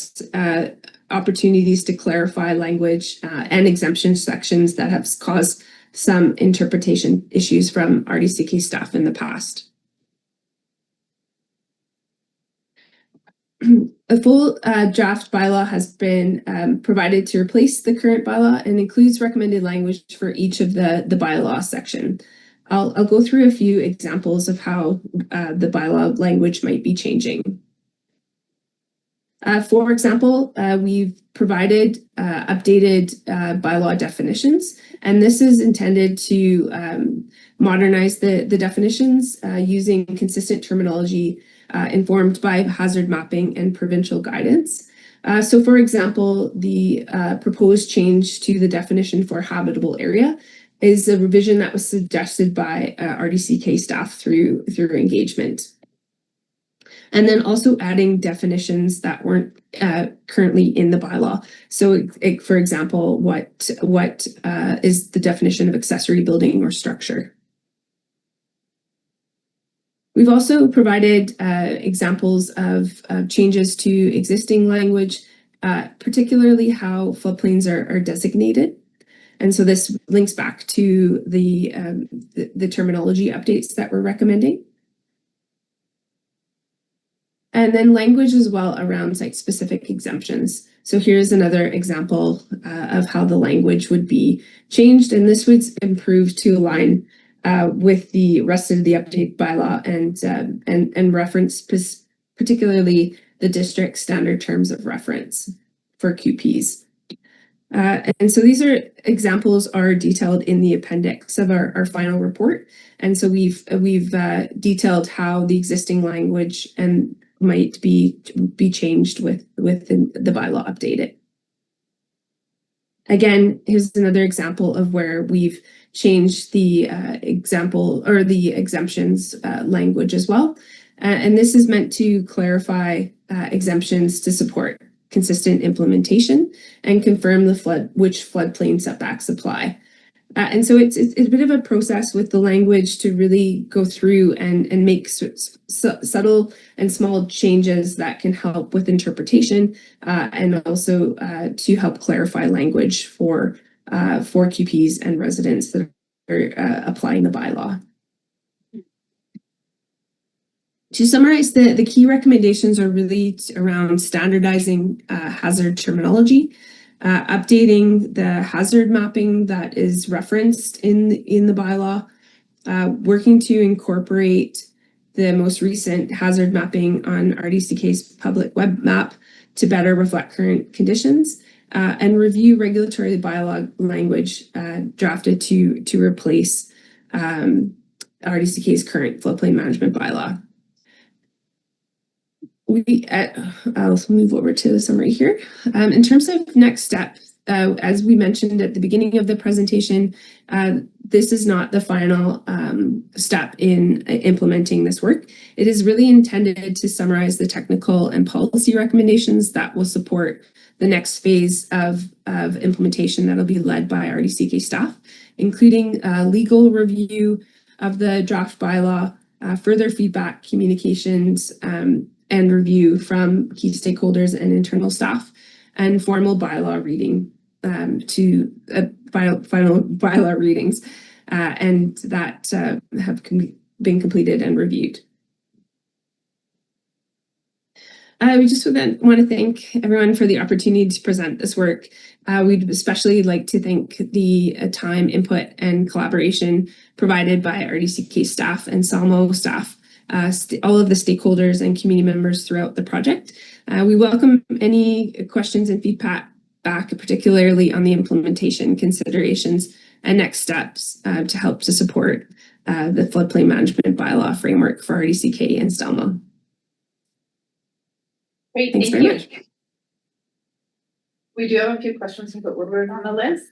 opportunities to clarify language and exemption sections that have caused some interpretation issues from RDCK staff in the past. A full draft bylaw has been provided to replace the current bylaw and includes recommended language for each of the bylaw section. I'll go through a few examples of how the bylaw language might be changing. For example, we've provided updated bylaw definitions, and this is intended to modernize the definitions using consistent terminology informed by hazard mapping and provincial guidance. So for example, the proposed change to the definition for habitable area is a revision that was suggested by RDCK staff through engagement. And then also adding definitions that weren't currently in the bylaw. So for example, what is the definition of accessory building or structure? We've also provided examples of changes to existing language, particularly how floodplains are designated. And so this links back to the terminology updates that we're recommending. And then language as well around site-specific exemptions. So here's another example of how the language would be changed, and this would improve to align with the rest of the update bylaw and reference particularly the district standard terms of reference for QPs. And so these examples are detailed in the appendix of our final report. And so we've detailed how the existing language and might be changed within the bylaw updated. Again, here's another example of where we've changed the example or the exemptions language as well. And this is meant to clarify exemptions to support consistent implementation and confirm which floodplain setbacks apply. And so it's a bit of a process with the language to really go through and make subtle and small changes that can help with interpretation and also to help clarify language for QPs and residents that are applying the bylaw. To summarize, the key recommendations are really around standardizing hazard terminology, updating the hazard mapping that is referenced in the bylaw, working to incorporate the most recent hazard mapping on RDCK's public web map to better reflect current conditions, and review regulatory bylaw language drafted to replace RDCK's current floodplain management bylaw. I'll move over to the summary here. In terms of next steps, as we mentioned at the beginning of the presentation, this is not the final step in implementing this work. It is really intended to summarize the technical and policy recommendations that will support the next phase of implementation that will be led by RDCK staff, including legal review of the draft bylaw, further feedback, communications, and review from key stakeholders and internal staff, and formal bylaw reading to final bylaw readings, and that have been completed and reviewed. We just want to thank everyone for the opportunity to present this work. We'd especially like to thank the time, input, and collaboration provided by RDCK staff and SALMO staff, all of the stakeholders and community members throughout the project. We welcome any questions and feedback back, particularly on the implementation considerations and next steps to help to support the floodplain management bylaw framework for RDCK and Stelma. Great, Thanks thank very you. much. We do have a few questions from Woodward on the list.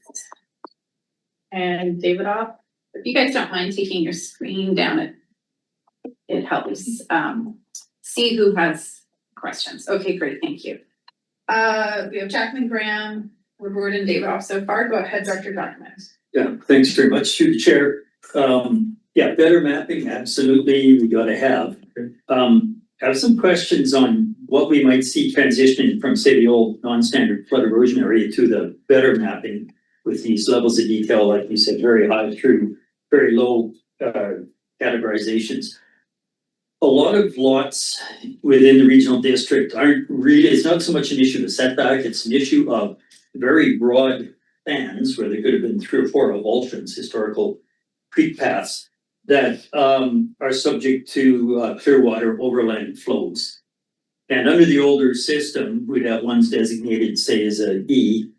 And David off. If you guys don't mind taking your screen down, it helps see who has questions. Okay, great, thank you. We have Jackman Graham, Woodward, and David off so far. Go ahead, Dr. Document. Yeah, thanks very much through the chair. Yeah, better mapping, absolutely, we gotta have. I have some questions on what we might see transitioning from, say, the old non-standard flood erosion area to the better mapping with these levels of detail, like you said, very high through very low categorizations. A lot of lots within the regional district aren't really, it's not so much an issue of setback, it's an issue of very broad spans where there could have been 3 or 4 avulsions, historical creek paths that are subject to clear water overland flows. And under the older system, we'd have ones designated, say, as a E.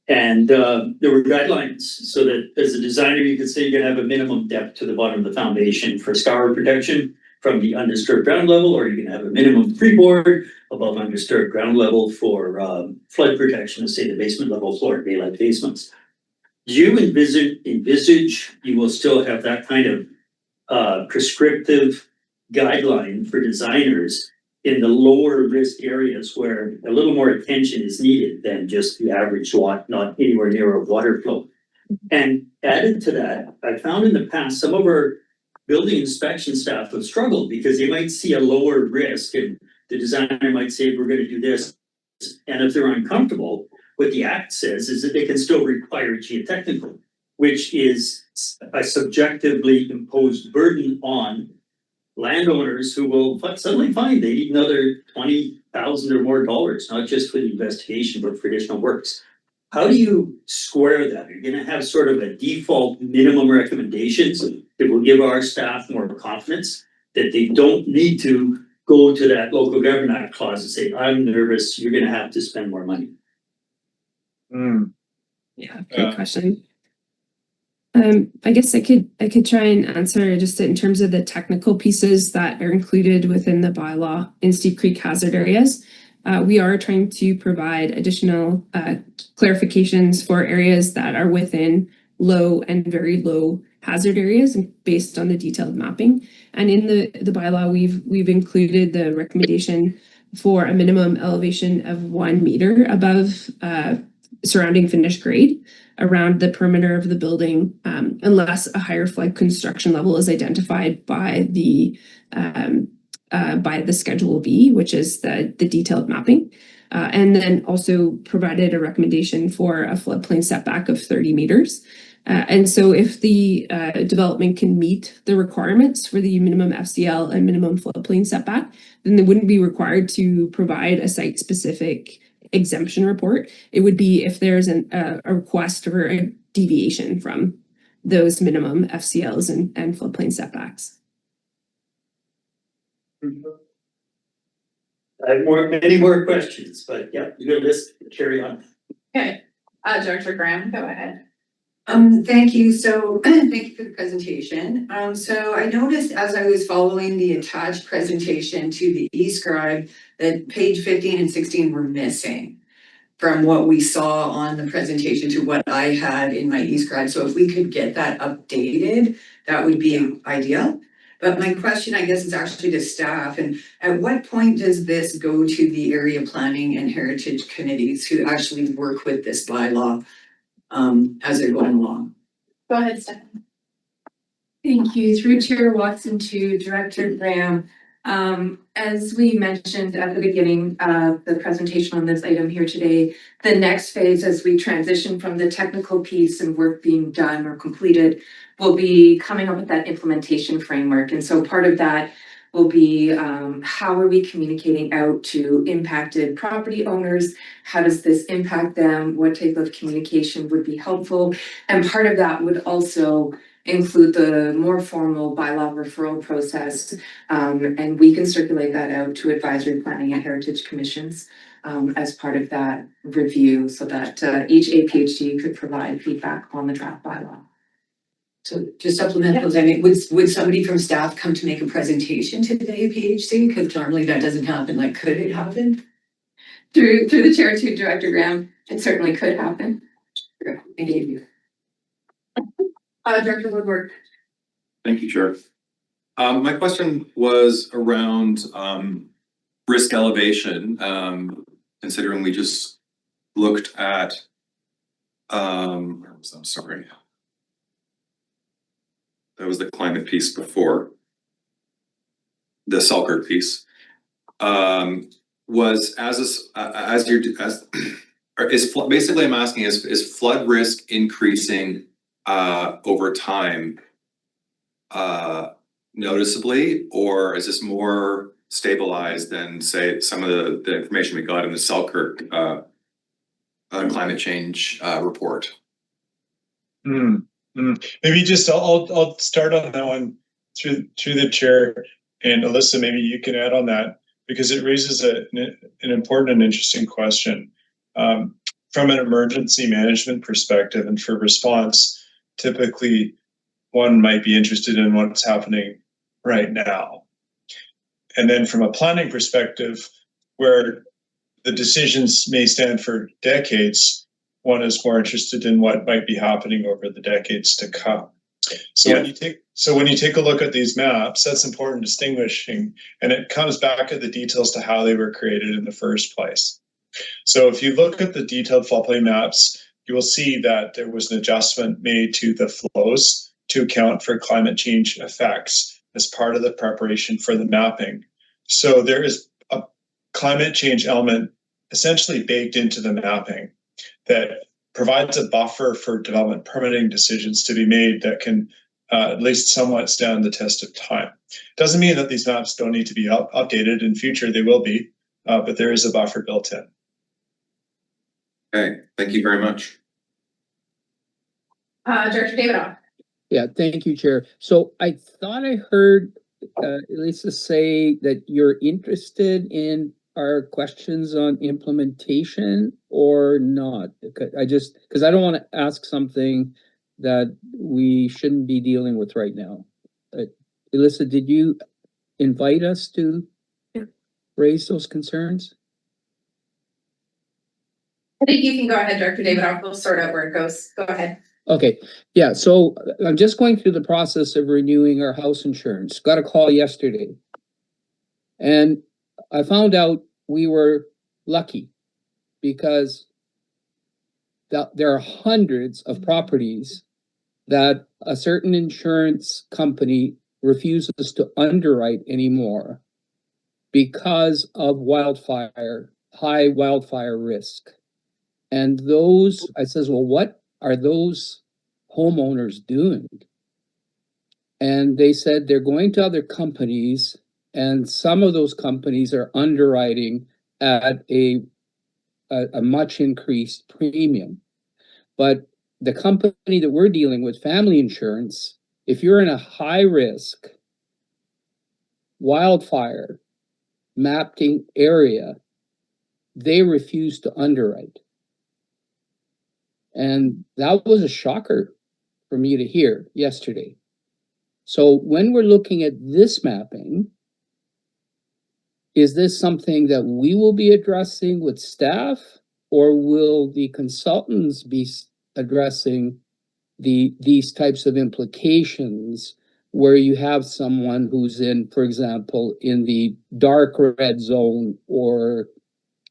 And there were guidelines so that as a designer, you could say you're gonna have a minimum depth to the bottom of the foundation for scour protection from the undisturbed ground level, or you can have a minimum freeboard above undisturbed ground level for flood protection, say the basement level floor daylight basements. Do you envisage you will still have that kind of prescriptive guideline for designers in the lower risk areas where a little more attention is needed than just the average lot, not anywhere near a water flow? And added to that, I found in the past, some of our building inspection staff have struggled because they might see a lower risk and the designer might say, we're gonna do this. And if they're uncomfortable, what the act says is that they can still require geotechnical, which is a subjectively imposed burden on landowners who will suddenly find they need another $20,000 or more, not just for the investigation, but for additional works. How do you square that? Are you gonna have sort of a default minimum recommendations that will give our staff more confidence that they don't need to go to that local government act clause and say, I'm nervous, you're gonna have to spend more money? Yeah, great question. I guess I could try and answer just in terms of the technical pieces that are included within the bylaw in steep creek hazard areas. We are trying to provide additional clarifications for areas that are within low and very low hazard areas based on the detailed mapping. And in the bylaw, we've included the recommendation for a minimum elevation of 1 meter above surrounding finished grade around the perimeter of the building, unless a higher flood construction level is identified by the Schedule B, which is the detailed mapping. And then also provided a recommendation for a floodplain setback of 30 meters. And so if the development can meet the requirements for the minimum FCL and minimum floodplain setback, then they wouldn't be required to provide a site-specific exemption report. It would be if there's a request for a deviation from those minimum FCLs and floodplain setbacks. I have many more questions, but yeah, you got this, carry on. Okay, Dr. Graham, go ahead. Thank you. So thank you for the presentation. So I noticed as I was following the attached presentation to the eScribe that page 15 and 16 were missing from what we saw on the presentation to what I had in my eScribe. So if we could get that updated, that would be ideal. But my question, I guess, is actually to staff. And at what point does this go to the area planning and heritage committees who actually work with this bylaw as they're going along? Go ahead, Stephanie. Thank you. Through Chair Watson to Director Graham. As we mentioned at the beginning of the presentation on this item here today, the next phase as we transition from the technical piece and work being done or completed will be coming up with that implementation framework. And so part of that will be how are we communicating out to impacted property owners? How does this impact them? What type of communication would be helpful? And part of that would also include the more formal bylaw referral process. And we can circulate that out to advisory planning and heritage commissions as part of that review so that each APHD could provide feedback on the draft bylaw. So just supplemental, I mean, would somebody from staff come to make a presentation today, PHC? Because normally that doesn't happen, like, could it happen? Through the chair to Director Graham, it certainly could happen. I gave you. Director Woodward. Thank you, Chair. My question was around risk elevation, considering we just looked at where was I'm sorry. That was the climate piece before. The Selkirk piece. Was basically I'm asking is flood risk increasing over time noticeably, or is this more stabilized than, say, some of the information we got in the Selkirk climate change report? Maybe just I'll start on that one through the chair, and Alyssa, maybe you can add on that, because it raises an important and interesting question. From an emergency management perspective and for response, typically one might be interested in what's happening right now. And then from a planning perspective, where the decisions may stand for decades, one is more interested in what might be happening over the decades to come. So when you take a look at these maps, that's important distinguishing, and it comes back to the details to how they were created in the first place. So if you look at the detailed floodplain maps, you will see that there was an adjustment made to the flows to account for climate change effects as part of the preparation for the mapping. So there is a climate change element essentially baked into the mapping that provides a buffer for development permitting decisions to be made that can at least somewhat stand the test of time. Doesn't mean that these maps don't need to be updated in future, they will be, but there is a buffer built in. Okay, thank you very much. Director Davidoff. Yeah, thank you, Chair. So I thought I heard Lisa say that you're interested in our questions on implementation or not. Because I don't want to ask something that we shouldn't be dealing with right now. Alyssa, did you invite us to raise those concerns? I think you can go ahead, Director Davidoff. We'll sort out where it goes. Go ahead. Okay, yeah, so I'm just going through the process of renewing our house insurance. Got a call yesterday. And I found out we were lucky because there are hundreds of properties that a certain insurance company refuses to underwrite anymore because of high wildfire risk. And I says, well, what are those homeowners doing? And they said they're going to other companies, and some of those companies are underwriting at a much increased premium. But the company that we're dealing with, Family Insurance, if you're in a high risk wildfire mapping area, they refuse to underwrite. And that was a shocker for me to hear yesterday. So when we're looking at this mapping, is this something that we will be addressing with staff, or will the consultants be addressing these types of implications where you have someone who's in, for example, in the dark red zone or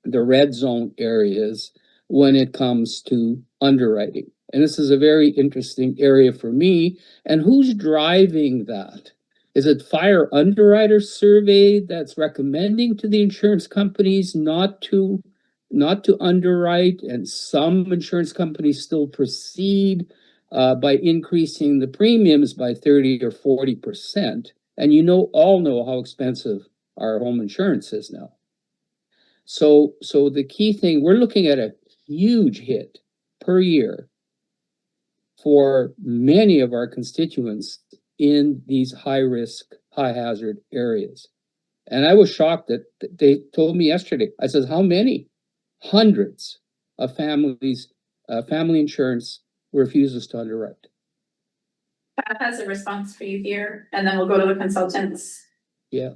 the red zone areas when it comes to underwriting? And this is a very interesting area for me. And who's driving that? Is it Fire Underwriter Survey that's recommending to the insurance companies not to underwrite, and some insurance companies still proceed by increasing the premiums by 30 or 40%? And all know how expensive our home insurance is now. So the key thing, we're looking at a huge hit per year for many of our constituents in these high risk, high hazard areas. And I was shocked that they told me yesterday. I said, how many? Hundreds of families, family insurance refuses to underwrite. Pat has a response for you here, and then we'll go to the consultants. Yeah.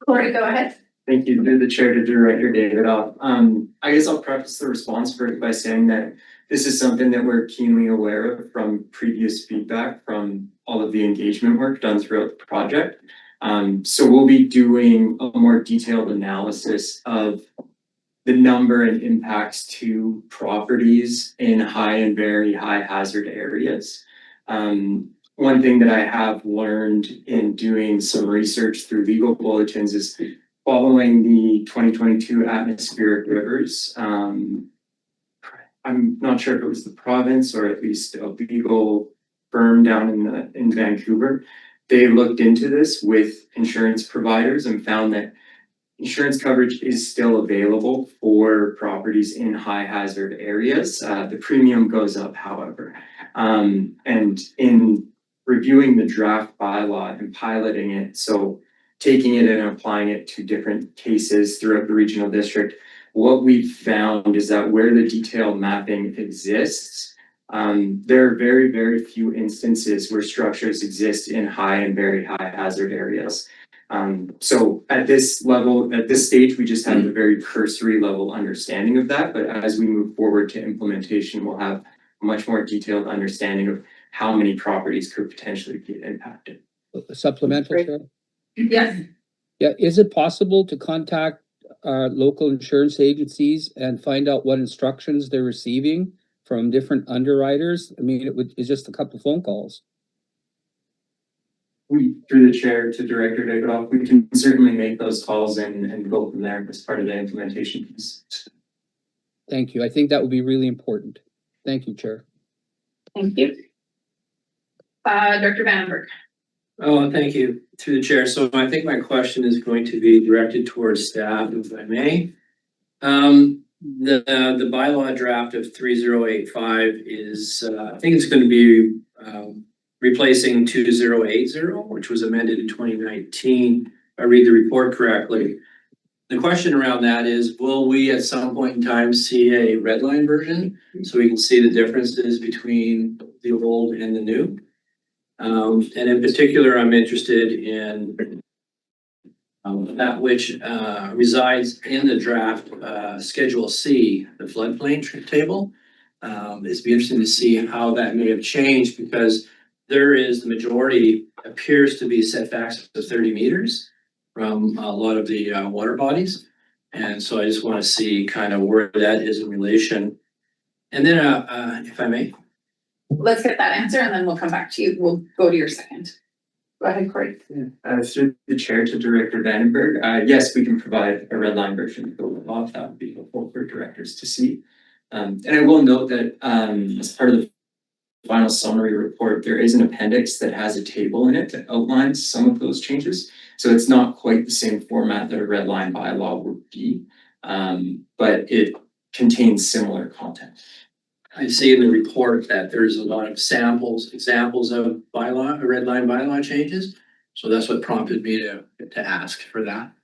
Corey, go ahead. Thank you through the chair to Director David off. I guess I'll preface the response first by saying that this is something that we're keenly aware of from previous feedback from all of the engagement work done throughout the project. So we'll be doing a more detailed analysis of the number and impacts to properties in high and very high hazard areas. One thing that I have learned in doing some research through legal bulletins is following the 2022 atmospheric rivers. I'm not sure if it was the province or at least a legal firm down in Vancouver. They looked into this with insurance providers and found that insurance coverage is still available for properties in high hazard areas. The premium goes up, however. And in reviewing the draft bylaw and piloting it, so taking it and applying it to different cases throughout the regional district, what we found is that where the detailed mapping exists, there are very, very few instances where structures exist in high and very high hazard areas. So at this level, at this stage, we just have a very cursory level understanding of that. But as we move forward to implementation, we'll have a much more detailed understanding of how many properties could potentially get impacted. Supplemental, Chair? Yes. Yeah, is it possible to contact our local insurance agencies and find out what instructions they're receiving from different underwriters? I mean, it's just a couple phone calls. Through the chair to Director Davidoff, we can certainly make those calls and go from there as part of the implementation piece. Thank you. I think that would be really important. Thank you, Chair. Thank you. Director Vandenberg. Oh, thank you through the chair. So I think my question is going to be directed towards staff, if I may. The bylaw draft of 3085 is, I think it's going to be replacing 2080, which was amended in 2019. If I read the report correctly. The question around that is, will we at some point in time see a red line version so we can see the differences between the old and the new? And in particular, I'm interested in that which resides in the draft Schedule C, the floodplain table. It's be interesting to see how that may have changed because there is the majority appears to be setbacks of 30 meters from a lot of the water bodies. And so I just want to see kind of where that is in relation. And then if I may. Let's get that answer and then we'll come back to you. We'll go to your second. Go ahead, Corey. Through the chair to Director Vandenberg, yes, we can provide a red line version of the law. That would be helpful for directors to see. And I will note that as part of the final summary report, there is an appendix that has a table in it that outlines some of those changes. So it's not quite the same format that a red line bylaw would be, but it contains similar content. I see in the report that there's a lot of examples of bylaw, red line bylaw changes. So that's what prompted me to ask for that.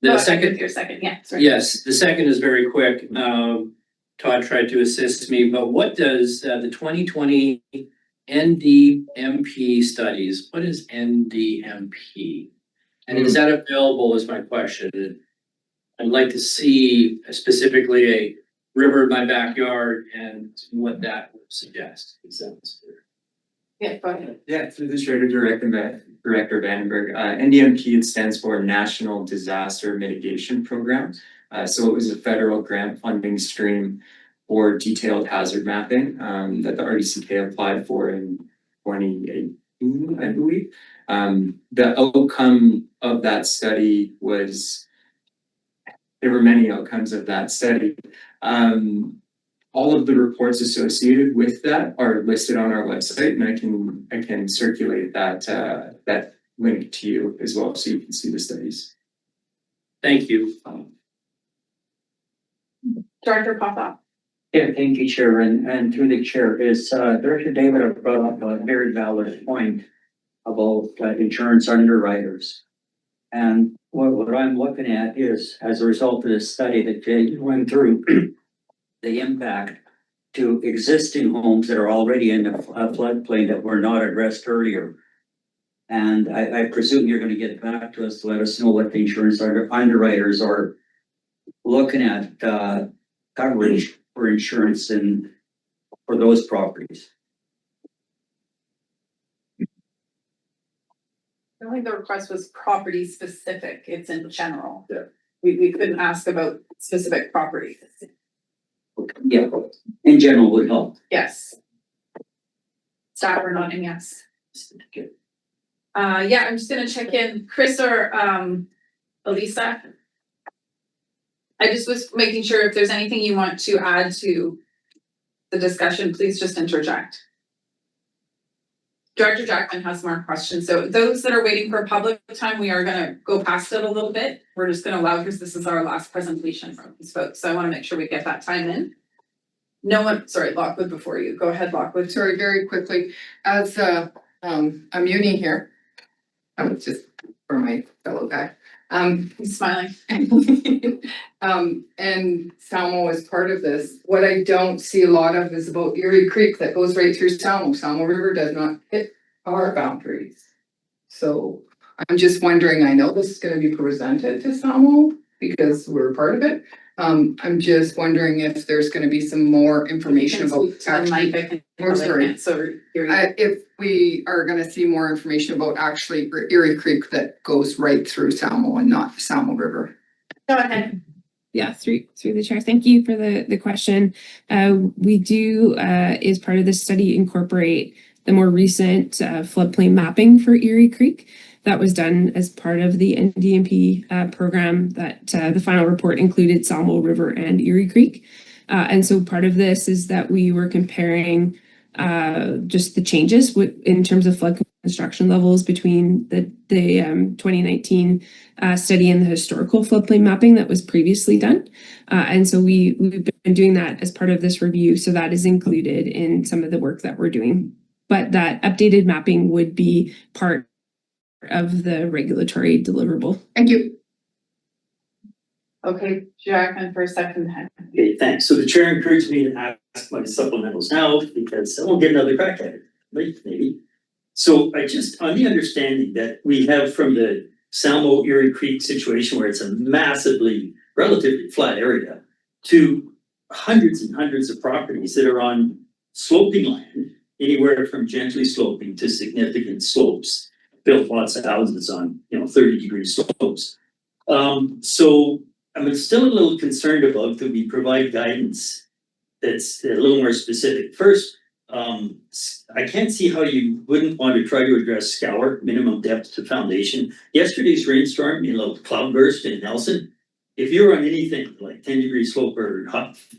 The second, your second, yeah. Sorry. Yes, the second is very quick. Todd tried to assist me, but what does the 2020 NDMP studies, what is NDMP? And is that available is my question. I'd like to see specifically a river in my backyard and what that would suggest. Yeah, go ahead. Yeah, through the chair to Director Vandenberg, NDMP, it stands for National Disaster Mitigation Program. So it was a federal grant funding stream for detailed hazard mapping that the RDCK applied for in 2018, I believe. The outcome of that study was, there were many outcomes of that study. All of the reports associated with that are listed on our website, and I can circulate that link to you as well, so you can see the studies. Thank you. Director Popoff. Yeah, thank you, Chair, and through the chair is Director David brought up a very valid point about insurance underwriters. And what I'm looking at is, as a result of this study that Jay went through, the impact to existing homes that are already in the floodplain that were not addressed earlier. And I presume you're gonna get back to us to let us know what the insurance underwriters are looking at, coverage for insurance and for those properties. I think the request was property specific, it's in general. Yeah. We couldn't ask about specific properties. Yeah, in general would help. Yes. Staff are nodding yes. Yeah, I'm just gonna check in, Chris or Elisa. I just was making sure if there's anything you want to add to the discussion, please just interject. Director Jackman has more questions, so those that are waiting for public time, we are gonna go past it a little bit. We're just gonna allow, because this is our last presentation from these folks, so I wanna make sure we get that time in. No one, sorry, Lockwood before you, go ahead, Lockwood. Sorry, very quickly, as I'm uni here. Just for my fellow guy. He's smiling. And Salmo is part of this. What I don't see a lot of is about Erie Creek that goes right through Salmo. Salmo River does not hit our boundaries. So I'm just wondering, I know this is gonna be presented to Salmo because we're part of it. I'm just wondering if there's gonna be some more information about. Oh, sorry. If we are gonna see more information about actually Erie Creek that goes right through Salmo and not the Salmo River. Go ahead. Yeah, through the chair. Thank you for the question. We do, as part of this study, incorporate the more recent floodplain mapping for Erie Creek. That was done as part of the NDMP program that the final report included Salmo River and Erie Creek. And so part of this is that we were comparing just the changes in terms of flood construction levels between the 2019 study and the historical floodplain mapping that was previously done. And so we've been doing that as part of this review. So that is included in some of the work that we're doing. But that updated mapping would be part of the regulatory deliverable. Thank you. Okay, Jackman for a second. Okay, thanks. So the chair encouraged me to ask my supplementals now because I won't get another crack at it, right? Maybe. So I just, on the understanding that we have from the Salmo Erie Creek situation where it's a massively, relatively flat area to hundreds and hundreds of properties that are on sloping land, anywhere from gently sloping to significant slopes, built lots of houses on, 30-degree slopes. So I'm still a little concerned about that we provide guidance that's a little more specific. First, I can't see how you wouldn't want to try to address scour, minimum depth to foundation. Yesterday's rainstorm, a little cloudburst in Nelson, if you're on anything like 10-degree slope or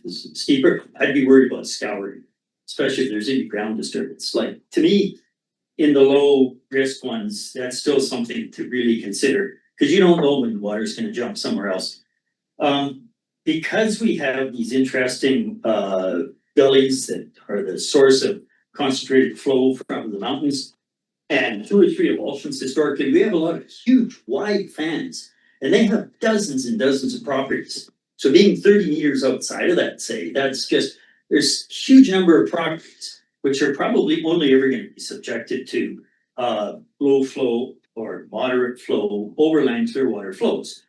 steeper, I'd be worried about scouring, especially if there's any ground disturbance. Like, to me, in the low risk ones, that's still something to really consider because you don't know when the water's gonna jump somewhere else. Because we have these interesting gullies that are the source of concentrated flow from the mountains and 2 or 3 emulsions historically, we have a lot of huge wide fans and they have dozens and dozens of properties. So being 30 meters outside of that, say, that's just, there's a huge number of properties which are probably only ever going to be subjected to low flow or moderate flow overland clear water flows.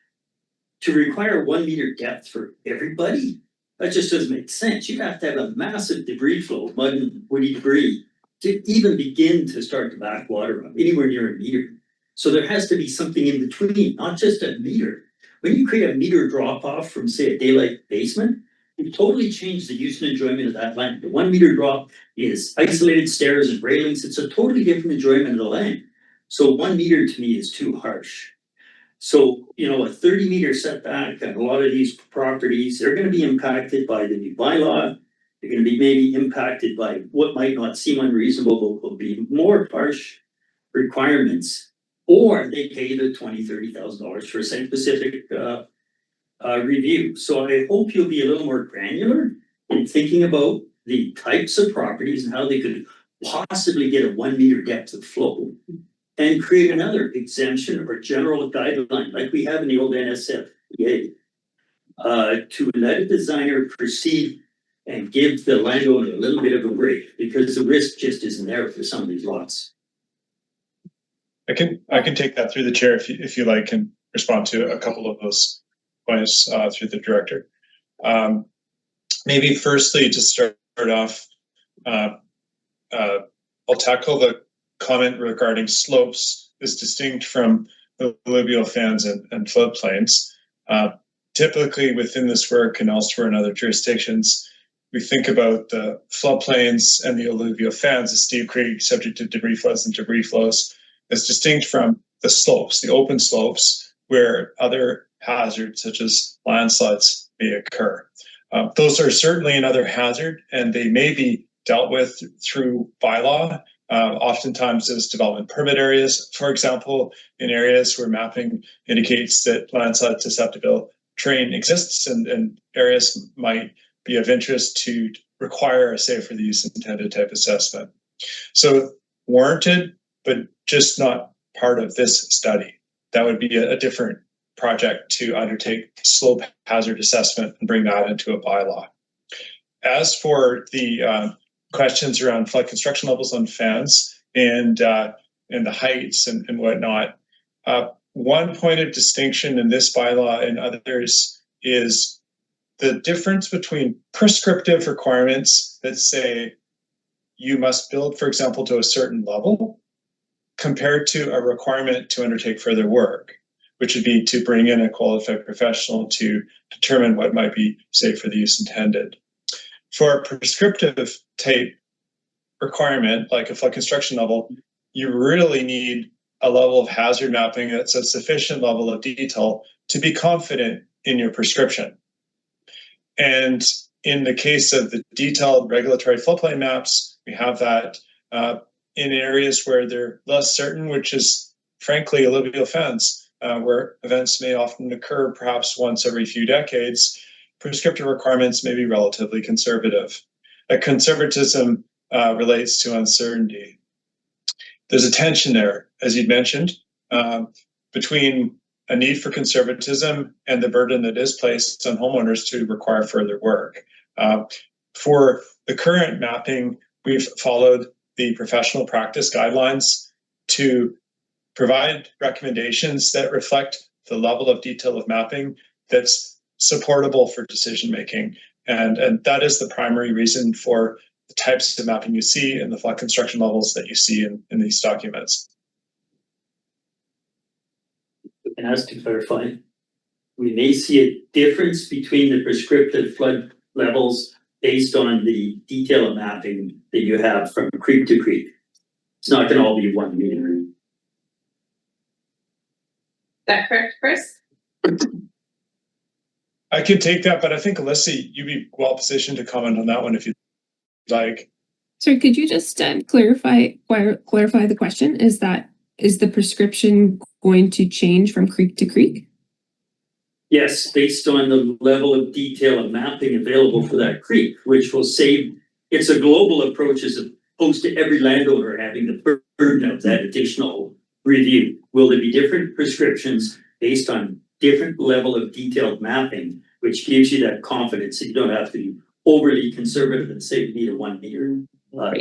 To require 1 meter depth for everybody, that just doesn't make sense. You have to have a massive debris flow, mud and woody debris, to even begin to start to back water up anywhere near a meter. So there has to be something in between, not just a meter. When you create a meter drop off from, say, a daylight basement, you totally change the use and enjoyment of that land. The 1 meter drop is isolated stairs and railings. It's a totally different enjoyment of the land. So 1 meter to me is too harsh. So, a 30-meter setback on a lot of these properties, they're gonna be impacted by the new bylaw. They're gonna be maybe impacted by what might not seem unreasonable, but will be more harsh requirements. Or they pay the $20,000-$30,000 for a site-specific review. So I hope you'll be a little more granular in thinking about the types of properties and how they could possibly get a 1 meter depth of flow. And create another exemption or general guideline like we have in the old NSFPA to let a designer proceed and give the landowner a little bit of a break, because the risk just isn't there for some of these lots. I can take that through the chair if you like, and respond to a couple of those points through the director. Maybe firstly, to start off, I'll tackle the comment regarding slopes is distinct from alluvial fans and floodplains. Typically within this work and elsewhere in other jurisdictions, we think about the floodplains and the alluvial fans, the steep creek subject to debris floods and debris flows, as distinct from the slopes, the open slopes, where other hazards such as landslides may occur. Those are certainly another hazard, and they may be dealt with through bylaw, oftentimes as development permit areas, for example, in areas where mapping indicates that landslide susceptible terrain exists, and areas might be of interest to require a safe for the use intended type assessment. So warranted, but just not part of this study. That would be a different project to undertake slope hazard assessment and bring that into a bylaw. As for the questions around flood construction levels on fans and the heights and whatnot, one point of distinction in this bylaw and others is the difference between prescriptive requirements that say you must build, for example, to a certain level, compared to a requirement to undertake further work, which would be to bring in a qualified professional to determine what might be safe for the use intended. For a prescriptive type requirement, like a flood construction level, you really need a level of hazard mapping that's a sufficient level of detail to be confident in your prescription. And in the case of the detailed regulatory floodplain maps, we have that in areas where they're less certain, which is frankly alluvial fans, where events may often occur perhaps once every few decades. Prescriptive requirements may be relatively conservative. That conservatism relates to uncertainty. There's a tension there, as you mentioned, between a need for conservatism and the burden that is placed on homeowners to require further work. For the current mapping, we've followed the professional practice guidelines to provide recommendations that reflect the level of detail of mapping that's supportable for decision making. And that is the primary reason for the types of mapping you see and the flood construction levels that you see in these documents. And as to clarify, we may see a difference between the prescriptive flood levels based on the detail of mapping that you have from creek to creek. It's not going to all be 1 meter. Is that correct, Chris? I can take that, but I think Alyssa, you'd be well positioned to comment on that one if you'd like. Sorry, could you just clarify the question? Is the prescription going to change from creek to creek? Yes, based on the level of detail of mapping available for that creek, which will save, it's a global approach as opposed to every landowner having the burden of that additional review. Will there be different prescriptions based on different level of detailed mapping, which gives you that confidence that you don't have to be overly conservative and say you need a 1 meter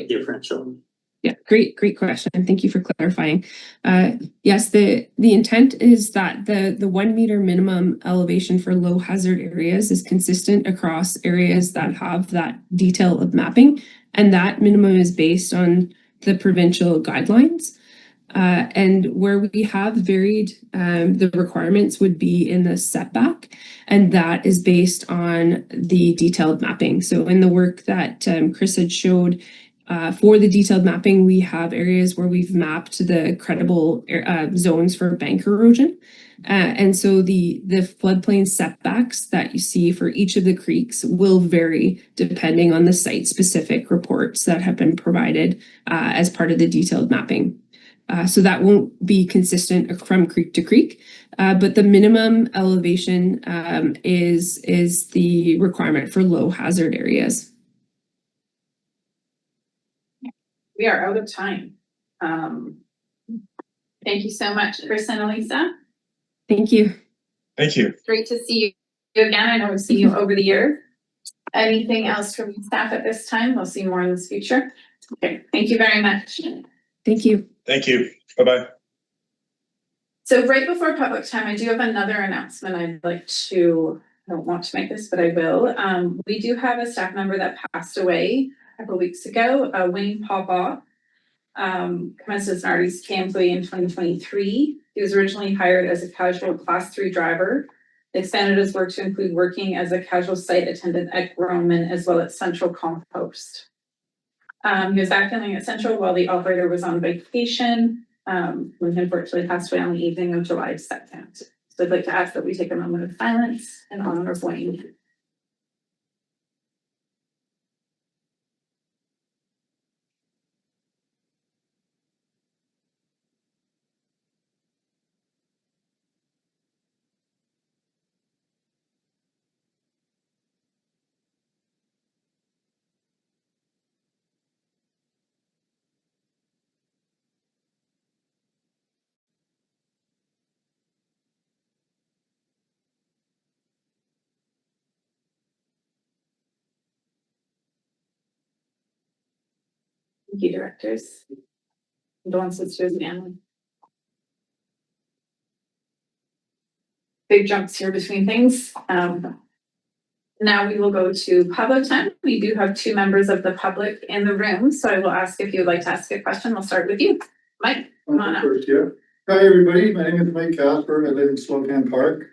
differential? Yeah, great question. Thank you for clarifying. Yes, the intent is that the 1 meter minimum elevation for low hazard areas is consistent across areas that have that detail of mapping, and that minimum is based on the provincial guidelines. And where we have varied, the requirements would be in the setback, and that is based on the detailed mapping. So in the work that Chris had showed, for the detailed mapping, we have areas where we've mapped the credible zones for bank erosion. And so the floodplain setbacks that you see for each of the creeks will vary depending on the site-specific reports that have been provided as part of the detailed mapping. So that won't be consistent from creek to creek, but the minimum elevation is the requirement for low hazard areas. We are out of time. Thank you so much, Chris and Elisa. Thank you. Thank you. Great to see you again. I know we've seen you over the years. Anything else from staff at this time? We'll see more in the future. Okay, thank you very much. Thank you. Thank you. Bye-bye. So right before public time, I do have another announcement I'd like to, I don't want to make this, but I will. We do have a staff member that passed away a couple weeks ago, Wayne Pawpaw. Commenced as an RDCK employee in 2023. He was originally hired as a casual class 3 driver. Expanded his work to include working as a casual site attendant at Groman as well as Central Compost. He was acting at Central while the operator was on vacation. When he unfortunately passed away on the evening of July 2nd. So I'd like to ask that we take a moment of silence in honor of Wayne. Thank you, directors. Condolences to his family. Big jumps here between things. Now we will go to public time. We do have 2 members of the public in the room, so I will ask if you would like to ask a question. We'll start with you. Mike, come on up. First, yeah. Hi, everybody. My name is Mike Casper. I live in Slocan Park.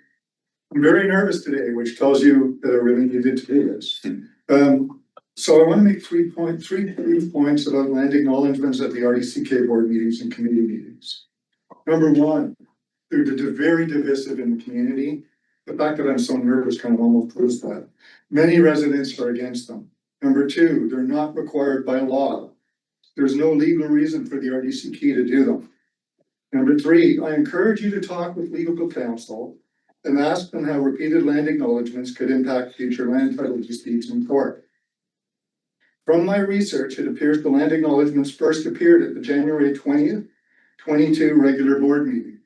I'm very nervous today, which tells you that I really needed to do this. So I want to make 3 brief points about land acknowledgements at the RDCK board meetings and committee meetings. Number 1, they're very divisive in the community. The fact that I'm so nervous kind of almost proves that. Many residents are against them. Number 2, they're not required by law. There's no legal reason for the RDCK to do them. Number 3, I encourage you to talk with legal counsel and ask them how repeated land acknowledgements could impact future land title disputes in court. From my research, it appears the land acknowledgements first appeared at the January 20th, 22 regular board meeting.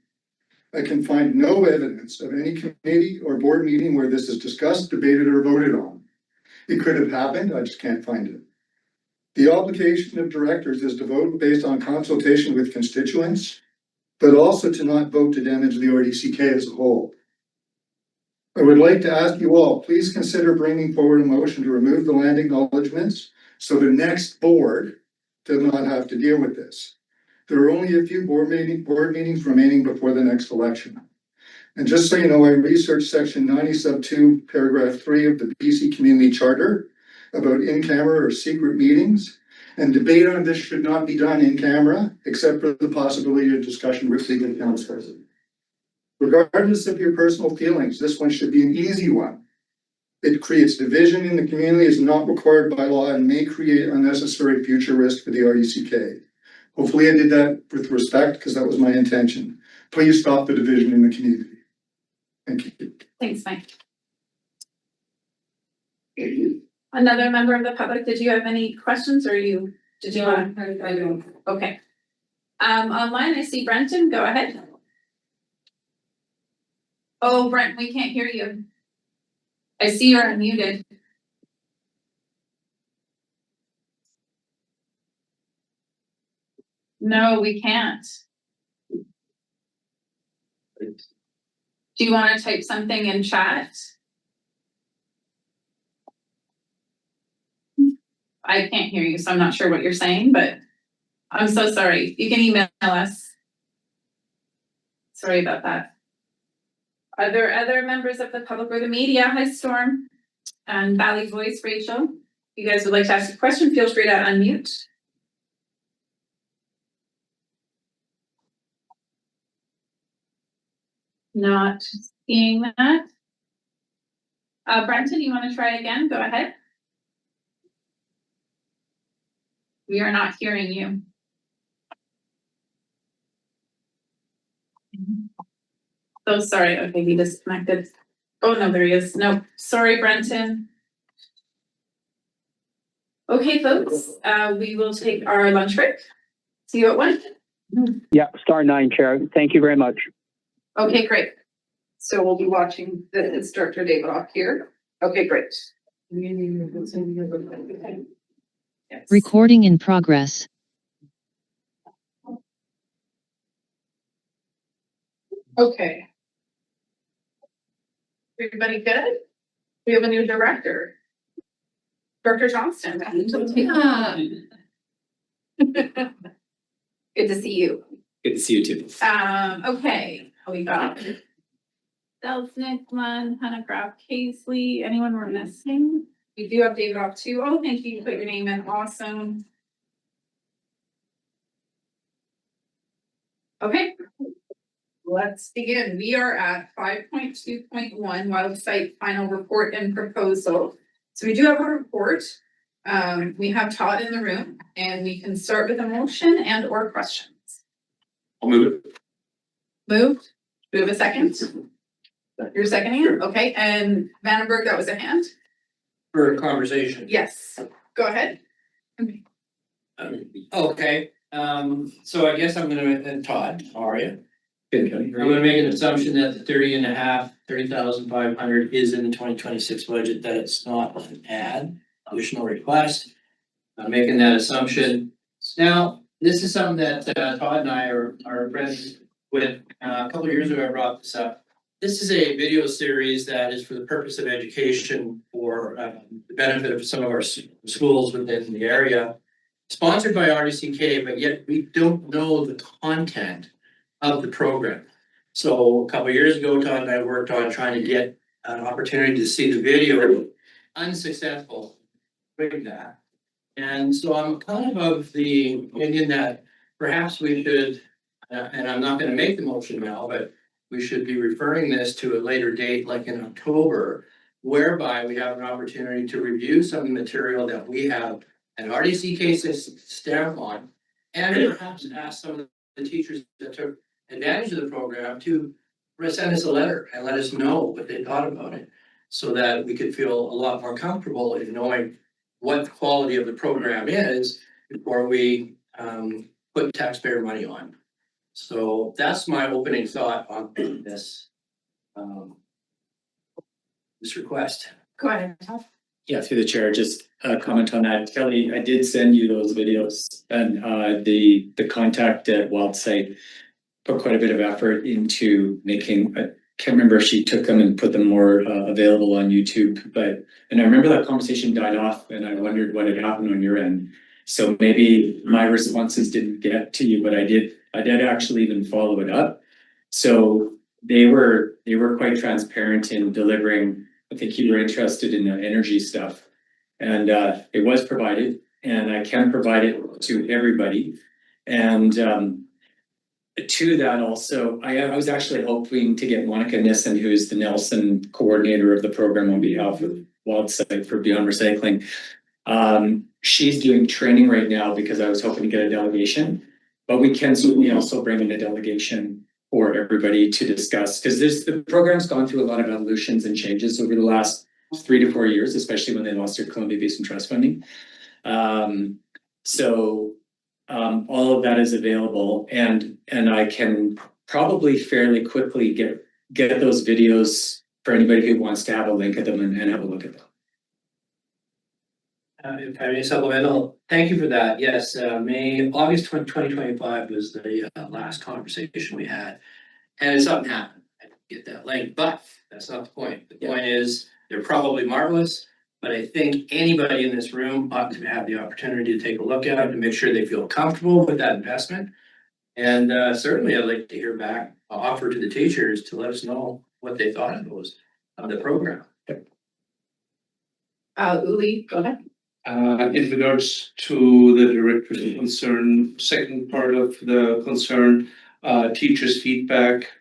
I can find no evidence of any committee or board meeting where this is discussed, debated, or voted on. It could have happened, I just can't find it. The obligation of directors is to vote based on consultation with constituents, but also to not vote to damage the RDCK as a whole. I would like to ask you all, please consider bringing forward a motion to remove the land acknowledgements so the next board does not have to deal with this. There are only a few board meetings remaining before the next election. And just so you know, I researched section 90 sub 2 paragraph 3 of the BC Community Charter about in-camera or secret meetings, and debate on this should not be done in camera except for the possibility of discussion with legal counsel. Regardless of your personal feelings, this one should be an easy one. It creates division in the community, is not required by law, and may create unnecessary future risk for the RDCK. Hopefully I did that with respect because that was my intention. Please stop the division in the community. Thank you. Thanks, Mike. Another member of the public, did you have any questions or did you want to? I don't. Okay. Online, I see Brenton, go ahead. Oh, Brent, we can't hear you. I see you're unmuted. No, we can't. Do you want to type something in chat? I can't hear you, so I'm not sure what you're saying, but I'm so sorry. You can email us. Sorry about that. Are there other members of the public or the media? Hi, Storm and Valley Voice, Rachel. If you guys would like to ask a question, feel free to unmute. Not seeing that. Brenton, you want to try again? Go ahead. We are not hearing you. So sorry. Okay, he disconnected. Oh no, there he is. No, sorry, Brenton. Okay, folks, we will take our lunch break. See you at 1. Yeah, star 9, Chair. Thank you very much. Okay, great. So we'll be watching it's Director Davidoff here. Okay, great. Yes. Recording in progress. Okay. Everybody good? We have a new director. Director Johnston. Yeah. Good to see you. Good to see you too. Okay, we got Selznick, Munn, Hannah Graf, Casely, anyone we're missing? We do have David off too. Oh, thank you. You put your name in. Awesome. Okay. Let's begin. We are at 5.2.1 wild site final report and proposal. So we do have a report. We have Todd in the room and we can start with a motion and or questions. I'll move it. Moved. Do we have a second? You're seconding it? Okay. And Vandenberg, that was a hand? For conversation. Yes. Go ahead. Okay, so I guess I'm gonna, Todd, how are you? Good. I'm gonna make an assumption that the 30,500 is in the 2026 budget, that it's not an additional request. I'm making that assumption. Now, this is something that Todd and I are friends with. A couple of years ago, I brought this up. This is a video series that is for the purpose of education for the benefit of some of our schools within the area. Sponsored by RDCK, but yet we don't know the content of the program. So a couple of years ago, Todd and I worked on trying to get an opportunity to see the video. Unsuccessful with that. And so I'm kind of the opinion that perhaps we should, and I'm not gonna make the motion now, but we should be referring this to a later date, like in October, whereby we have an opportunity to review some material that we have an RDCK stamp on, and perhaps ask some of the teachers that took advantage of the program to send us a letter and let us know what they thought about it, so that we could feel a lot more comfortable in knowing what the quality of the program is before we put taxpayer money on. So that's my opening thought on this this request. Go ahead. Yeah, through the chair, just a comment on that. Kelly, I did send you those videos and the contact at Wild Site put quite a bit of effort into making, I can't remember if she took them and put them more available on YouTube, and I remember that conversation died off and I wondered what had happened on your end. So maybe my responses didn't get to you, but I did actually even follow it up. So they were quite transparent in delivering. I think you were interested in the energy stuff, and it was provided, and I can provide it to everybody. And to that also, I was actually hoping to get Monica Nissen, who's the Nelson coordinator of the program on behalf of Wild Site for Beyond Recycling. She's doing training right now because I was hoping to get a delegation, but we can certainly also bring in a delegation for everybody to discuss, because the program's gone through a lot of evolutions and changes over the last 3 to 4 years, especially when they lost their Columbia Basin Trust funding. All of that is available, and I can probably fairly quickly get those videos for anybody who wants to have a link at them and have a look at them. If I may supplemental, thank you for that. Yes, August 2025 was the last conversation we had. And something happened. I didn't get that link, but that's not the point. The point is, they're probably marvelous, but I think anybody in this room ought to have the opportunity to take a look at it to make sure they feel comfortable with that investment. And certainly I'd like to hear back, offer to the teachers to let us know what they thought of the program. Uli, go ahead. In regards to the director's concern, second part of the concern, teachers' feedback.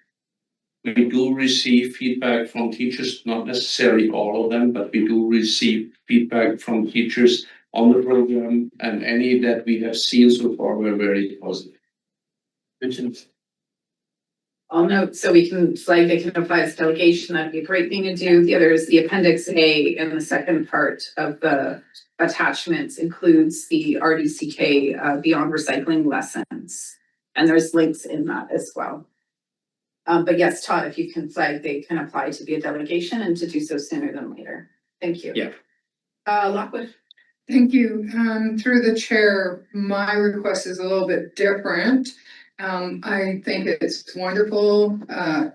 We do receive feedback from teachers, not necessarily all of them, but we do receive feedback from teachers on the program, and any that we have seen so far were very positive. I'll note so we can flag they can apply as delegation. That'd be a great thing to do. The other is the appendix A, and the second part of the attachments includes the RDCK Beyond Recycling lessons. And there's links in that as well. But yes, Todd, if you can flag, they can apply to be a delegation and to do so sooner than later. Thank you. Yeah. Lockwood. Thank you. Through the chair, my request is a little bit different. I think it's wonderful,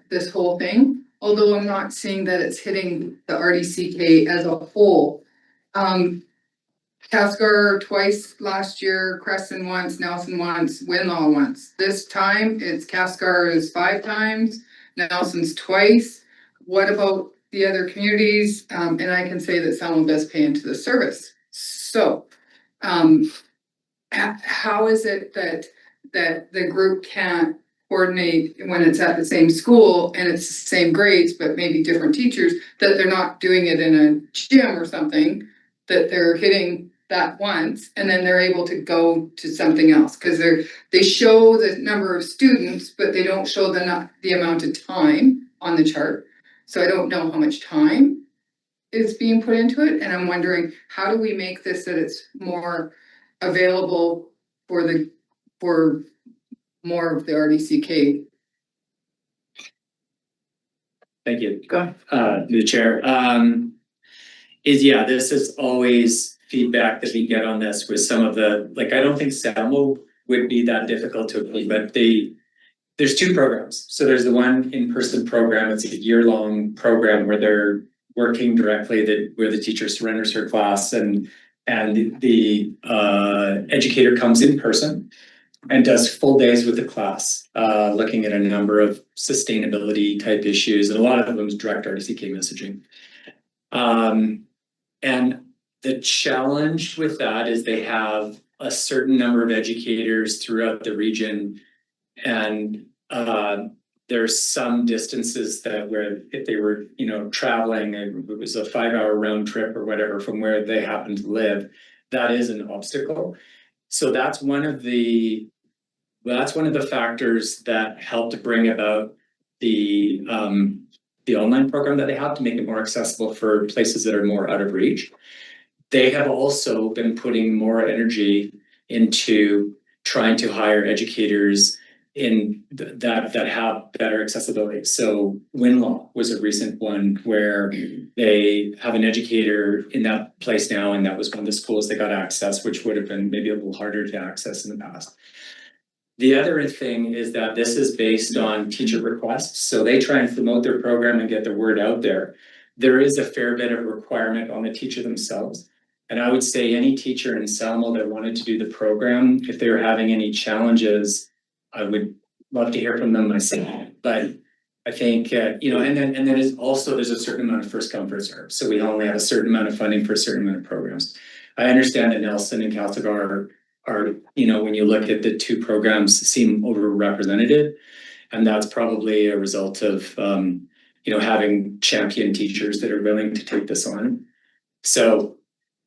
this whole thing, although I'm not seeing that it's hitting the RDCK as a whole. Cascar twice last year, Crescent once, Nelson once, Winlaw once. This time it's Cascar is 5 times, Nelson's twice. What about the other communities? And I can say that someone does pay into the service. So, how is it that the group can't coordinate when it's at the same school and it's the same grades, but maybe different teachers, that they're not doing it in a gym or something, that they're hitting that once and then they're able to go to something else? Because they show the number of students, but they don't show the amount of time on the chart. So I don't know how much time is being put into it, and I'm wondering, how do we make this that it's more available for more of the RDCK? Thank you. Go The chair, this is always feedback that we get on this with some of the, like, I don't think SAMO would be that difficult to achieve, but there's 2 programs. So there's the one in-person program, it's a year-long program where they're working directly where the teacher surrenders her class and the educator comes in person and does full days with the class, looking at a number of sustainability type issues, and a lot of them is direct RDCK messaging. And the challenge with that is they have a certain number of educators throughout the region, and there's some distances that where if they were, traveling, and it was a 5-hour round trip or whatever from where they happen to live, that is an obstacle. So that's one of the factors that helped bring about the online program that they have to make it more accessible for places that are more out of reach. They have also been putting more energy into trying to hire educators in that have better accessibility. So Winlaw was a recent one where they have an educator in that place now, and that was one of the schools that got access, which would have been maybe a little harder to access in the past. The other thing is that this is based on teacher requests, so they try and promote their program and get the word out there. There is a fair bit of requirement on the teacher themselves. And I would say any teacher in Selma that wanted to do the program, if they were having any challenges, I would love to hear from them myself. But I think, and then there's a certain amount of first come, first serve. So we only have a certain amount of funding for a certain amount of programs. I understand that Nelson and Calcigar are, when you look at the 2 programs, seem overrepresented. And that's probably a result of, having champion teachers that are willing to take this on. So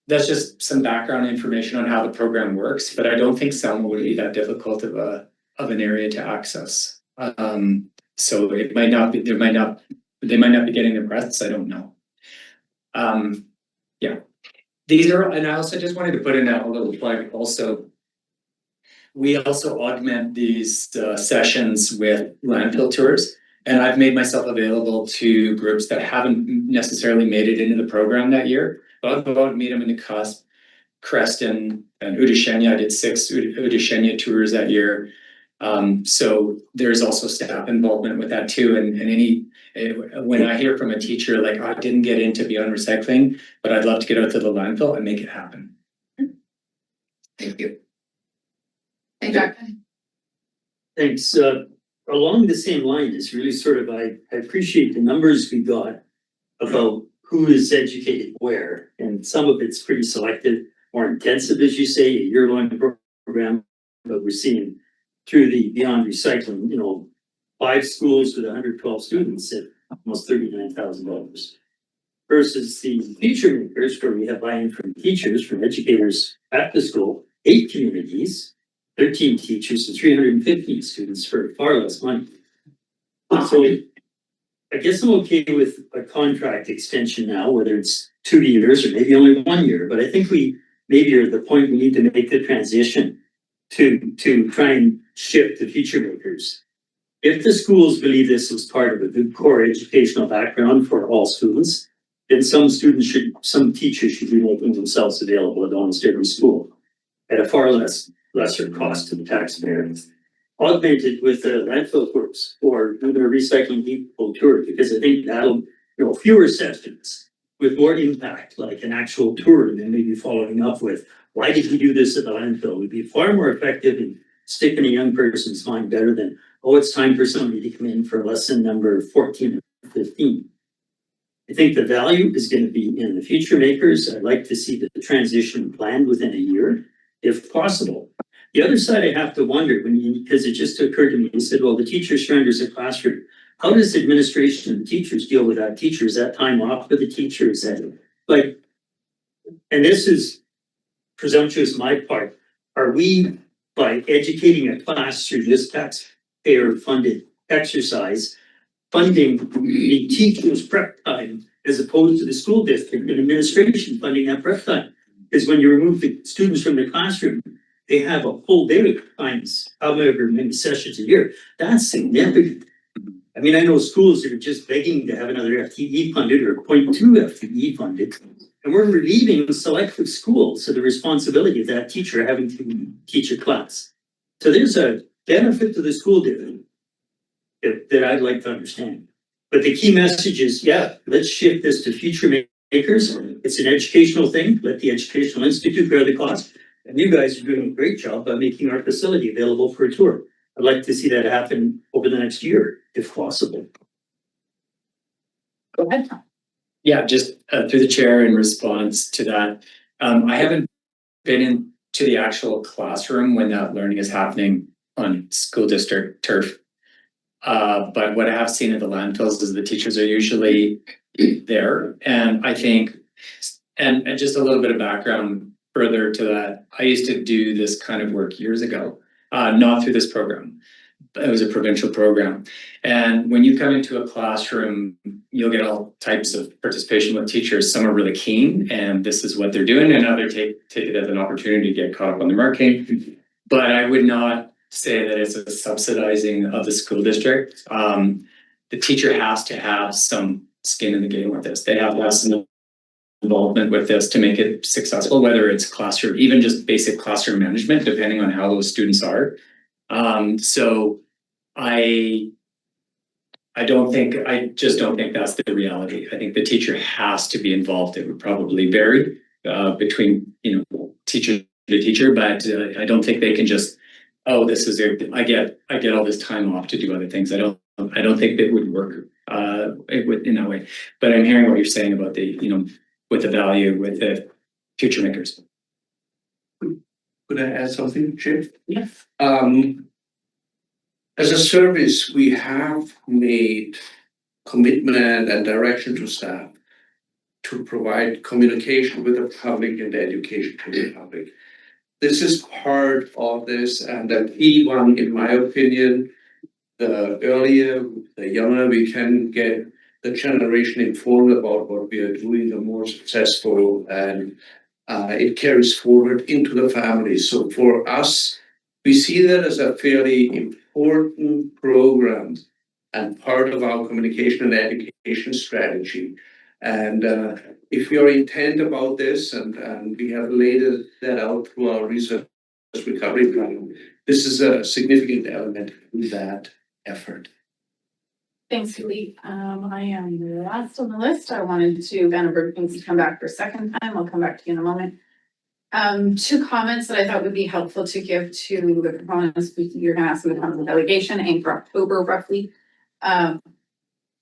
that's just some background information on how the program works, but I don't think Selma would be that difficult of an area to access. So it might not be, they might not be getting the breaths, I don't know. These are, and I also just wanted to put in a little plug also. We also augment these sessions with landfill tours, and I've made myself available to groups that haven't necessarily made it into the program that year. But I'll go out and meet them in the Cusp, Creston, and Udishenya. I did 6 Udishenya tours that year. So there's also staff involvement with that too. And when I hear from a teacher like, I didn't get into beyond recycling, but I'd love to get out to the landfill and make it happen. Thank you. Thanks. Along the same line, it's really sort of, I appreciate the numbers we got about who is educated where, and some of it's pretty selective, more intensive, as you say, a year-long program, but we're seeing through the Beyond Recycling, 5 schools with 112 students at almost $39,000 versus the Future Makers, where we have buy-in from teachers, from educators at the school, 8 communities, 13 teachers and 315 students for far less money. So I guess I'm okay with a contract extension now, whether it's 2 years or maybe only 1 year, but I think we maybe are at the point we need to make the transition to try and shift the Future Makers. If the schools believe this was part of a good core educational background for all students, then some teachers should be making themselves available at almost every school at a far lesser cost to the taxpayer. Augmented with the landfill groups or do the recycling people tour, because I think that'll, fewer sessions with more impact, like an actual tour, and then maybe following up with, why did you do this at the landfill? Would be far more effective in sticking a young person's mind better than, oh, it's time for somebody to come in for lesson number 14 or 15. I think the value is going to be in the future makers. I'd like to see the transition planned within a year, if possible. The other side, I have to wonder, because it just occurred to me, you said, well, the teacher surrenders a classroom. How does the administration and teachers deal with that? Teachers, that time off for the teachers, and this is presumptuous on my part. Are we, by educating a class through this taxpayer-funded exercise, funding the teacher's prep time as opposed to the school district and administration funding that prep time? Because when you remove the students from the classroom, they have a full day times however many sessions a year. That's significant. I mean, I know schools that are just begging to have another FTE funded or 0.2 FTE funded. And we're relieving selective schools of the responsibility of that teacher having to teach a class. So there's a benefit to the school district that I'd like to understand. But the key message is, yeah, let's shift this to future makers. It's an educational thing. Let the Educational Institute bear the cost. And you guys are doing a great job by making our facility available for a tour. I'd like to see that happen over the next year, if possible. Go ahead. Yeah, just through the chair in response to that. I haven't been into the actual classroom when that learning is happening on school district turf. But what I have seen at the landfills is the teachers are usually there. And I think, and just a little bit of background further to that, I used to do this kind of work years ago, not through this program. It was a provincial program. And when you come into a classroom, you'll get all types of participation with teachers. Some are really keen and this is what they're doing, and others take it as an opportunity to get caught up on the marking. But I would not say that it's a subsidizing of the school district. The teacher has to have some skin in the game with this. They have to have some involvement with this to make it successful, whether it's classroom, even just basic classroom management, depending on how those students are. So I just don't think that's the reality. I think the teacher has to be involved. It would probably vary between, teacher to teacher, but I don't think they can just, oh, this is it. I get all this time off to do other things. I don't think that would work in that way. But I'm hearing what you're saying about the, with the value with the future makers. Could I add something, Chair? Yes. As a service, we have made commitment and direction to staff to provide communication with the public and education to the public. This is part of this, and the key one, in my opinion, the earlier, the younger we can get the generation informed about what we are doing, the more successful, and it carries forward into the family. So for us, we see that as a fairly important program and part of our communication and education strategy. And if we are intent about this, and we have laid that out through our research recovery plan, this is a significant element in that effort. Thanks, Julie. I am last on the list. I wanted to, Vanna Brookings to come back for a second time. I'll come back to you in a moment. Two comments that I thought would be helpful to give to the proponents. You're gonna ask them to come to the delegation, aim for October roughly.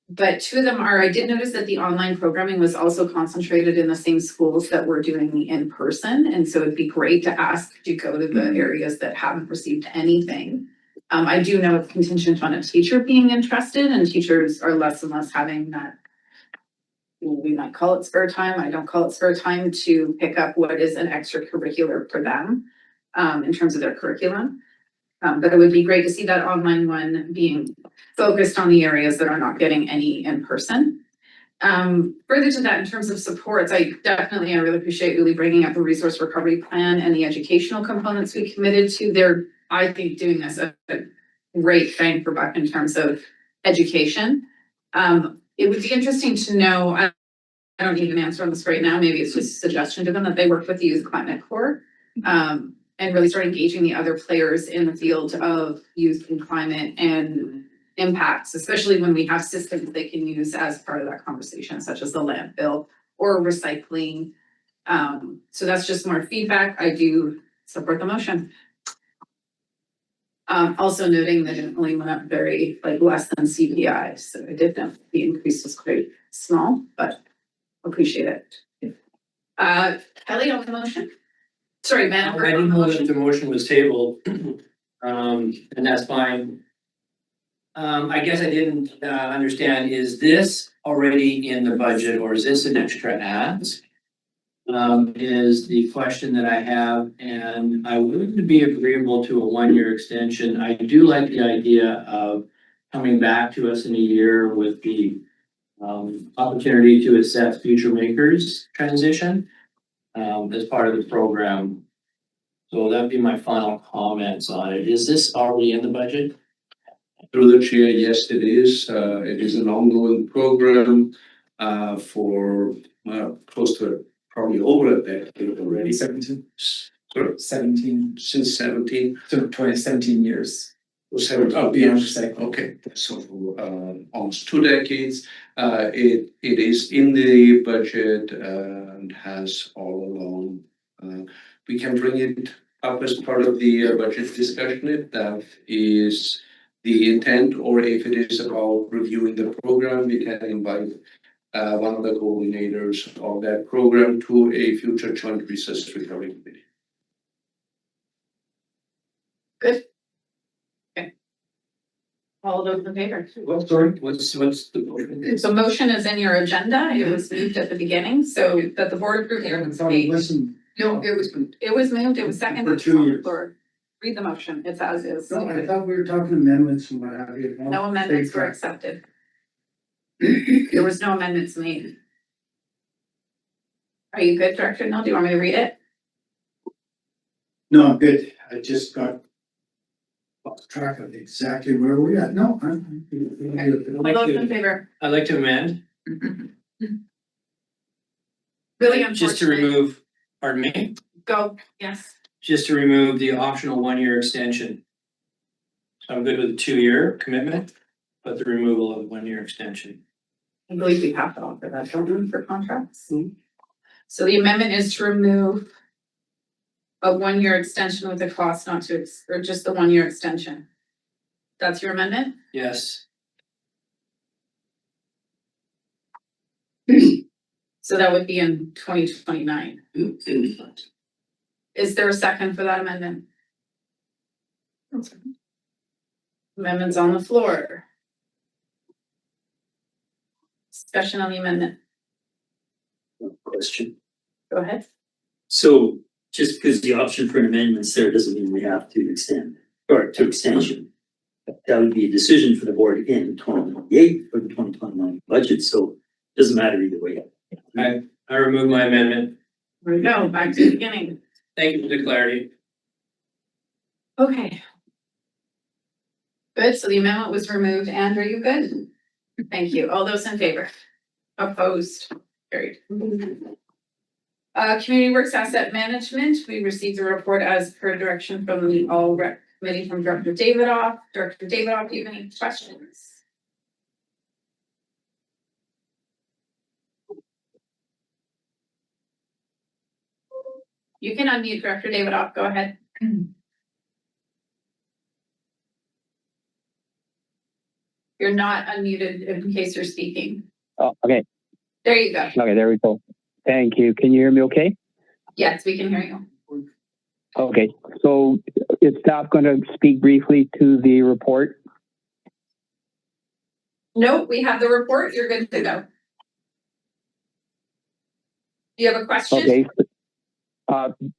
But two of them are, I did notice that the online programming was also concentrated in the same schools that were doing the in-person. And so it'd be great to ask to go to the areas that haven't received anything. I do know it's contingent on a teacher being interested, and teachers are less and less having that, we might call it spare time. I don't call it spare time to pick up what is an extracurricular for them in terms of their curriculum. But it would be great to see that online one being focused on the areas that are not getting any in person. Further to that, in terms of supports, I really appreciate Uli bringing up the resource recovery plan and the educational components we committed to. They're, I think, doing us a great bang for buck in terms of education. It would be interesting to know, don't need an answer on this right now. Maybe it's just a suggestion to them that they work with the Youth Climate Corps. And really start engaging the other players in the field of youth and climate and impacts, especially when we have systems they can use as part of that conversation, such as the landfill or recycling. So that's just more feedback. I do support the motion. Also noting that it only went up very less than CPI, so I did know the increase was quite small, but appreciate it. Kelly on the motion? Sorry, Madam I Clerk, on didn't the know that motion? the motion was tabled, and that's fine. I guess I didn't understand, is this already in the budget or is this an extra ask? Is the question that I have, and I wouldn't be agreeable to a one-year extension. I do like the idea of coming back to us in a year with the opportunity to assess future makers transition as part of the program. So that'd be my final comments on it. Is this already in the budget? Through the chair, yes, it is. It is an ongoing program for close to probably over a decade already. 17. Sorry? 17. Since 17. So 17 years. Oh, yes. Okay, so almost 2 decades. It is in the budget and has all along. We can bring it up as part of the budget discussion if that is the intent, or if it is about reviewing the program, we can invite one of the coordinators of that program to a future joint research recovery committee. Good. Okay. All those in favor? Well, sorry, what's the motion? So motion is in your agenda. It was moved at the beginning, so that the board approved. No, it was moved. It was moved. It was seconded. For 2 years. Read the motion. It's as is. No, I thought we were talking amendments and what have you. No amendments were accepted. There was no amendments made. Are you good, Director? No, do you want me to read it? No, I'm good. I just got lost track of exactly where we're at. No, I'm. All those in favor? I'd like to amend. Really Just to unfortunate. remove, pardon me, Go, yes. just to remove the optional one-year extension. So I'm good with the 2-year commitment, but the removal of 1-year extension. I believe we have to offer that, don't we, for contracts? So the amendment is to remove a 1-year extension with a cost not to, or just the 1-year extension. That's your amendment? Yes. So that would be in 2029. Is there a second for that amendment? Amendment's on the floor. Discussion on the amendment. Question. Go ahead. So just because the option for an amendment's there doesn't mean we have to extend or to extension. That would be a decision for the board in 2028 for the 2029 budget. So it doesn't matter either way. I remove my amendment. There we go, back to the beginning. Thank you for the clarity. Okay. Good, so the amendment was removed. Andrew, you good? Thank you. All those in favor? Opposed? Carried. Community Works Asset Management, we received a report as per direction from the All Rec Committee from Director Davidoff. Director Davidoff, do you have any questions? You can unmute Director Davidoff, go ahead. You're not unmuted in case you're speaking. Oh, okay. There you go. Okay, there we go. Thank you. Can you hear me okay? Yes, we can hear you. Okay, so is staff going to speak briefly to the report? Nope, we have the report. You're good to go. Do you have a question? Okay.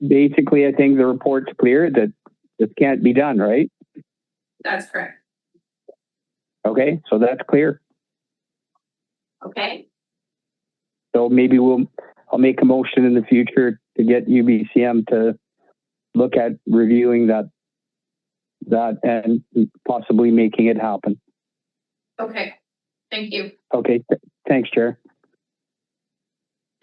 Basically, I think the report's clear that this can't be done, right? That's correct. Okay, so that's clear. Okay. So maybe I'll make a motion in the future to get UBCM to look at reviewing that and possibly making it happen. Okay. Thank you. Okay, thanks, Chair.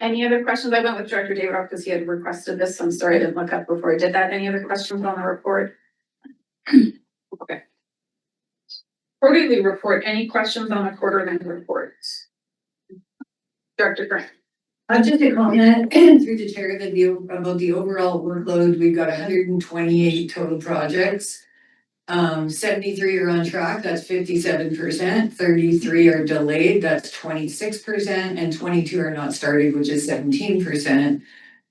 Any other questions? I went with Director Davidoff because he had requested this. I'm sorry I didn't look up before I did that. Any other questions on the report? Okay. Quarterly report. Any questions on the quarterly reports? Director Grant. Just a comment through the chair that about the overall workload, we've got 128 total projects. 73 are on track, that's 57%, 33 are delayed, that's 26%, and 22 are not started, which is 17%.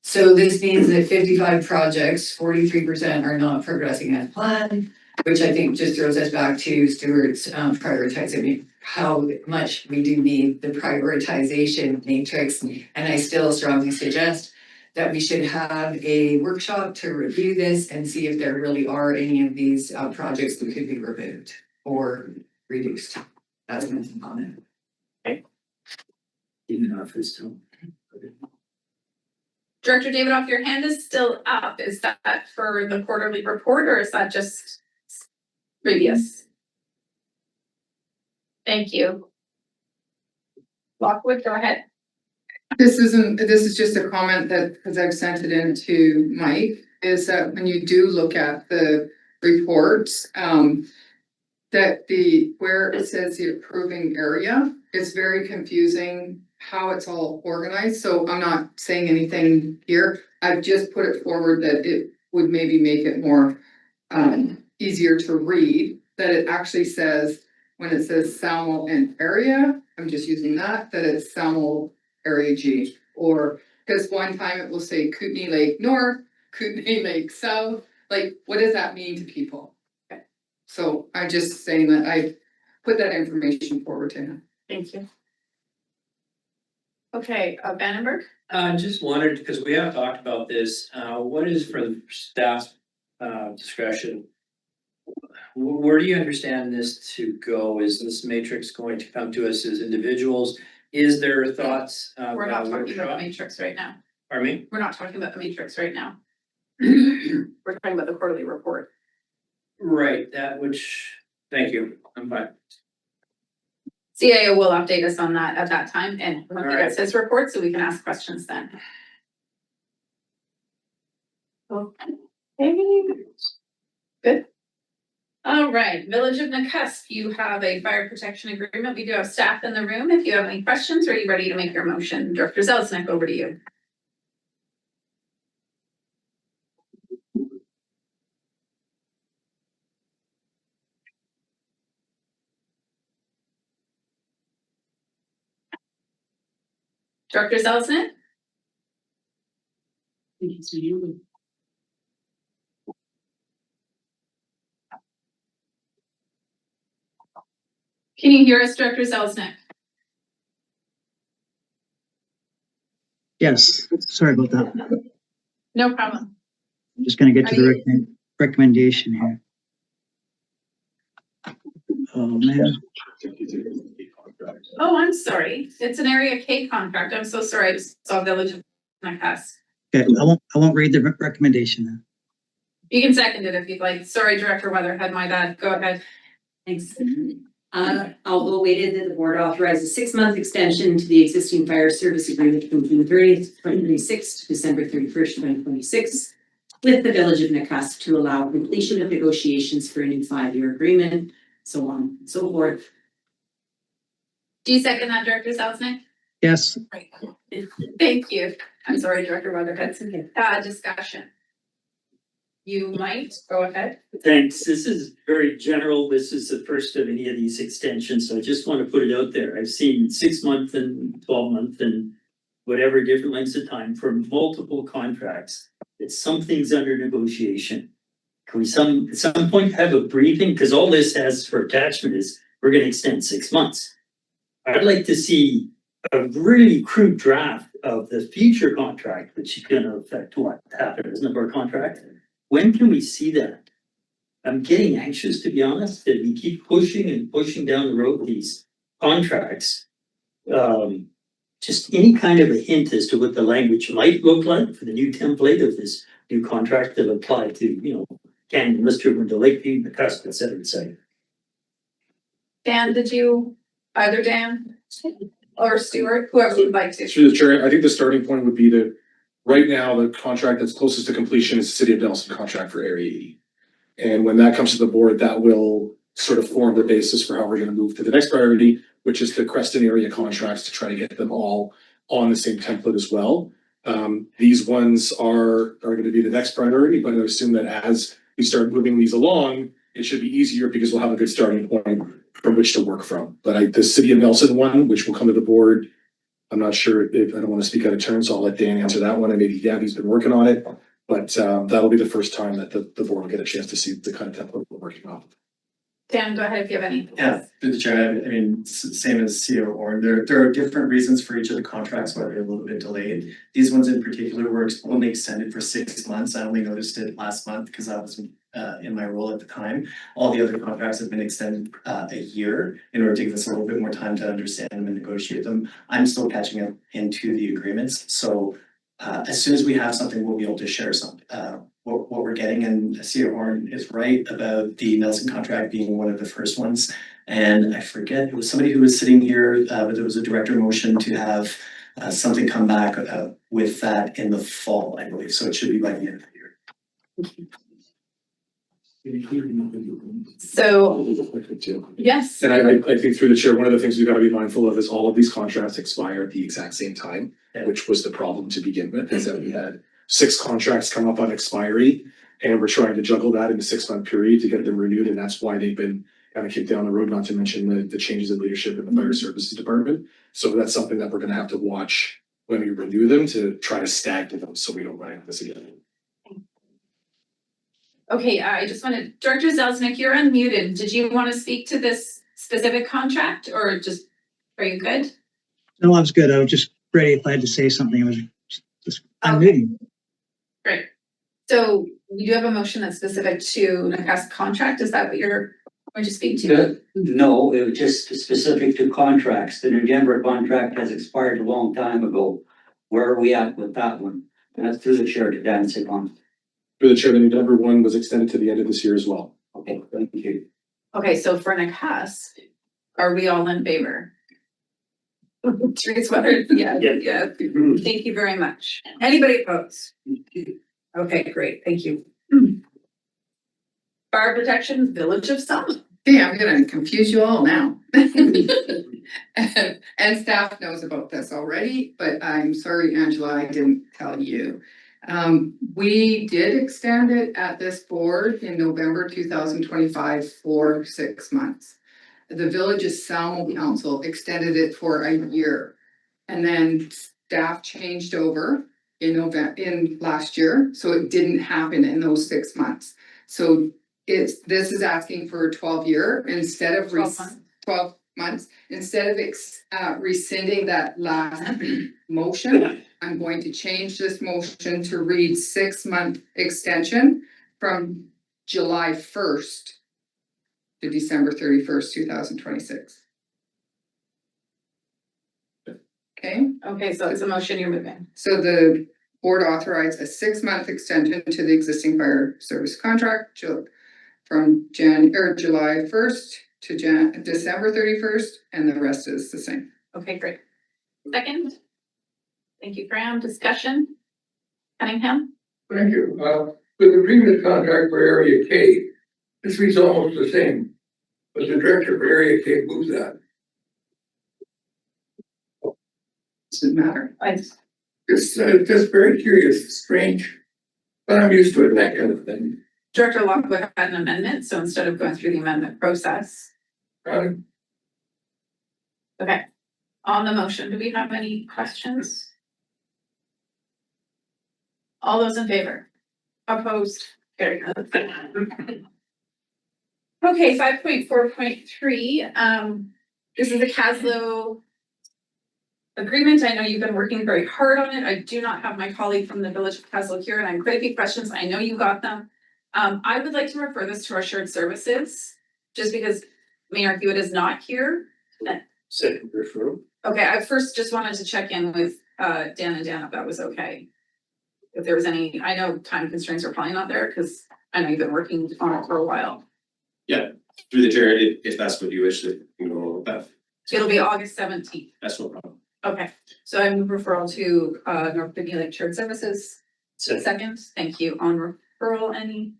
So this means that 55 projects, 43% are not progressing as planned, which I think just throws us back to Stuart's prioritizing how much we do need the prioritization matrix. And I still strongly suggest that we should have a workshop to review this and see if there really are any of these projects that could be removed or reduced. That's my comment. Even off his tone. Director Davidoff, your hand is still up. Is that for the quarterly report or is that just previous? Thank you. Lockwood, go ahead. This is just a comment that, because I've sent it in to Mike, is that when you do look at the reports, that where it says the approving area, it's very confusing how it's all organized. So I'm not saying anything here. I've just put it forward that it would maybe make it more easier to read, that it actually says, when it says Salmo and area, I'm just using that it's Salmo Area G, or because one time it will say Kootenay Lake North, Kootenay Lake South, like what does that mean to people? Okay. So I'm just saying that I put that information forward to him. Thank you. Okay, Vandenberg? Just wondered, because we have talked about this, what is for the staff's discretion? Where do you understand this to go? Is this matrix going to come to us as individuals? Is there thoughts? We're not talking about the matrix right now. Pardon me? We're not talking about the matrix right now. We're talking about the quarterly report. Right, thank you, I'm fine. CIO will update us on that at that time and when he All right. gets his report so we can ask questions then. Okay. Good. All right, Village of Nakusp, you have a fire protection agreement. We do have staff in the room. If you have any questions, are you ready to make your motion? Director Zelznick, over to you. Director Zelznick? Can you hear us, Director Zelznick? Yes, sorry about that. No problem. I'm just gonna get to the recommendation here. Oh, man. Oh, I'm sorry. It's an Area K contract. I'm so sorry. I just saw Village of Nakusp. Okay, I won't read the recommendation then. You can second it if you'd like. Sorry, Director Weatherhead, my bad. Go ahead. Thanks. Although weighted that the board authorized a 6-month extension to the existing fire service agreement from June 30th, 2026 to December 31st, 2026 with the Village of Nakusp to allow completion of negotiations for a new 5-year agreement, so on and so forth. Do you second that, Director Zelznick? Yes. Thank you. I'm sorry, Director Weatherhead. Discussion. You might go ahead. Thanks. This is very general. This is the first of any of these extensions, so I just want to put it out there. I've seen 6-month and 12-month and whatever different lengths of time for multiple contracts. It's something's under negotiation. Can we at some point have a briefing? Because all this has for attachment is we're going to extend 6 months. I'd like to see a really crude draft of the future contract, which is going to affect what happens, number of contract. When can we see that? I'm getting anxious, to be honest, that we keep pushing and pushing down the road these contracts. Just any kind of a hint as to what the language might look like for the new template of this new contract that apply to, Canyon, Lister, to Lakeview, Nakusp, et cetera, et cetera. Dan, Dan? or Stuart, whoever would like to. Through the chair, I think the starting point would be that right now, the contract that's closest to completion is the City of Nelson contract for Area 80. And when that comes to the board, that will sort of form the basis for how we're gonna move to the next priority, which is the Creston area contracts to try to get them all on the same template as well. These ones are gonna be the next priority, but I assume that as we start moving these along, it should be easier because we'll have a good starting point from which to work from. But the City of Nelson one, which will come to the board, I'm not sure if, I don't wanna speak out of turn, so I'll let Dan answer that one, and maybe Gabby's been working on it. But that'll be the first time that the board will get a chance to see the kind of template we're working on. Dan, go ahead if you have any. Yeah, through the chair, I mean, same as CEO Orr, there are different reasons for each of the contracts why they're a little bit delayed. These ones in particular were only extended for 6 months. I only noticed it last month because I was in my role at the time. All the other contracts have been extended a year in order to give us a little bit more time to understand them and negotiate them. I'm still catching up into the agreements, so as soon as we have something, we'll be able to share what we're getting. And CEO Horn is right about the Nelson contract being one of the first ones. And I forget, it was somebody who was sitting here, but there was a director motion to have something come back with that in the fall, I believe. So it should be by the end of the year. So, yes. And I think through the chair, one of the things we've got to be mindful of is all of these contracts expire at the exact same time, which was the problem to begin with, is that we had 6 contracts come up on expiry, and we're trying to juggle that in a 6-month period to get them renewed, and that's why they've been kind of kicked down the road, not to mention the changes in leadership in the fire services department. So that's something that we're gonna have to watch when we renew them to try to stagnate them so we don't run into this again. Okay, I just wanted, Director Zelznick, you're unmuted. Did you want to speak to this specific contract or just, are you good? No, I was good. I was just ready if I had to say something. I was just unmuting. Great. So we do have a motion that's specific to NACAS contract. Is that what you're going to speak to? No, it was just specific to contracts. The New Denver contract has expired a long time ago. Where are we at with that one? And that's through the chair to Dan Sigmund. Through the chair, the New Denver one was extended to the end of this year as well. Okay, thank you. Okay, so for NACAS, are we all in favor? Teresa Weathers, yeah. Thank you very much. Anybody opposed? Okay, great, thank you. Fire protection, Village of Summit. Okay, I'm gonna confuse you all now. And staff knows about this already, but I'm sorry, Angela, I didn't tell you. We did extend it at this board in November 2025 for 6 months. The Village's Salmo Council extended it for a year. And then staff changed over in last year, so it didn't happen in those 6 months. So this is asking for a 12-year instead of 12 months. Instead of rescinding that last motion, I'm going to change this motion to read 6-month extension from July 1st to December 31st, 2026. Okay? Okay, so it's a motion you're moving. So the board authorized a 6-month extension to the existing fire service contract from July 1st to December 31st, and the rest is the same. Okay, great. Second. Thank you, Graham. Discussion? Cunningham? Thank you. With the previous contract for Area K, this reads almost the same, but the director for Area K moves that. Doesn't matter. It's just very curious, strange, but I'm used to it, that kind of thing. Director Lockwood had an amendment, so instead of going through the amendment process. Okay. On the motion, do we have any questions? All those in favor? Opposed? Very good. Okay, 5.4.3. This is a CASLO agreement. I know you've been working very hard on it. I do not have my colleague from the Village of CASLO here, and I have quite a few questions. I know you got them. I would like to refer this to our shared services, just because Mayor Hewitt is not here. Second referral. Okay, I first just wanted to check in with Dan and Dan if that was okay. If there was any, I know time constraints are probably not there because I know you've been working on it for a while. Yeah, through the chair, if that's what you wish to go with that. It'll be August 17th. That's no problem. Okay, so I move referral to North Whitney Lake Shared Services. Second, thank you. On referral, any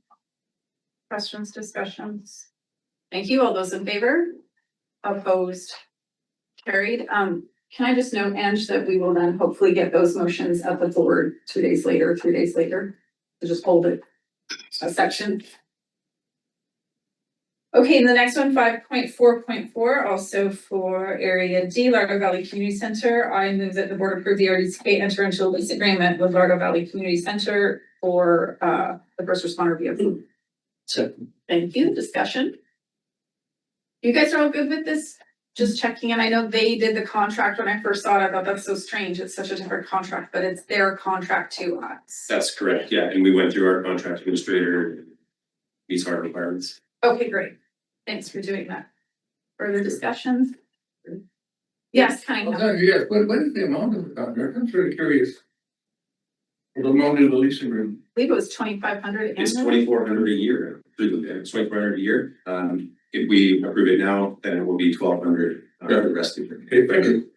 questions, discussions? Thank you. All those in favor? Opposed? Carried. Can I just note, Ange, that we will then hopefully get those motions at the board 2 days later, 3 days later, to just hold it a section. Okay, and the next one, 5.4.4, also for Area D, Largo Valley Community Center. I move that the board approve the RDCK enter into a lease agreement with Largo Valley Community Center for the first responder vehicle. Second. Thank you. Discussion. You guys are all good with this? Just checking in. I know they did the contract when I first saw it. I thought that's so strange. It's such a different contract, but it's their contract to us. That's correct, yeah, and we went through our contract administrator, these hard requirements. Okay, great. Thanks for doing that. Further discussions? Yes, kind of. Yes, what is the amount of the contract? I'm sort of curious. The amount of the lease agreement. I believe it was 2,500. It's 2,400 a year, it's 2,400 a year. If we approve it now, then it will be 1,200 the rest of the year. Okay, thank you.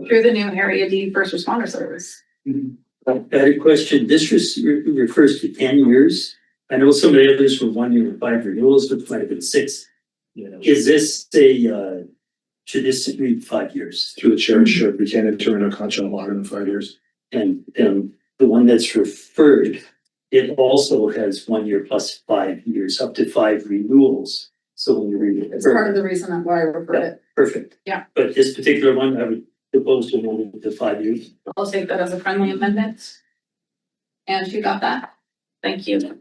Through the new Area D first responder service. I had a question. This refers to 10 years. I know some of the others were 1 year, 5 renewals, but might have been 6. Is this should this be 5 years? Through the chair, sure, we can't enter into a contract longer than 5 years. And the one that's referred, it also has 1 year plus 5 years, up to 5 renewals. So when you read it. It's part of the reason why I referred it. Perfect. Yeah. But this particular one, I would propose to move it to 5 years. I'll take that as a friendly amendment. And you got that? Thank you.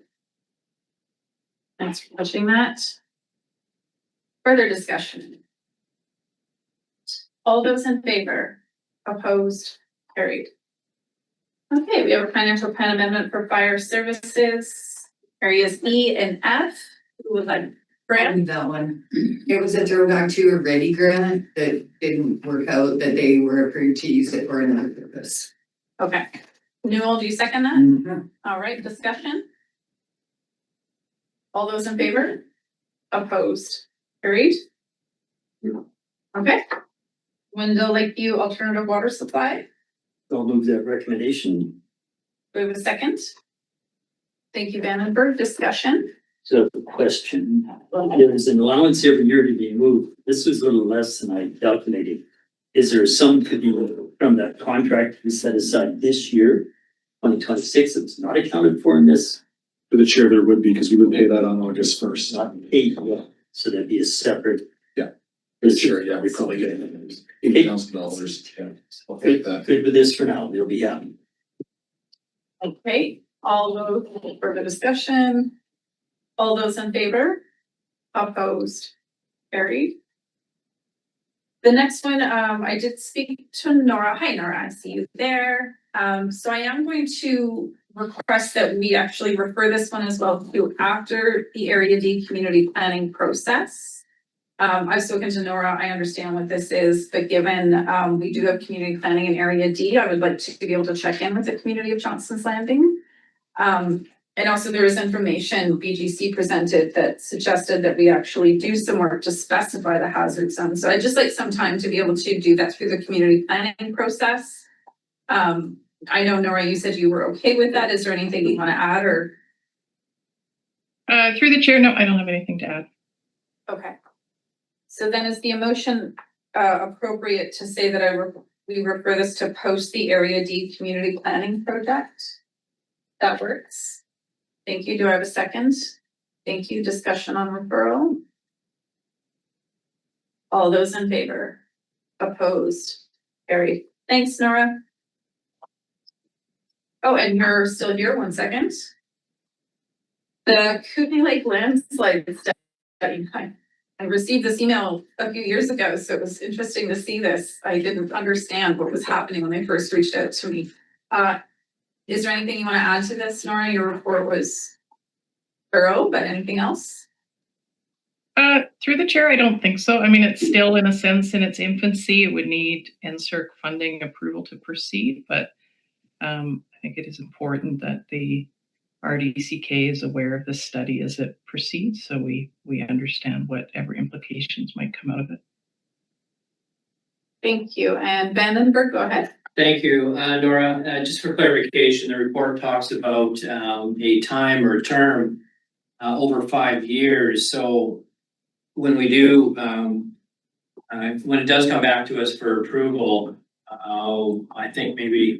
Thanks for pushing that. Further discussion. All those in favor? Opposed? Carried. Okay, we have a financial plan amendment for fire services, areas E and F. Who would like grant? That one. It was a throwback to a ready grant that didn't work out, that they were approved to use it for another purpose. Okay. Newell, do you second that? All right, discussion. All those in favor? Opposed? Carried. Okay. Wendell Lakeview Alternative Water Supply. I'll move that recommendation. Do we have a second? Thank you, Vandenberg. Discussion. So the question, there is an allowance every year to be moved. This is a little less than I calculated. Is there some could be from that contract we set aside this year, 2026, it's not accounted for in this? For the chair, there would be, because we would pay that on August 1st. Not paid yet, so that'd be a separate. Yeah. For the chair, yeah, we probably get $8,000. Yeah. I'll take that. Good with this for now, they'll be happy. Okay, all those further discussion. All those in favor? Opposed? Carried. The next one, I did speak to Nora. Hi, Nora, I see you there. So I am going to request that we actually refer this one as well to after the Area D community planning process. I've spoken to Nora, I understand what this is, but given we do have community planning in Area D, I would like to be able to check in with the community of Johnston's Landing. And also there is information BGC presented that suggested that we actually do some work to specify the hazard zone. So I'd just like some time to be able to do that through the community planning process. I know, Nora, you said you were okay with that. Is there anything you want to add or? Through the chair, no, I don't have anything to add. Okay. So then is the motion appropriate to say that we refer this to post the Area D community planning project? That works. Thank you. Do I have a second? Thank you. Discussion on referral. All those in favor? Opposed? Carried. Thanks, Nora. Oh, and you're still here. 1 second. The Kootenai Lake landslide study. I received this email a few years ago, so it was interesting to see this. I didn't understand what was happening when they first reached out to me. Is there anything you want to add to this, Nora? Your report was thorough, but anything else? Through the chair, I don't think so. I mean, it's still in a sense in its infancy. It would need NSERC funding approval to proceed, but I think it is important that the RDCK is aware of this study as it proceeds, so we understand whatever implications might come out of it. Thank you. And Vandenberg, go ahead. Thank you, Nora. Just for clarification, the report talks about a time or term over 5 years. So when we do, when it does come back to us for approval, I think maybe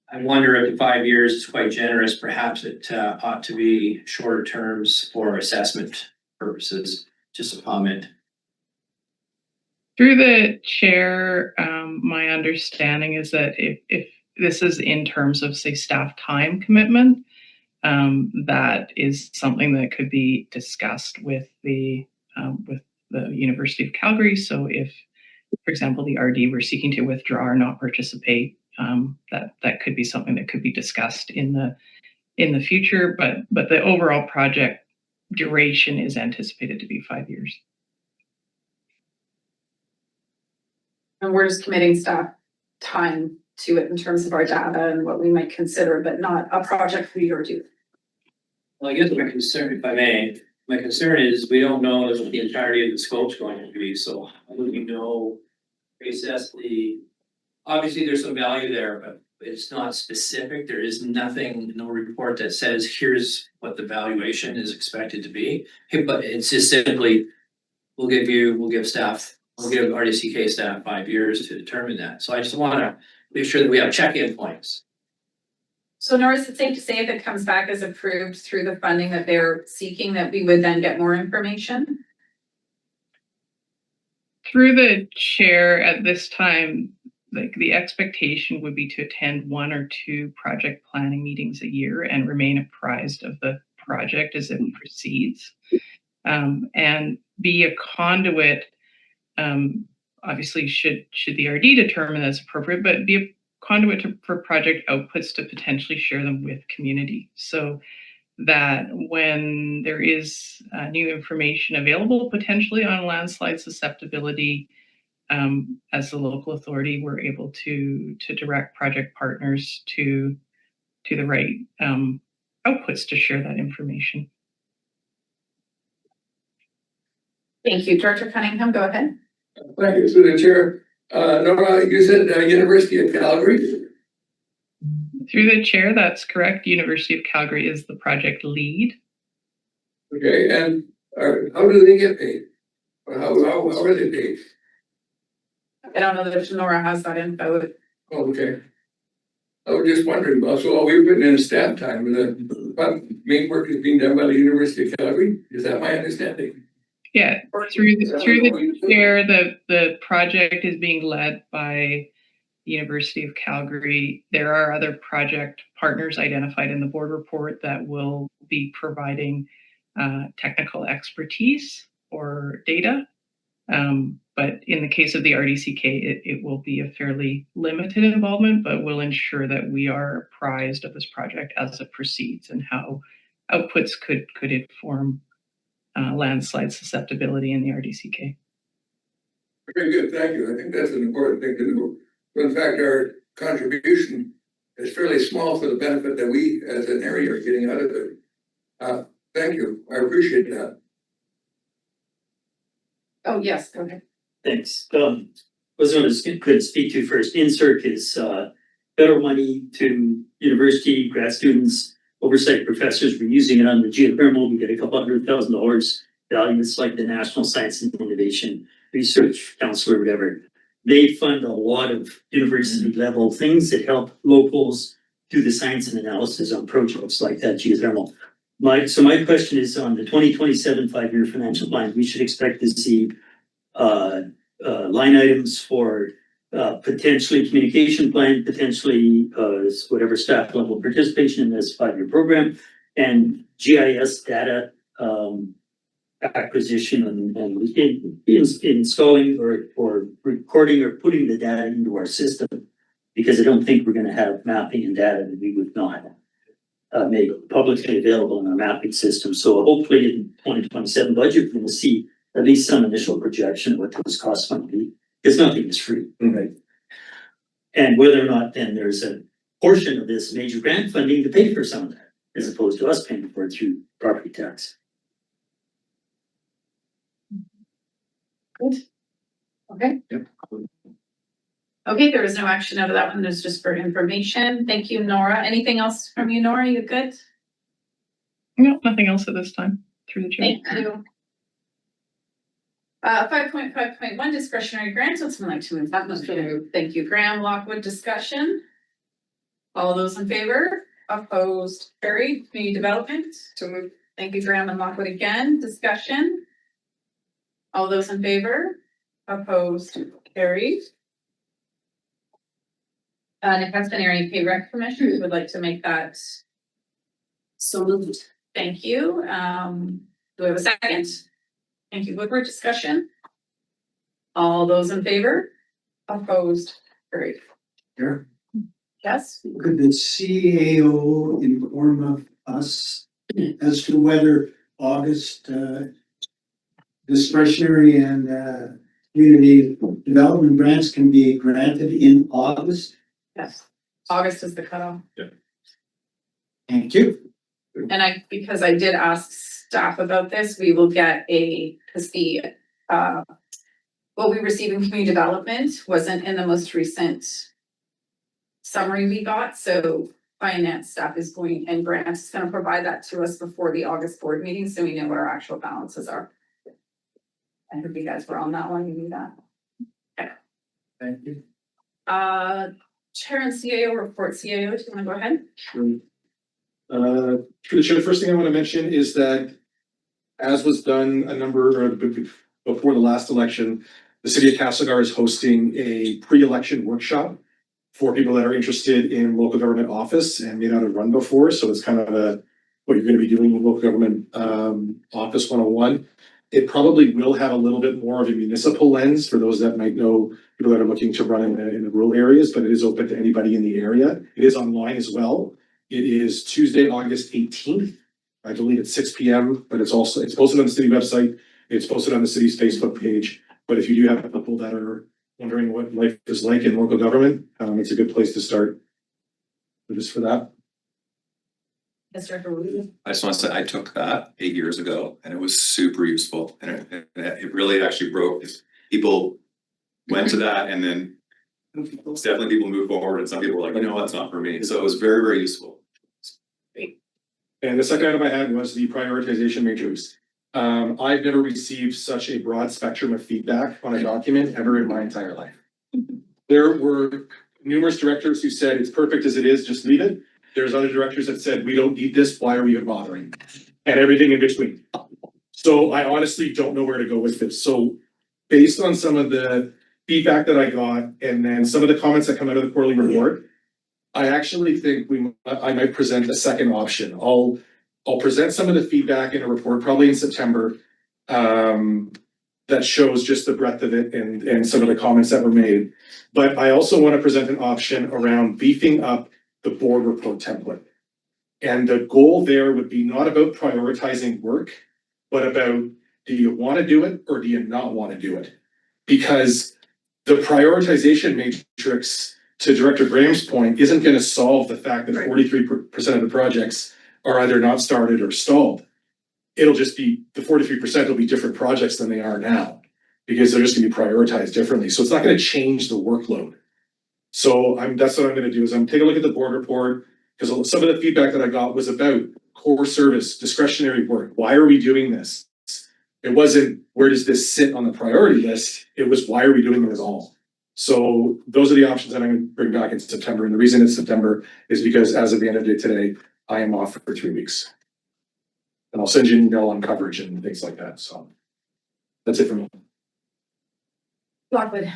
I wonder if the 5 years is quite generous. Perhaps it ought to be shorter terms for assessment purposes. Just a comment. Through the chair, my understanding is that if this is in terms of, say, staff time commitment, that is something that could be discussed with the University of Calgary. So if, for example, the RD were seeking to withdraw or not participate, that could be something that could be discussed in the future. But the overall project duration is anticipated to be 5 years. And we're just committing staff time to it in terms of our data and what we might consider, but not a project we or do. Well, I guess my concern, if I may, my concern is we don't know what the entirety of the scope's going to be. So how do we know, assess the, obviously there's some value there, but it's not specific. There is nothing, no report that says here's what the valuation is expected to be. But it's just simply, we'll give staff, we'll give RDCK staff 5 years to determine that. So I just want to make sure that we have check-in points. So Nora, is it safe to say if it comes back as approved through the funding that they're seeking, that we would then get more information? Through the chair at this time, like the expectation would be to attend 1 or 2 project planning meetings a year and remain apprised of the project as it proceeds. And be a conduit, obviously should the RD determine that's appropriate, but be a conduit for project outputs to potentially share them with community. So that when there is new information available potentially on landslide susceptibility, as the local authority, we're able to direct project partners to the right outputs to share that information. Thank you. Director Cunningham, go ahead. Thank you, through the chair. Nora, you said University of Calgary? Through the chair, that's correct. University of Calgary is the project lead. Okay, and how do they get paid? Or how are they paid? I don't know that Nora has that info. Oh, okay. I was just wondering, also, we've been in staff time, and the main work is being done by the University of Calgary. Is that my understanding? Yeah, through the chair, the project is being led by the University of Calgary. There are other project partners identified in the board report that will be providing technical expertise or data. But in the case of the RDCK, it will be a fairly limited involvement, but will ensure that we are apprised of this project as it proceeds and how outputs could inform landslide susceptibility in the RDCK. Very good, thank you. I think that's an important thing to do. So in fact, our contribution is fairly small for the benefit that we as an area are getting out of it. Thank you, I appreciate that. Oh, yes, go ahead. Thanks. Was going to could speak to first. Insert is federal money to university grad students, oversight professors. We're using it on the geothermal. We get a couple $100,000 value. It's like the National Science and Innovation Research Council or whatever. They fund a lot of university level things that help locals do the science and analysis on projects like that geothermal. My question is on the 2027 5-year financial plan. We should expect to see line items for potentially communication plan, potentially whatever staff level participation in this 5-year program, and GIS data acquisition and installing or recording or putting the data into our system, because I don't think we're going to have mapping and data that we would not make publicly available in our mapping system. So hopefully in 2027 budget, we're going to see at least some initial projection of what those costs might be, because nothing is free, right? And whether or not then there's a portion of this major grant funding to pay for some of that, as opposed to us paying for it through property tax. Good. Okay. Yep. Okay, there was no action out of that one. There's just for information. Thank you, Nora. Anything else from you, Nora? You good? No, nothing else at this time through the chair. Thank you. 5.5.1 discretionary grants. Would someone like to move that motion? Thank you, Graham. Lockwood, discussion. All those in favor? Opposed? Carried. Community development. So move. Thank you, Graham and Lockwood again. Discussion. All those in favor? Opposed? Carried. Next, area pay rec commission. We would like to make that. So moved. Thank you. Do we have a second? Thank you. Woodward, discussion. All those in favor? Opposed? Carried. Here, Yes. could the CAO inform of us as to whether August discretionary and community development grants can be granted in August? Yes. August is the cutoff. Thank you. And because I did ask staff about this, we will get because what we received in community development wasn't in the most recent summary we got, so finance staff is going, and grants is gonna provide that to us before the August board meeting, so we know what our actual balances are. I hope you guys were on that one, you knew that. Okay. Thank you. Chair and CAO report. CAO, do you wanna go ahead? Sure. Through the chair, the first thing I want to mention is that as was done before the last election, the city of Castlegar is hosting a pre-election workshop for people that are interested in local government office and may not have run before. So it's kind of what you're going to be doing in local government office 101. It probably will have a little bit more of a municipal lens for those that might know people that are looking to run in the rural areas, but it is open to anybody in the area. It is online as well. It is Tuesday, August 18th. I believe it's 6 p.m., but it's posted on the city website. It's posted on the city's Facebook page. But if you do have people that are wondering what life is like in local government, it's a good place to start. Just for that. Yes, Director Wood. I just want to say I took that 8 years ago and it was super useful and it really actually broke. People went to that and then definitely people moved forward and some people were like, that's not for me. So it was very, very useful. And the second item I had was the prioritization matrix. I've never received such a broad spectrum of feedback on a document ever in my entire life. There were numerous directors who said it's perfect as it is, just leave it. There's other directors that said, we don't need this, why are we bothering? And everything in between. So I honestly don't know where to go with this. So based on some of the feedback that I got, and then some of the comments that come out of the quarterly report, I actually think I might present a second option. I'll present some of the feedback in a report, probably in September, that shows just the breadth of it and some of the comments that were made. But I also want to present an option around beefing up the board report template. And the goal there would be not about prioritizing work, but about, do you want to do it or do you not want to do it? Because the prioritization matrix, to Director Graham's point, isn't going to solve the fact that 43% of the projects are either not started or stalled. It'll just be, the 43% will be different projects than they are now, because they're just going to be prioritized differently. So it's not going to change the workload. So that's what I'm going to do is I'm taking a look at the board report, because some of the feedback that I got was about core service, discretionary work. Why are we doing this? It wasn't, where does this sit on the priority list? It was, why are we doing it at all? So those are the options that I'm going to bring back in September. And the reason it's September is because as of the end of the day today, I am off for 3 weeks. And I'll send you an email on coverage and things like that. So that's it for me. Lockwood.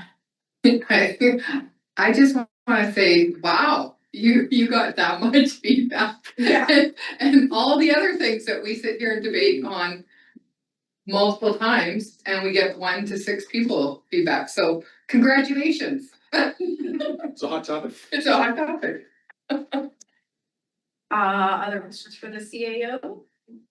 I just want to say, wow, you got that much feedback. Yeah. And all the other things that we sit here and debate on multiple times, and we get 1 to 6 people feedback. So congratulations. It's a hot topic. It's a hot topic. Other questions for the CAO?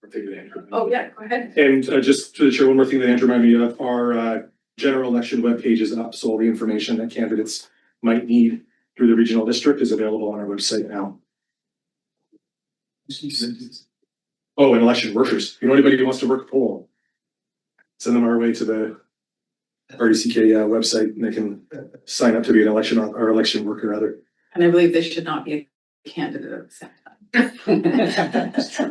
Andrew. Oh, yeah, go ahead. And just to share one more thing that Andrew reminded me of, our general election webpage is up. So all the information that candidates might need through the regional district is available on our website now. Oh, and election workers. If you know anybody who wants to work a poll, send them our way to the RDCK website, and they can sign up to be an election or election worker rather. And I believe they should not be a candidate at the same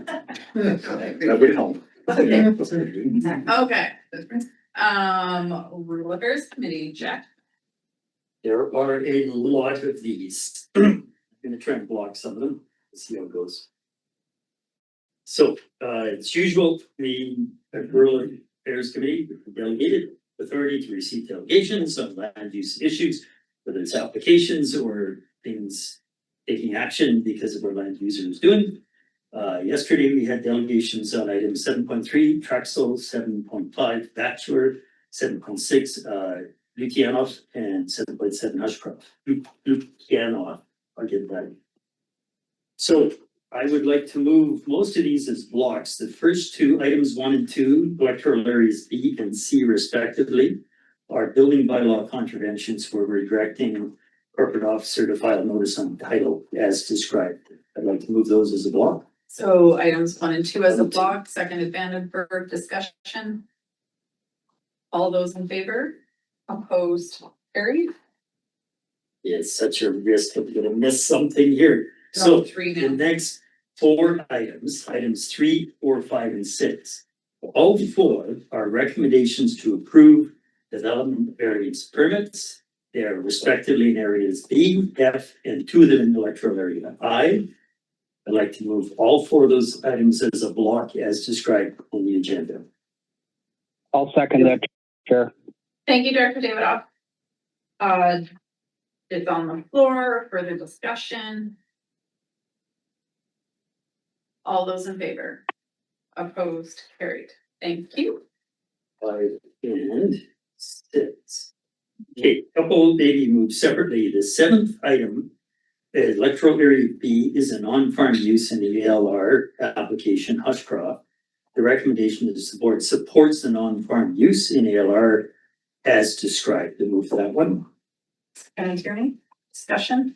time. That would help. Okay. Rural Affairs Committee, Jack. There are a lot of these. I'm gonna try and block some of them, see how it goes. So, as usual, the Rural Affairs Committee delegated authority to receive delegations on land use issues, whether it's applications or things taking action because of what land user is doing. Yesterday, we had delegations on item 7.3, Traxel, 7.5, Bachelor, 7.6, Lukianov, and 7.7, Hushcroft. Lukianov, I'll get that. So I would like to move most of these as blocks. The first two, items 1 and 2, electoral areas B and C respectively, are building bylaw contraventions where we're directing corporate officer to file notice on title as described. I'd like to move those as a block. So items 1 and 2 as a block, seconded Vandenberg, discussion. All those in favor? Opposed? Carried? It's such a risk of gonna miss something here. So the next 4 items, items 3, 4, 5, and 6. All 4 are recommendations to approve development areas permits. They are respectively in areas B, F, and 2 of them in electoral area I. I'd like to move all 4 of those items as a block as described on the agenda. I'll second that, Chair. Thank you, Director Davidoff. It's on the floor, further discussion. All those in favor? Opposed? Carried. Thank you. 5 and 6. Okay, couple maybe move separately. The 7th item, electoral area B, is a non-farm use in the ALR application, Hushcroft. The recommendation is the board supports the non-farm use in ALR as described. To move that one. And Tierney, discussion?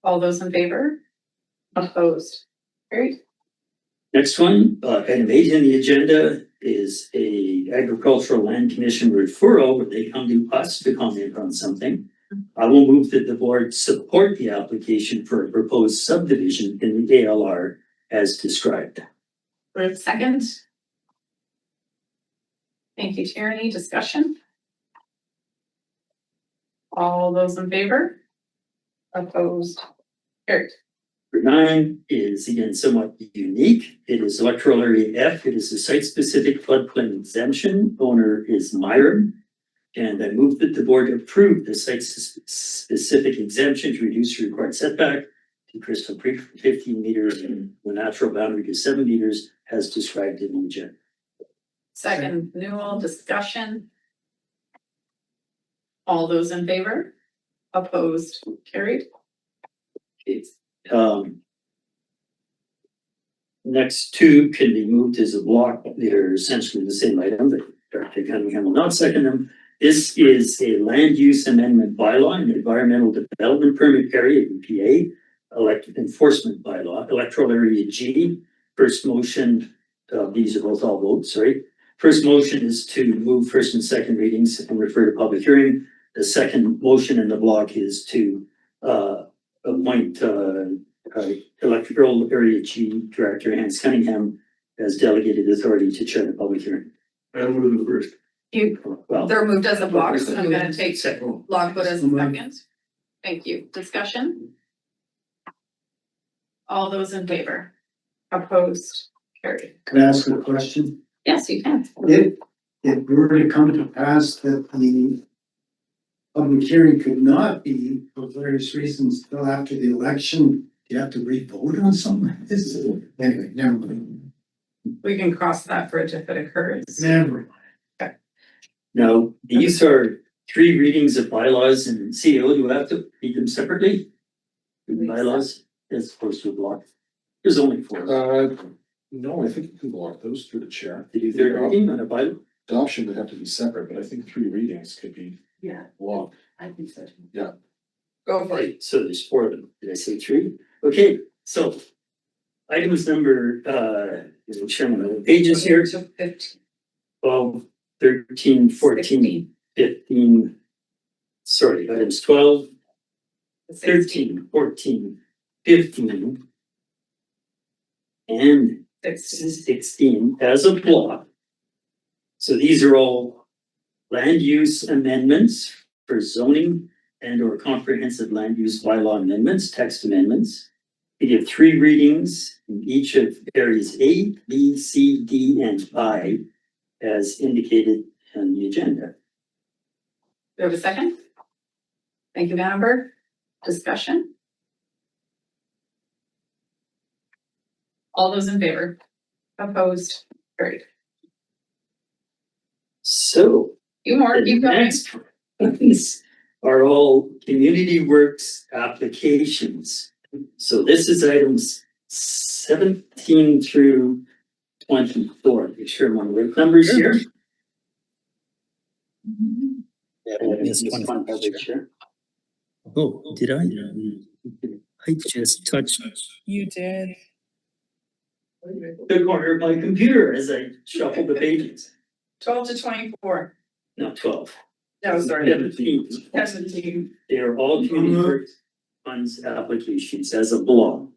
All those in favor? Opposed? Carried. Next one, item 8 in the agenda is a agricultural land commission referral where they come to us to comment on something. I will move that the board support the application for a proposed subdivision in the ALR as described. For a second. Thank you, Tierney. Discussion? All those in favor? Opposed? Carried. Number 9 is again somewhat unique. It is electoral area F. It is a site-specific floodplain exemption. Owner is Myron. And I move that the board approve the site-specific exemption to reduce the required setback to Crystal Creek from 15 meters and the natural boundary to 7 meters as described in the agenda. Second, Newell, discussion? All those in favor? Opposed? Carried. Next 2 can be moved as a block. They're essentially the same item, but Director Cunningham will not second them. This is a land use amendment bylaw, an environmental development permit area, EPA, electric enforcement bylaw, electoral area G. First motion, these are both all votes, sorry. First motion is to move first and second readings and refer to public hearing. The second motion in the block is to appoint electoral area G Director Hans Cunningham as delegated authority to chair the public hearing. I'll move the first. They're moved as a block, so I'm gonna take block vote as a second. Thank you. Discussion? All those in favor? Opposed? Carried. Can I ask a question? Yes, you can. If it were to come to pass that the public hearing could not be, for various reasons, till after the election, do you have to re-vote on something like this? Anyway, never mind. We can cross that bridge if it occurs. Never mind. Now, these are 3 readings of bylaws and CEO. Do I have to read them separately? The bylaws as opposed to a block. There's only 4. No, I think you can block those through the chair. To do 3rd reading on a bylaw? Adoption would have to be separate, but I think 3 readings could be blocked. I think so. Yeah. Go for it. So there's 4 of them. Did I say 3? Okay, so items number, Chairman, pages here. 12, 13, 14, 15. Sorry, items 12, 13, 14, 15. And 16 as a block. So these are all land use amendments for zoning and or comprehensive land use bylaw amendments, text amendments. We give 3 readings in each of areas A, B, C, D, and I as indicated on the agenda. Do we have a second? Thank you, Amber. Discussion? All those in favor? Opposed? Carried. So You more, the you go. next ones are all community works applications. So this is items 17 through 24. Make sure I'm on the right numbers here. Yeah, missed one coverage here. Oh, did I? I just touched. You did. The corner of my computer as I shuffle the pages. 12 to 24. No, 12. No, sorry. 17. 17. They are all community works funds applications as a block.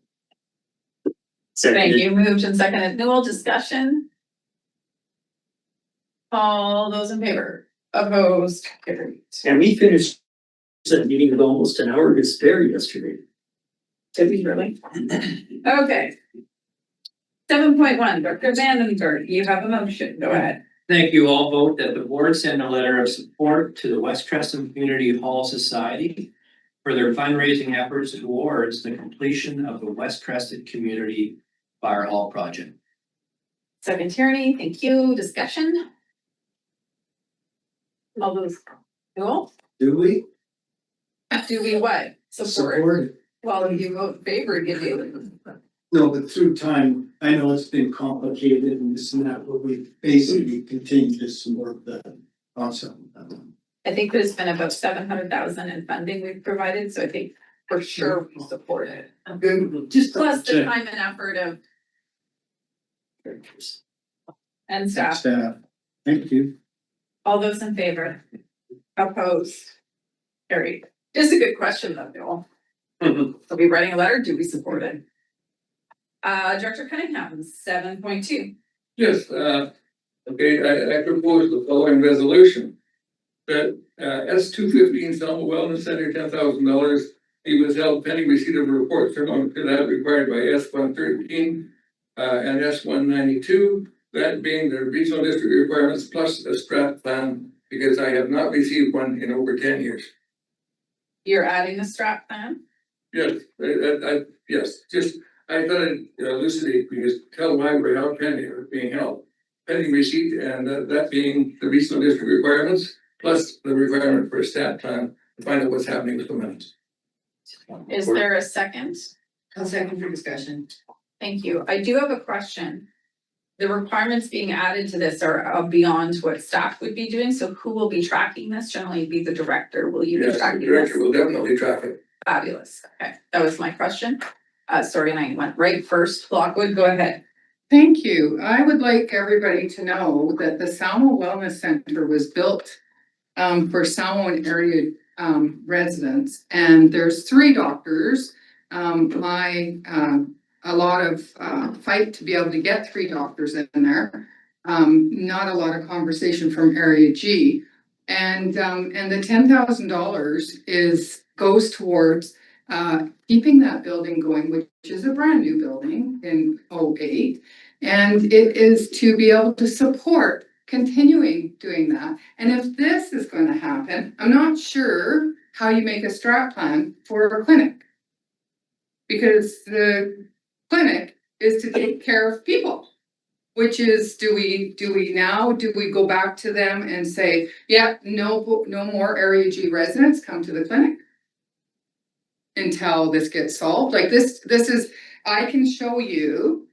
Thank you. Moved and seconded. Newell, discussion? All those in favor? Opposed? Carried. And we finished that meeting with almost an hour to spare yesterday. Did we really? Okay. 7.1, Dr. Vandenberg, you have a motion. Go ahead. Thank you. All vote that the board send a letter of support to the West Crescent Community Hall Society for their fundraising efforts towards the completion of the West Crescent Community Fire Hall project. Second Tierney, thank you. Discussion? All those, Newell? Do we? Do we what? Support? Well, if you vote in favor, give you. No, but through time, I know it's been complicated and this and that, but we basically continue to support the concept. I think there's been about 700,000 in funding we've provided, so I think for sure we support it. Good. Just Plus the time and effort of and staff. Thank you. All those in favor? Opposed? Carried. Just a good question though, Joel. Are we writing a letter? Do we support it? Director Cunningham, 7.2. Yes, okay, I propose the following resolution. That S215 Selma Wellness Center, $10,000 be withheld pending receipt of a report similar to that required by S113 and S192. That being the regional district requirements plus a strat plan, because I have not received one in over 10 years. You're adding a strat plan? Yes, yes, just, I thought I'd elucidate, because tell why we're held pending or being held. Pending receipt and that being the regional district requirements, plus the requirement for a stat plan to find out what's happening with the money. Is there a second? I'll second for discussion. Thank you. I do have a question. The requirements being added to this are beyond what staff would be doing, so who will be tracking this? Generally be the director. Will you be Yes, the tracking this? director will definitely track it. Fabulous. Okay, that was my question. Sorry, and I went right first. Lockwood, go ahead. Thank you. I would like everybody to know that the Salmo Wellness Center was built for Salmo and area residents, and there's 3 doctors. A lot of fight to be able to get 3 doctors in there. Not a lot of conversation from Area G, and the $10,000 goes towards keeping that building going, which is a brand new building in 08. And it is to be able to support continuing doing that. And if this is going to happen, I'm not sure how you make a strat plan for a clinic. Because the clinic is to take care of people. Which is, do we go back to them and say, yeah, no more Area G residents come to the clinic? Until this gets solved, like this is, I can show you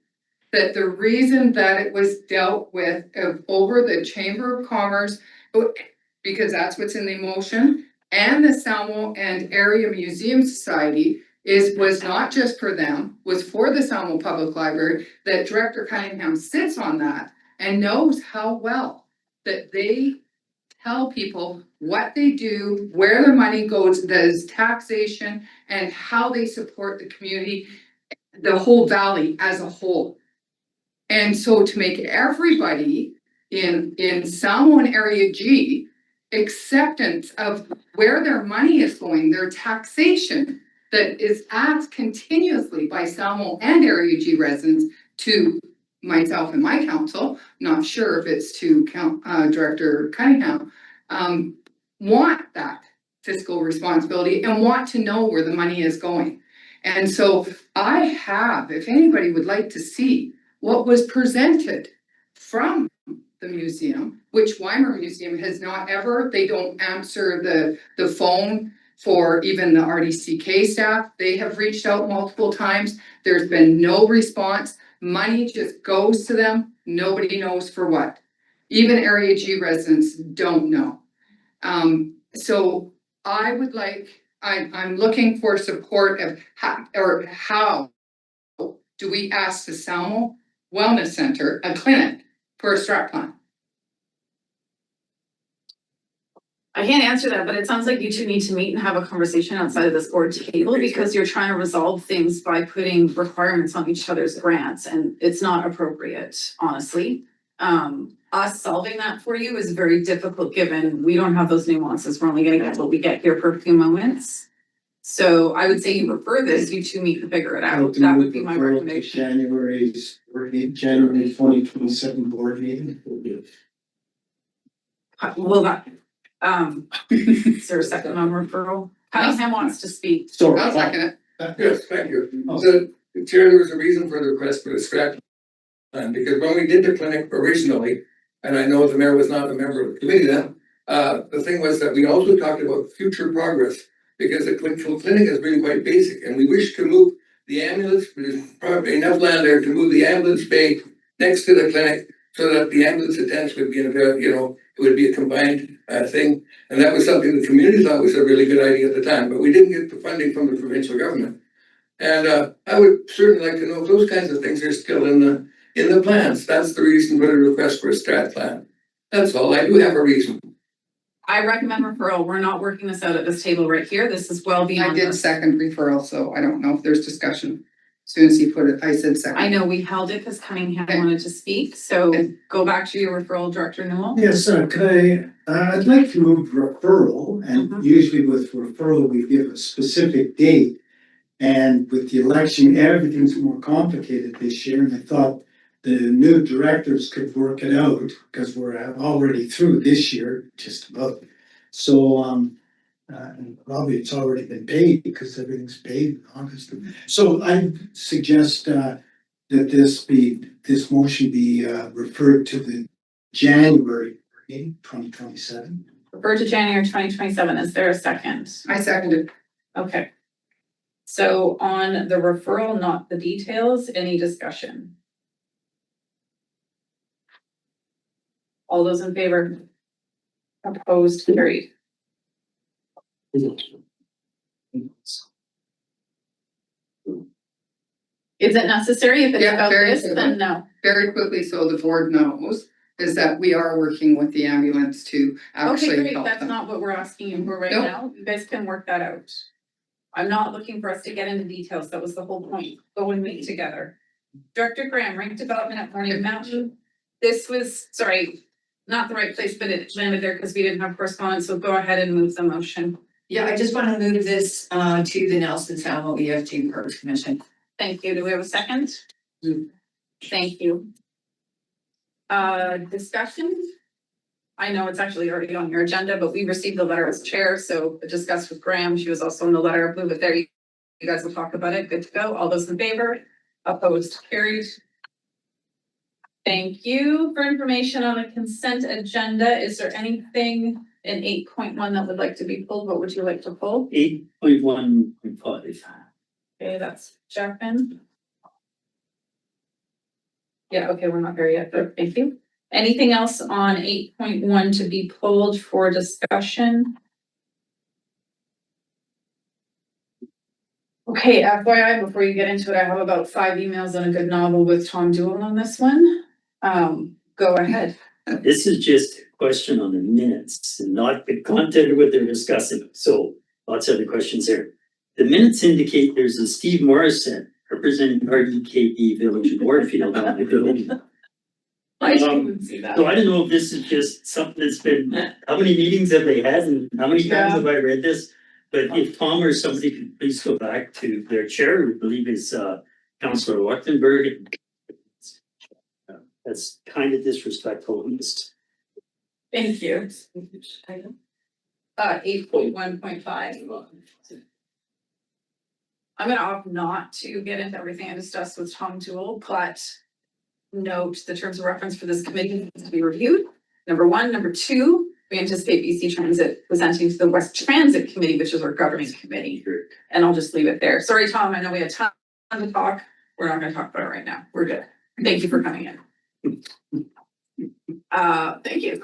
that the reason that it was dealt with over the Chamber of Commerce, because that's what's in the motion, and the Salmo and Area Museum Society was not just for them, was for the Salmo Public Library, that Director Cunningham sits on that and knows how well that they tell people what they do, where their money goes, does taxation, and how they support the community, the whole valley as a whole. And so to make everybody in Salmo and Area G acceptance of where their money is going, their taxation that is asked continuously by Salmo and Area G residents to myself and my council, not sure if it's to Director Cunningham, want that fiscal responsibility and want to know where the money is going. And so I have, if anybody would like to see what was presented from the museum, which Weimar Museum has not ever, they don't answer the phone for even the RDCK staff. They have reached out multiple times. There's been no response. Money just goes to them. Nobody knows for what. Even Area G residents don't know. So I would like, I'm looking for support of how do we ask the Salmo Wellness Center, a clinic, for a strat plan? I can't answer that, but it sounds like you two need to meet and have a conversation outside of this board table because you're trying to resolve things by putting requirements on each other's grants, and it's not appropriate, honestly. Us solving that for you is very difficult given we don't have those nuances. We're only gonna get what we get here for a few moments. So I would say you prefer this, you two meet to figure it out. That would be my recommendation. January 2027 board meeting. Will that, is there a second on referral? Cunningham wants to speak. Sorry. I'll second it. Yes, thank you. The Chair, there was a reason for the request for the scrap plan, because when we did the clinic originally, and I know the mayor was not a member of the committee then, the thing was that we also talked about future progress, because the clinic is really quite basic, and we wish to move the ambulance, there's probably enough land there to move the ambulance bay next to the clinic, so that the ambulance attendants would be in a, it would be a combined thing. And that was something the community thought was a really good idea at the time, but we didn't get the funding from the provincial government. And I would certainly like to know if those kinds of things are still in the plans. That's the reason for the request for a strat plan. That's all. I do have a reason. I recommend referral. We're not working this out at this table right here. This is well beyond. I did second referral, so I don't know if there's discussion. As soon as he put it, I said second. I know we held it because Cunningham wanted to speak, so go back to your referral, Director Newell. Yes, I'd like to move referral, and usually with referral, we give a specific date. And with the election, everything's more complicated this year, and I thought the new directors could work it out, because we're already through this year, just about. So, and probably it's already been paid, because everything's paid in August. So I suggest that this motion be referred to the January meeting, 2027. Refer to January 2027. Is there a second? I seconded. Okay. So on the referral, not the details, any discussion? All those in favor? Opposed, carried. Is it necessary if it's about this, then no? Very quickly, so the board knows, is that we are working with the ambulance to actually Okay, great. help That's them. not what we're asking you for right Nope. now. You guys can work that out. I'm not looking for us to get into details. That was the whole point. Go and meet together. Director Graham, rank development at Morning Mountain. This was, sorry, not the right place, but it landed there because we didn't have correspondence. So go ahead and move the motion. Yeah, I just want to move this to the Nelson Salmo EFT Parks Commission. Thank you. Do we have a second? Thank you. Discussion? I know it's actually already on your agenda, but we received the letter as chair, so I discussed with Graham. She was also in the letter. Move it there. You guys will talk about it. Good to go. All those in favor? Opposed? Carried. Thank you for information on the consent agenda. Is there anything in 8.1 that would like to be pulled? What would you like to pull? 8.1.5. Okay, that's Jackman. Yeah, okay, we're not there yet, but thank you. Anything else on 8.1 to be pulled for discussion? Okay, FYI, before you get into it, I have about 5 emails and a good novel with Tom Doolin on this one. Go ahead. This is just a question on the minutes and not the content of what they're discussing. So lots of other questions there. The minutes indicate there's a Steve Morrison representing RDCK Village of Warfield on the building. I So didn't see that. I don't know if this is just something that's been, how many meetings have they had and how many times have I read this? But if Tom or somebody could please go back to their chair, who I believe is Councillor Wachtenberg. That's kind of disrespectful. Thank you. 8.1.5. I'm gonna opt not to get into everything I discussed with Tom Jewell, but note the terms of reference for this committee to be reviewed. Number one. Number two, we anticipate BC Transit presenting to the West Transit Committee, which is our governing committee. And I'll just leave it there. Sorry, Tom, I know we had time to talk. We're not gonna talk about it right now. We're good. Thank you for coming in. Thank you.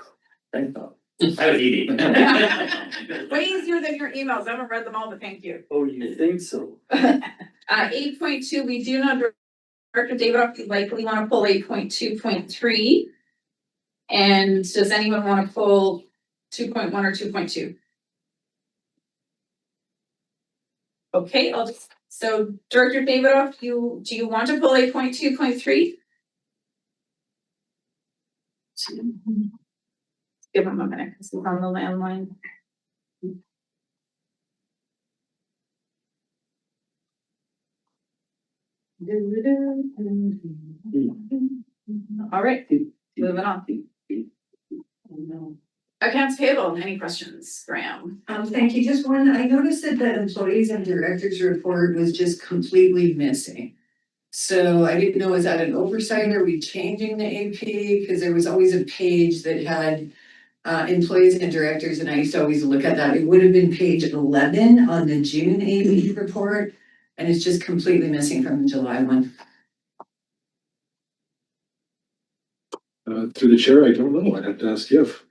Thank you. I would eat it. Way easier than your emails. I haven't read them all, but thank you. Oh, you think so? 8.2, we do know Director Davidoff, you likely want to pull 8.2.3. And does anyone want to pull 2.1 or 2.2? Okay, so Director Davidoff, do you want to pull 8.2.3? Give him a minute, because he's on the landline. All right, moving on. Accounts payable, any questions, Graham? Thank you. Just one, I noticed that the employees and directors report was just completely missing. So I didn't know, is that an oversight? Are we changing the AP? Because there was always a page that had employees and directors, and I used to always look at that. It would have been page 11 on the June AP report, and it's just completely missing from the July one. Through the chair, I don't know. I'd have to ask Jeff.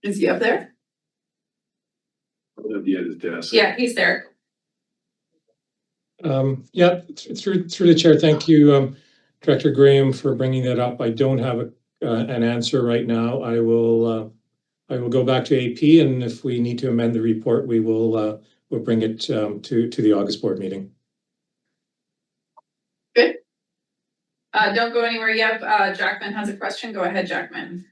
Is he up there? I'll be at his desk. Yeah, he's there. Yeah, through the chair, thank you, Director Graham, for bringing that up. I don't have an answer right now. I will go back to AP, and if we need to amend the report, we'll bring it to the August board meeting. Good. Don't go anywhere yet. Jackman has a question. Go ahead, Jackman.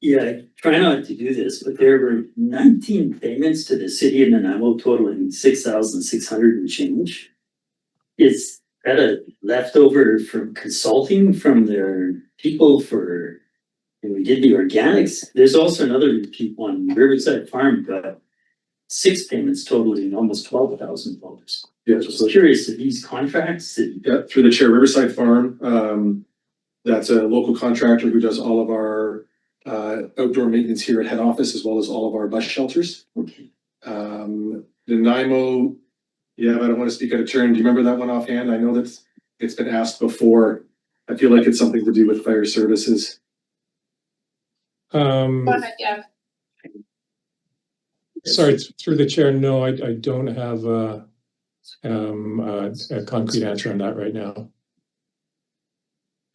Yeah, I try not to do this, but there were 19 payments to the city of Nanaimo totaling 6,600 and change. Is that a leftover from consulting from their people for, and we did the organics? There's also another repeat one, Riverside Farm got 6 payments totaling almost $12,000. Yeah, So curious if these contracts. Yeah, through the chair, Riverside Farm, that's a local contractor who does all of our outdoor maintenance here at head office, as well as all of our bus shelters. Okay. Nanaimo, yeah, but I don't want to speak out of turn. Do you remember that one offhand? I know that it's been asked before. I feel like it's something to do with fire services. Go ahead, yeah. Sorry, through the chair, no, I don't have a concrete answer on that right now.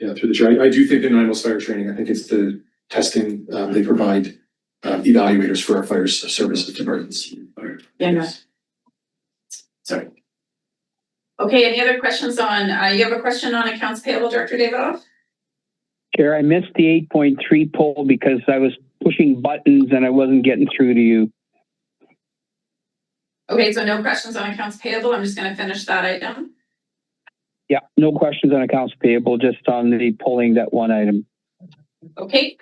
Yeah, through the chair. I do think in Nanaimo's fire training, I think it's the testing they provide evaluators for our fire services departments. Yeah, go ahead. Sorry. Okay, any other questions on, you have a question on accounts payable, Director Davidoff? Chair, I missed the 8.3 poll because I was pushing buttons and I wasn't getting through to you. Okay, so no questions on accounts payable. I'm just gonna finish that item. Yeah, no questions on accounts payable, just on the polling that one item. Okay,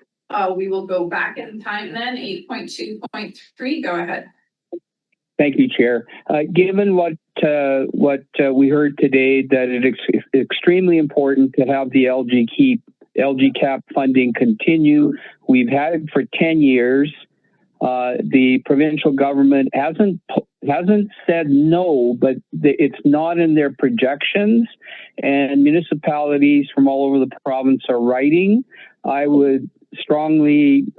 we will go back in time then, 8.2.3, go ahead. Thank you, Chair. Given what we heard today, that it's extremely important to have the LGCAP funding continue. We've had it for 10 years. The provincial government hasn't said no, but it's not in their projections, and municipalities from all over the province are writing. I would strongly,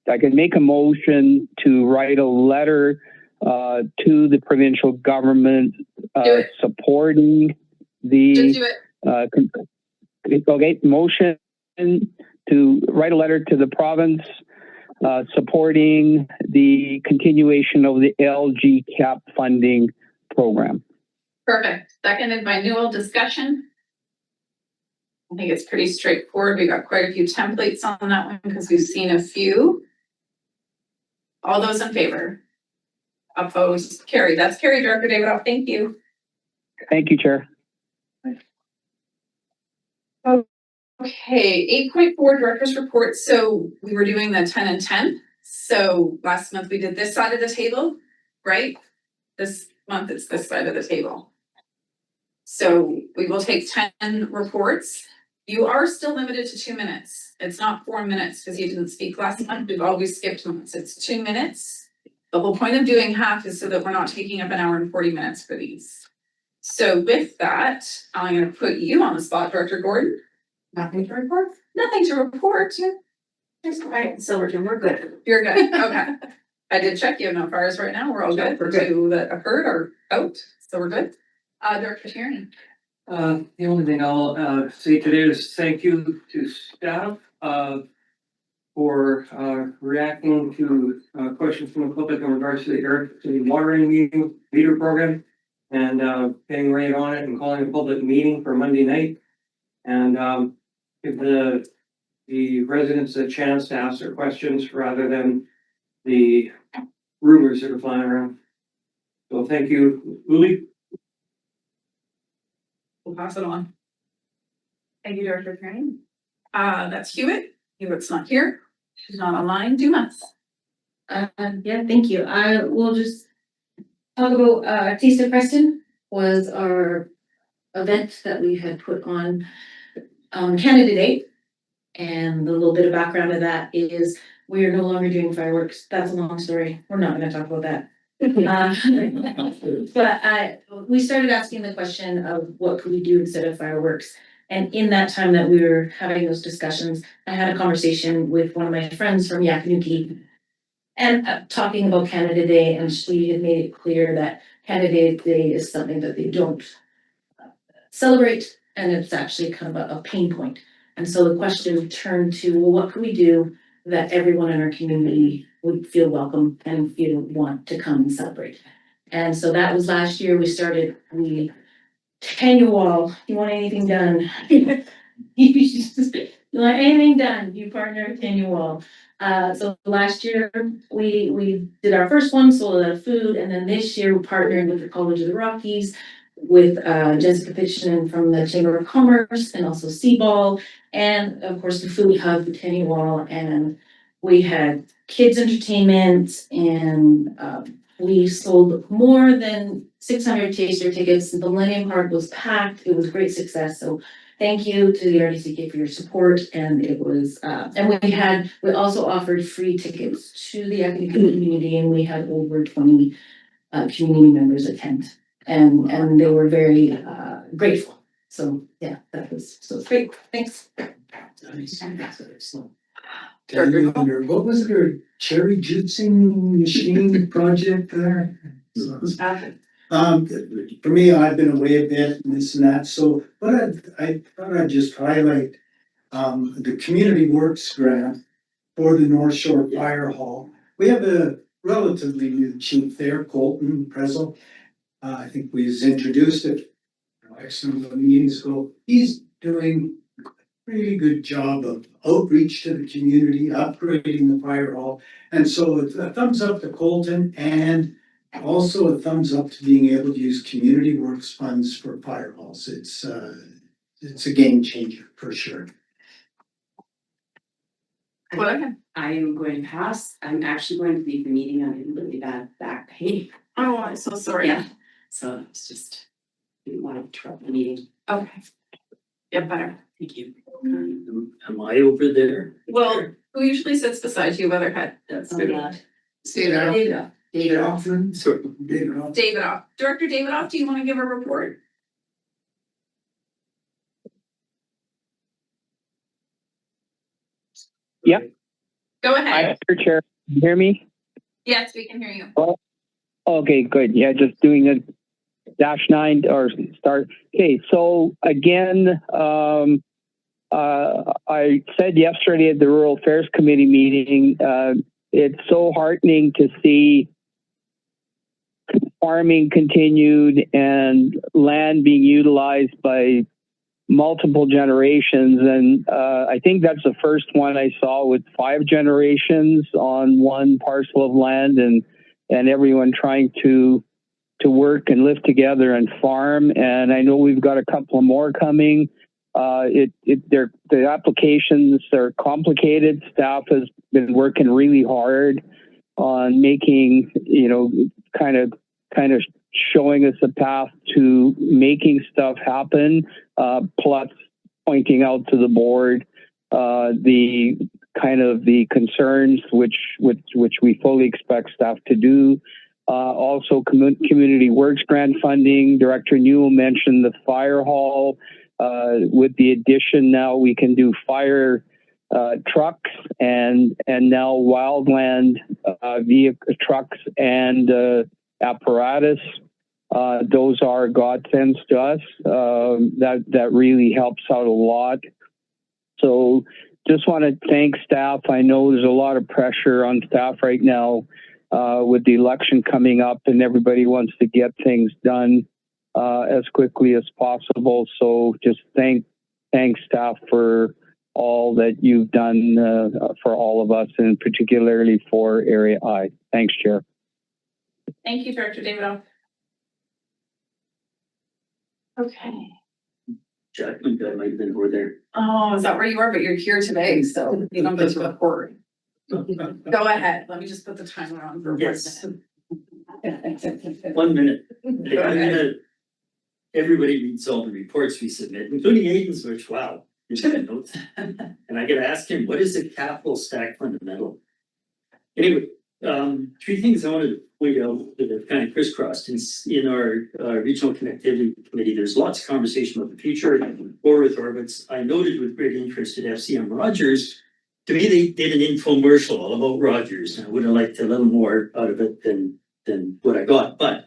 I can make a motion to write a letter to the provincial government supporting the. Just do it. Okay, motion to write a letter to the province supporting the continuation of the LGCAP funding program. Perfect. Seconded by Newell. Discussion. I think it's pretty straightforward. We got quite a few templates on that one because we've seen a few. All those in favor? Opposed? Carried. That's carried, Director Davidoff. Thank you. Thank you, Chair. Okay, 8.4 Director's Report. So we were doing the 10 and 10. So last month we did this side of the table, right? This month it's this side of the table. So we will take 10 reports. You are still limited to 2 minutes. It's not 4 minutes because you didn't speak last month. We've always skipped months. It's 2 minutes. The whole point of doing half is so that we're not taking up an hour and 40 minutes for these. So with that, I'm going to put you on the spot, Director Gordon. Nothing to report? Nothing to report. All right, Silverton, we're good. You're good. Okay. I did check. You have no fires right now. We're all good. We're good. Two that occurred are out, so we're good. Director Tierney. The only thing I'll say today is thank you to staff for reacting to questions from the public in regards to the Eric City watering meter program and getting right on it and calling a public meeting for Monday night and give the residents a chance to ask their questions rather than the rumors that are flying around. So thank you, Uli. We'll pass it on. Thank you, Director Tierney. That's Hewitt. Hewitt's not here. She's not online. Dumas. Yeah, thank you. I will just talk about Taste of Preston was our event that we had put on Canada Day. And the little bit of background of that is we are no longer doing fireworks. That's a long story. We're not going to talk about that. But we started asking the question of what could we do instead of fireworks. And in that time that we were having those discussions, I had a conversation with one of my friends from Yakinuki and talking about Canada Day, and she had made it clear that Canada Day is something that they don't celebrate, and it's actually kind of a pain point. And so the question turned to, well, what can we do that everyone in our community would feel welcome and want to come and celebrate? And so that was last year. We started, hang your wall. You want anything done? You want anything done? You partner, hang your wall. So last year we did our first one, sold out of food, and then this year we partnered with the College of the Rockies, with Jessica Fitchman from the Chamber of Commerce, and also Seaball, and of course the Food Hub, the Tenny Wall, and we had kids entertainment, and we sold more than 600 taster tickets. The Millennium Park was packed. It was a great success. So thank you to the RDCK for your support. And it was, and we also offered free tickets to the academic community, and we had over 20 community members attend. And they were very grateful. So yeah, so it's great. Thanks. What was their cherry juicing machine project there? For me, I've been away a bit and this and that, so but I thought I'd just highlight the Community Works grant for the North Shore Fire Hall. We have a relatively new chief there, Colton Prezel. I think we introduced it X number of meetings ago. He's doing a pretty good job of outreach to the community, upgrading the fire hall. And so it's a thumbs up to Colton, and also a thumbs up to being able to use Community Works funds for fire halls. It's a game changer for sure. I am going to pass. I'm actually going to leave the meeting. I'm in really bad back pain. Oh, I'm so sorry. Yeah. So it's just, didn't want to interrupt the meeting. Okay. Yeah, better. Thank you. Am I over there? Well, who usually sits beside you, Weatherhead? That's good. David Hoffman. Sorry. David Off. Director David Off, do you want to give a report? Yep. Go ahead. Mr. Chair, can you hear me? Yes, we can hear you. Oh, okay, good. Yeah, just doing a -9 or start. Okay, so again, I said yesterday at the Rural Affairs Committee meeting, it's so heartening to see farming continued and land being utilized by multiple generations. And I think that's the first one I saw with 5 generations on one parcel of land, and everyone trying to work and live together and farm. And I know we've got a couple of more coming. The applications are complicated. Staff has been working really hard on making, kind of showing us a path to making stuff happen, plus pointing out to the board the concerns which we fully expect staff to do. Also, community works grant funding. Director Newell mentioned the fire hall. With the addition, now we can do fire trucks and now wildland vehicle trucks and apparatus. Those are godsends to us. That really helps out a lot. So just want to thank staff. I know there's a lot of pressure on staff right now with the election coming up, and everybody wants to get things done as quickly as possible. So just thank staff for all that you've done for all of us, and particularly for Area I. Thanks, Chair. Thank you, Director Davidoff. Okay. Jackman guy might have been over there. Oh, is that where you are? But you're here today, so you don't get to record. Go ahead. Let me just put the timer on for Yes. 1 minute. 1 minute. Go ahead. Everybody reads all the reports we submit, including Aiden's, which, wow. he's got notes. And I gotta ask him, what is a capital stack fundamental? Anyway, 3 things I wanted to point out that have kind of crisscrossed in our regional connectivity committee. There's lots of conversation about the future or with orbits. I noted with great interest at FCM Rogers. To me, they did an infomercial all about Rogers, and I would have liked a little more out of it than what I got. But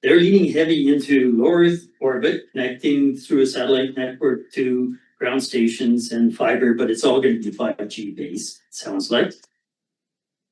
they're leaning heavy into low Earth orbit, connecting through a satellite network to ground stations and fiber, but it's all going to be 5G based, it sounds like.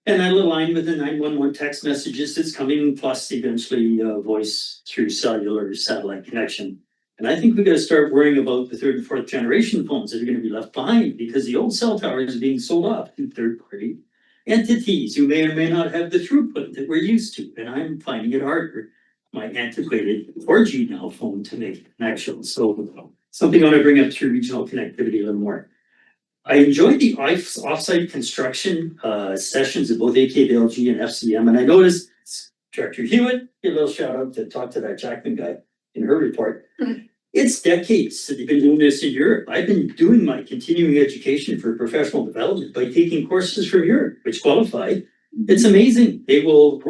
And that'll align with the 911 text messages that's coming, plus eventually voice through cellular satellite connection. And I think we got to start worrying about the 3rd and 4th generation phones that are going to be left behind, because the old cell towers are being sold off to third-party entities who may or may not have the throughput that we're used to. And I'm finding it harder, my antiquated 4G now phone, to make connections. So something I want to bring up through regional connectivity a little more. I enjoyed the offsite construction sessions at both AKBLG and FCM, and I noticed Director Hewitt, a little shout out to talk to that Jackman guy in her report. It's decades that they've been doing this in Europe. I've been doing my continuing education for professional development by taking courses from Europe, which qualify. It's amazing. They will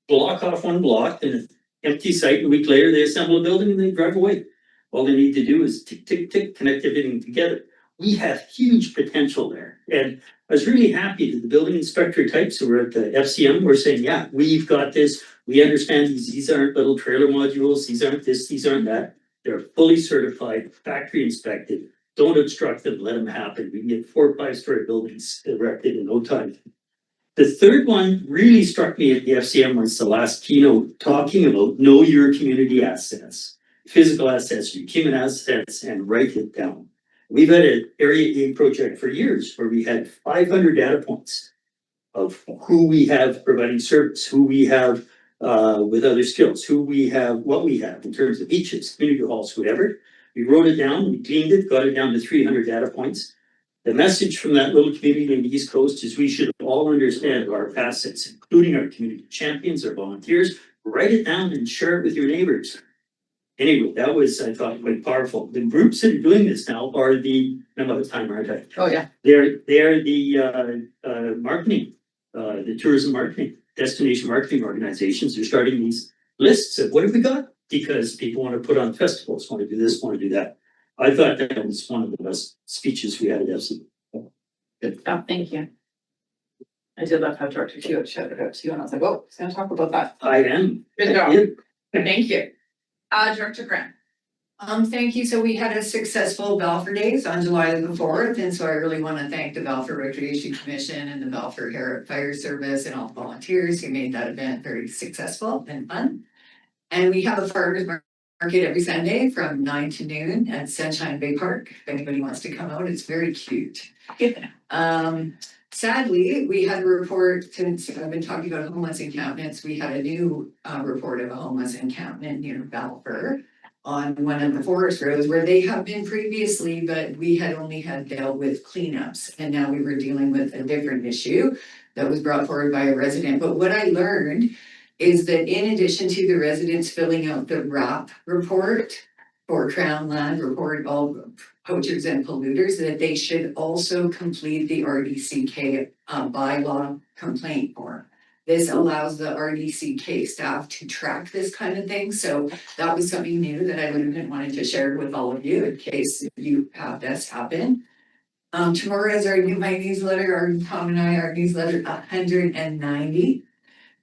block off one block and an empty site. A week later, they assemble a building and they drive away. All they need to do is tick, tick, tick, connect everything together. We have huge potential there. And I was really happy that the building inspector types who were at the FCM were saying, yeah, we've got this. We understand these aren't little trailer modules. These aren't this, these aren't that. They're fully certified, factory inspected. Don't obstruct them, let them happen. We can get 4 or 5-story buildings erected in no time. The third one really struck me at the FCM was the last keynote, talking about know your community assets, physical assets, your human assets, and write it down. We've had an Area A project for years where we had 500 data points of who we have providing service, who we have with other skills, who we have, what we have in terms of beaches, community halls, whatever. We wrote it down, we cleaned it, got it down to 300 data points. The message from that little community in the East Coast is we should all understand our assets, including our community champions, our volunteers. Write it down and share it with your neighbors. Anyway, that was, I thought, quite powerful. The groups that are doing this now are the, I'm out of time, aren't I? Oh, yeah. They're the marketing, the tourism marketing, destination marketing organizations. They're starting these lists of what have we got? Because people want to put on festivals, want to do this, want to do that. I thought that was one of the best speeches we had at FC. Good stuff. Thank you. I did love how Director Hewitt shouted out to you, and I was like, oh, he's going to talk about that. I am. Good job. Yeah. Thank you. Director Grant. Thank you. So we had a successful Balfour Days on July the 4th, and so I really want to thank the Balfour Recreation Commission and the Balfour Fire Service and all the volunteers who made that event very successful and fun. And we have a farmers market every Sunday from 9 to noon at Sunshine Bay Park. If anybody wants to come out, it's very cute. Sadly, we had a report, since I've been talking about homeless encampments, we had a new report of a homeless encampment near Balfour on one of the forest roads where they have been previously, but we had only had dealt with cleanups. And now we were dealing with a different issue that was brought forward by a resident. But what I learned is that in addition to the residents filling out the RAP report for Crown Land report, all poachers and polluters, that they should also complete the RDCK bylaw complaint form. This allows the RDCK staff to track this kind of thing. So that was something new that I would have been wanting to share with all of you in case you have this happen. Tomorrow is my newsletter, Tom and I, our newsletter 190.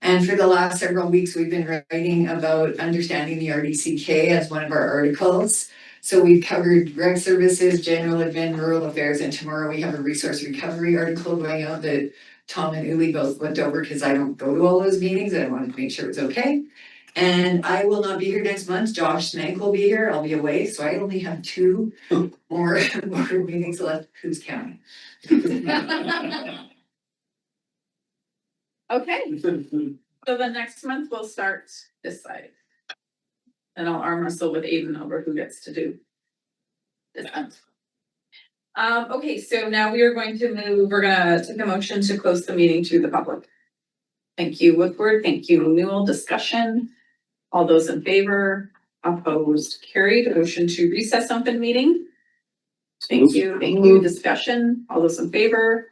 And for the last several weeks, we've been writing about understanding the RDCK as one of our articles. So we've covered rec services, general admin, rural affairs, and tomorrow we have a resource recovery article going out that Tom and Uli both looked over because I don't go to all those meetings and I wanted to make sure it's okay. And I will not be here next month. Josh Snake will be here. I'll be away. So I only have 2 more meetings left. Who's counting? Okay, so the next month we'll start this side. And I'll arm wrestle with Aiden over who gets to do this month. Okay, so now we are going to move, we're gonna take a motion to close the meeting to the public. Thank you, Woodward. Thank you, Newell. Discussion. All those in favor, opposed, carried. Motion to recess open meeting. Thank you. Discussion. All those in favor,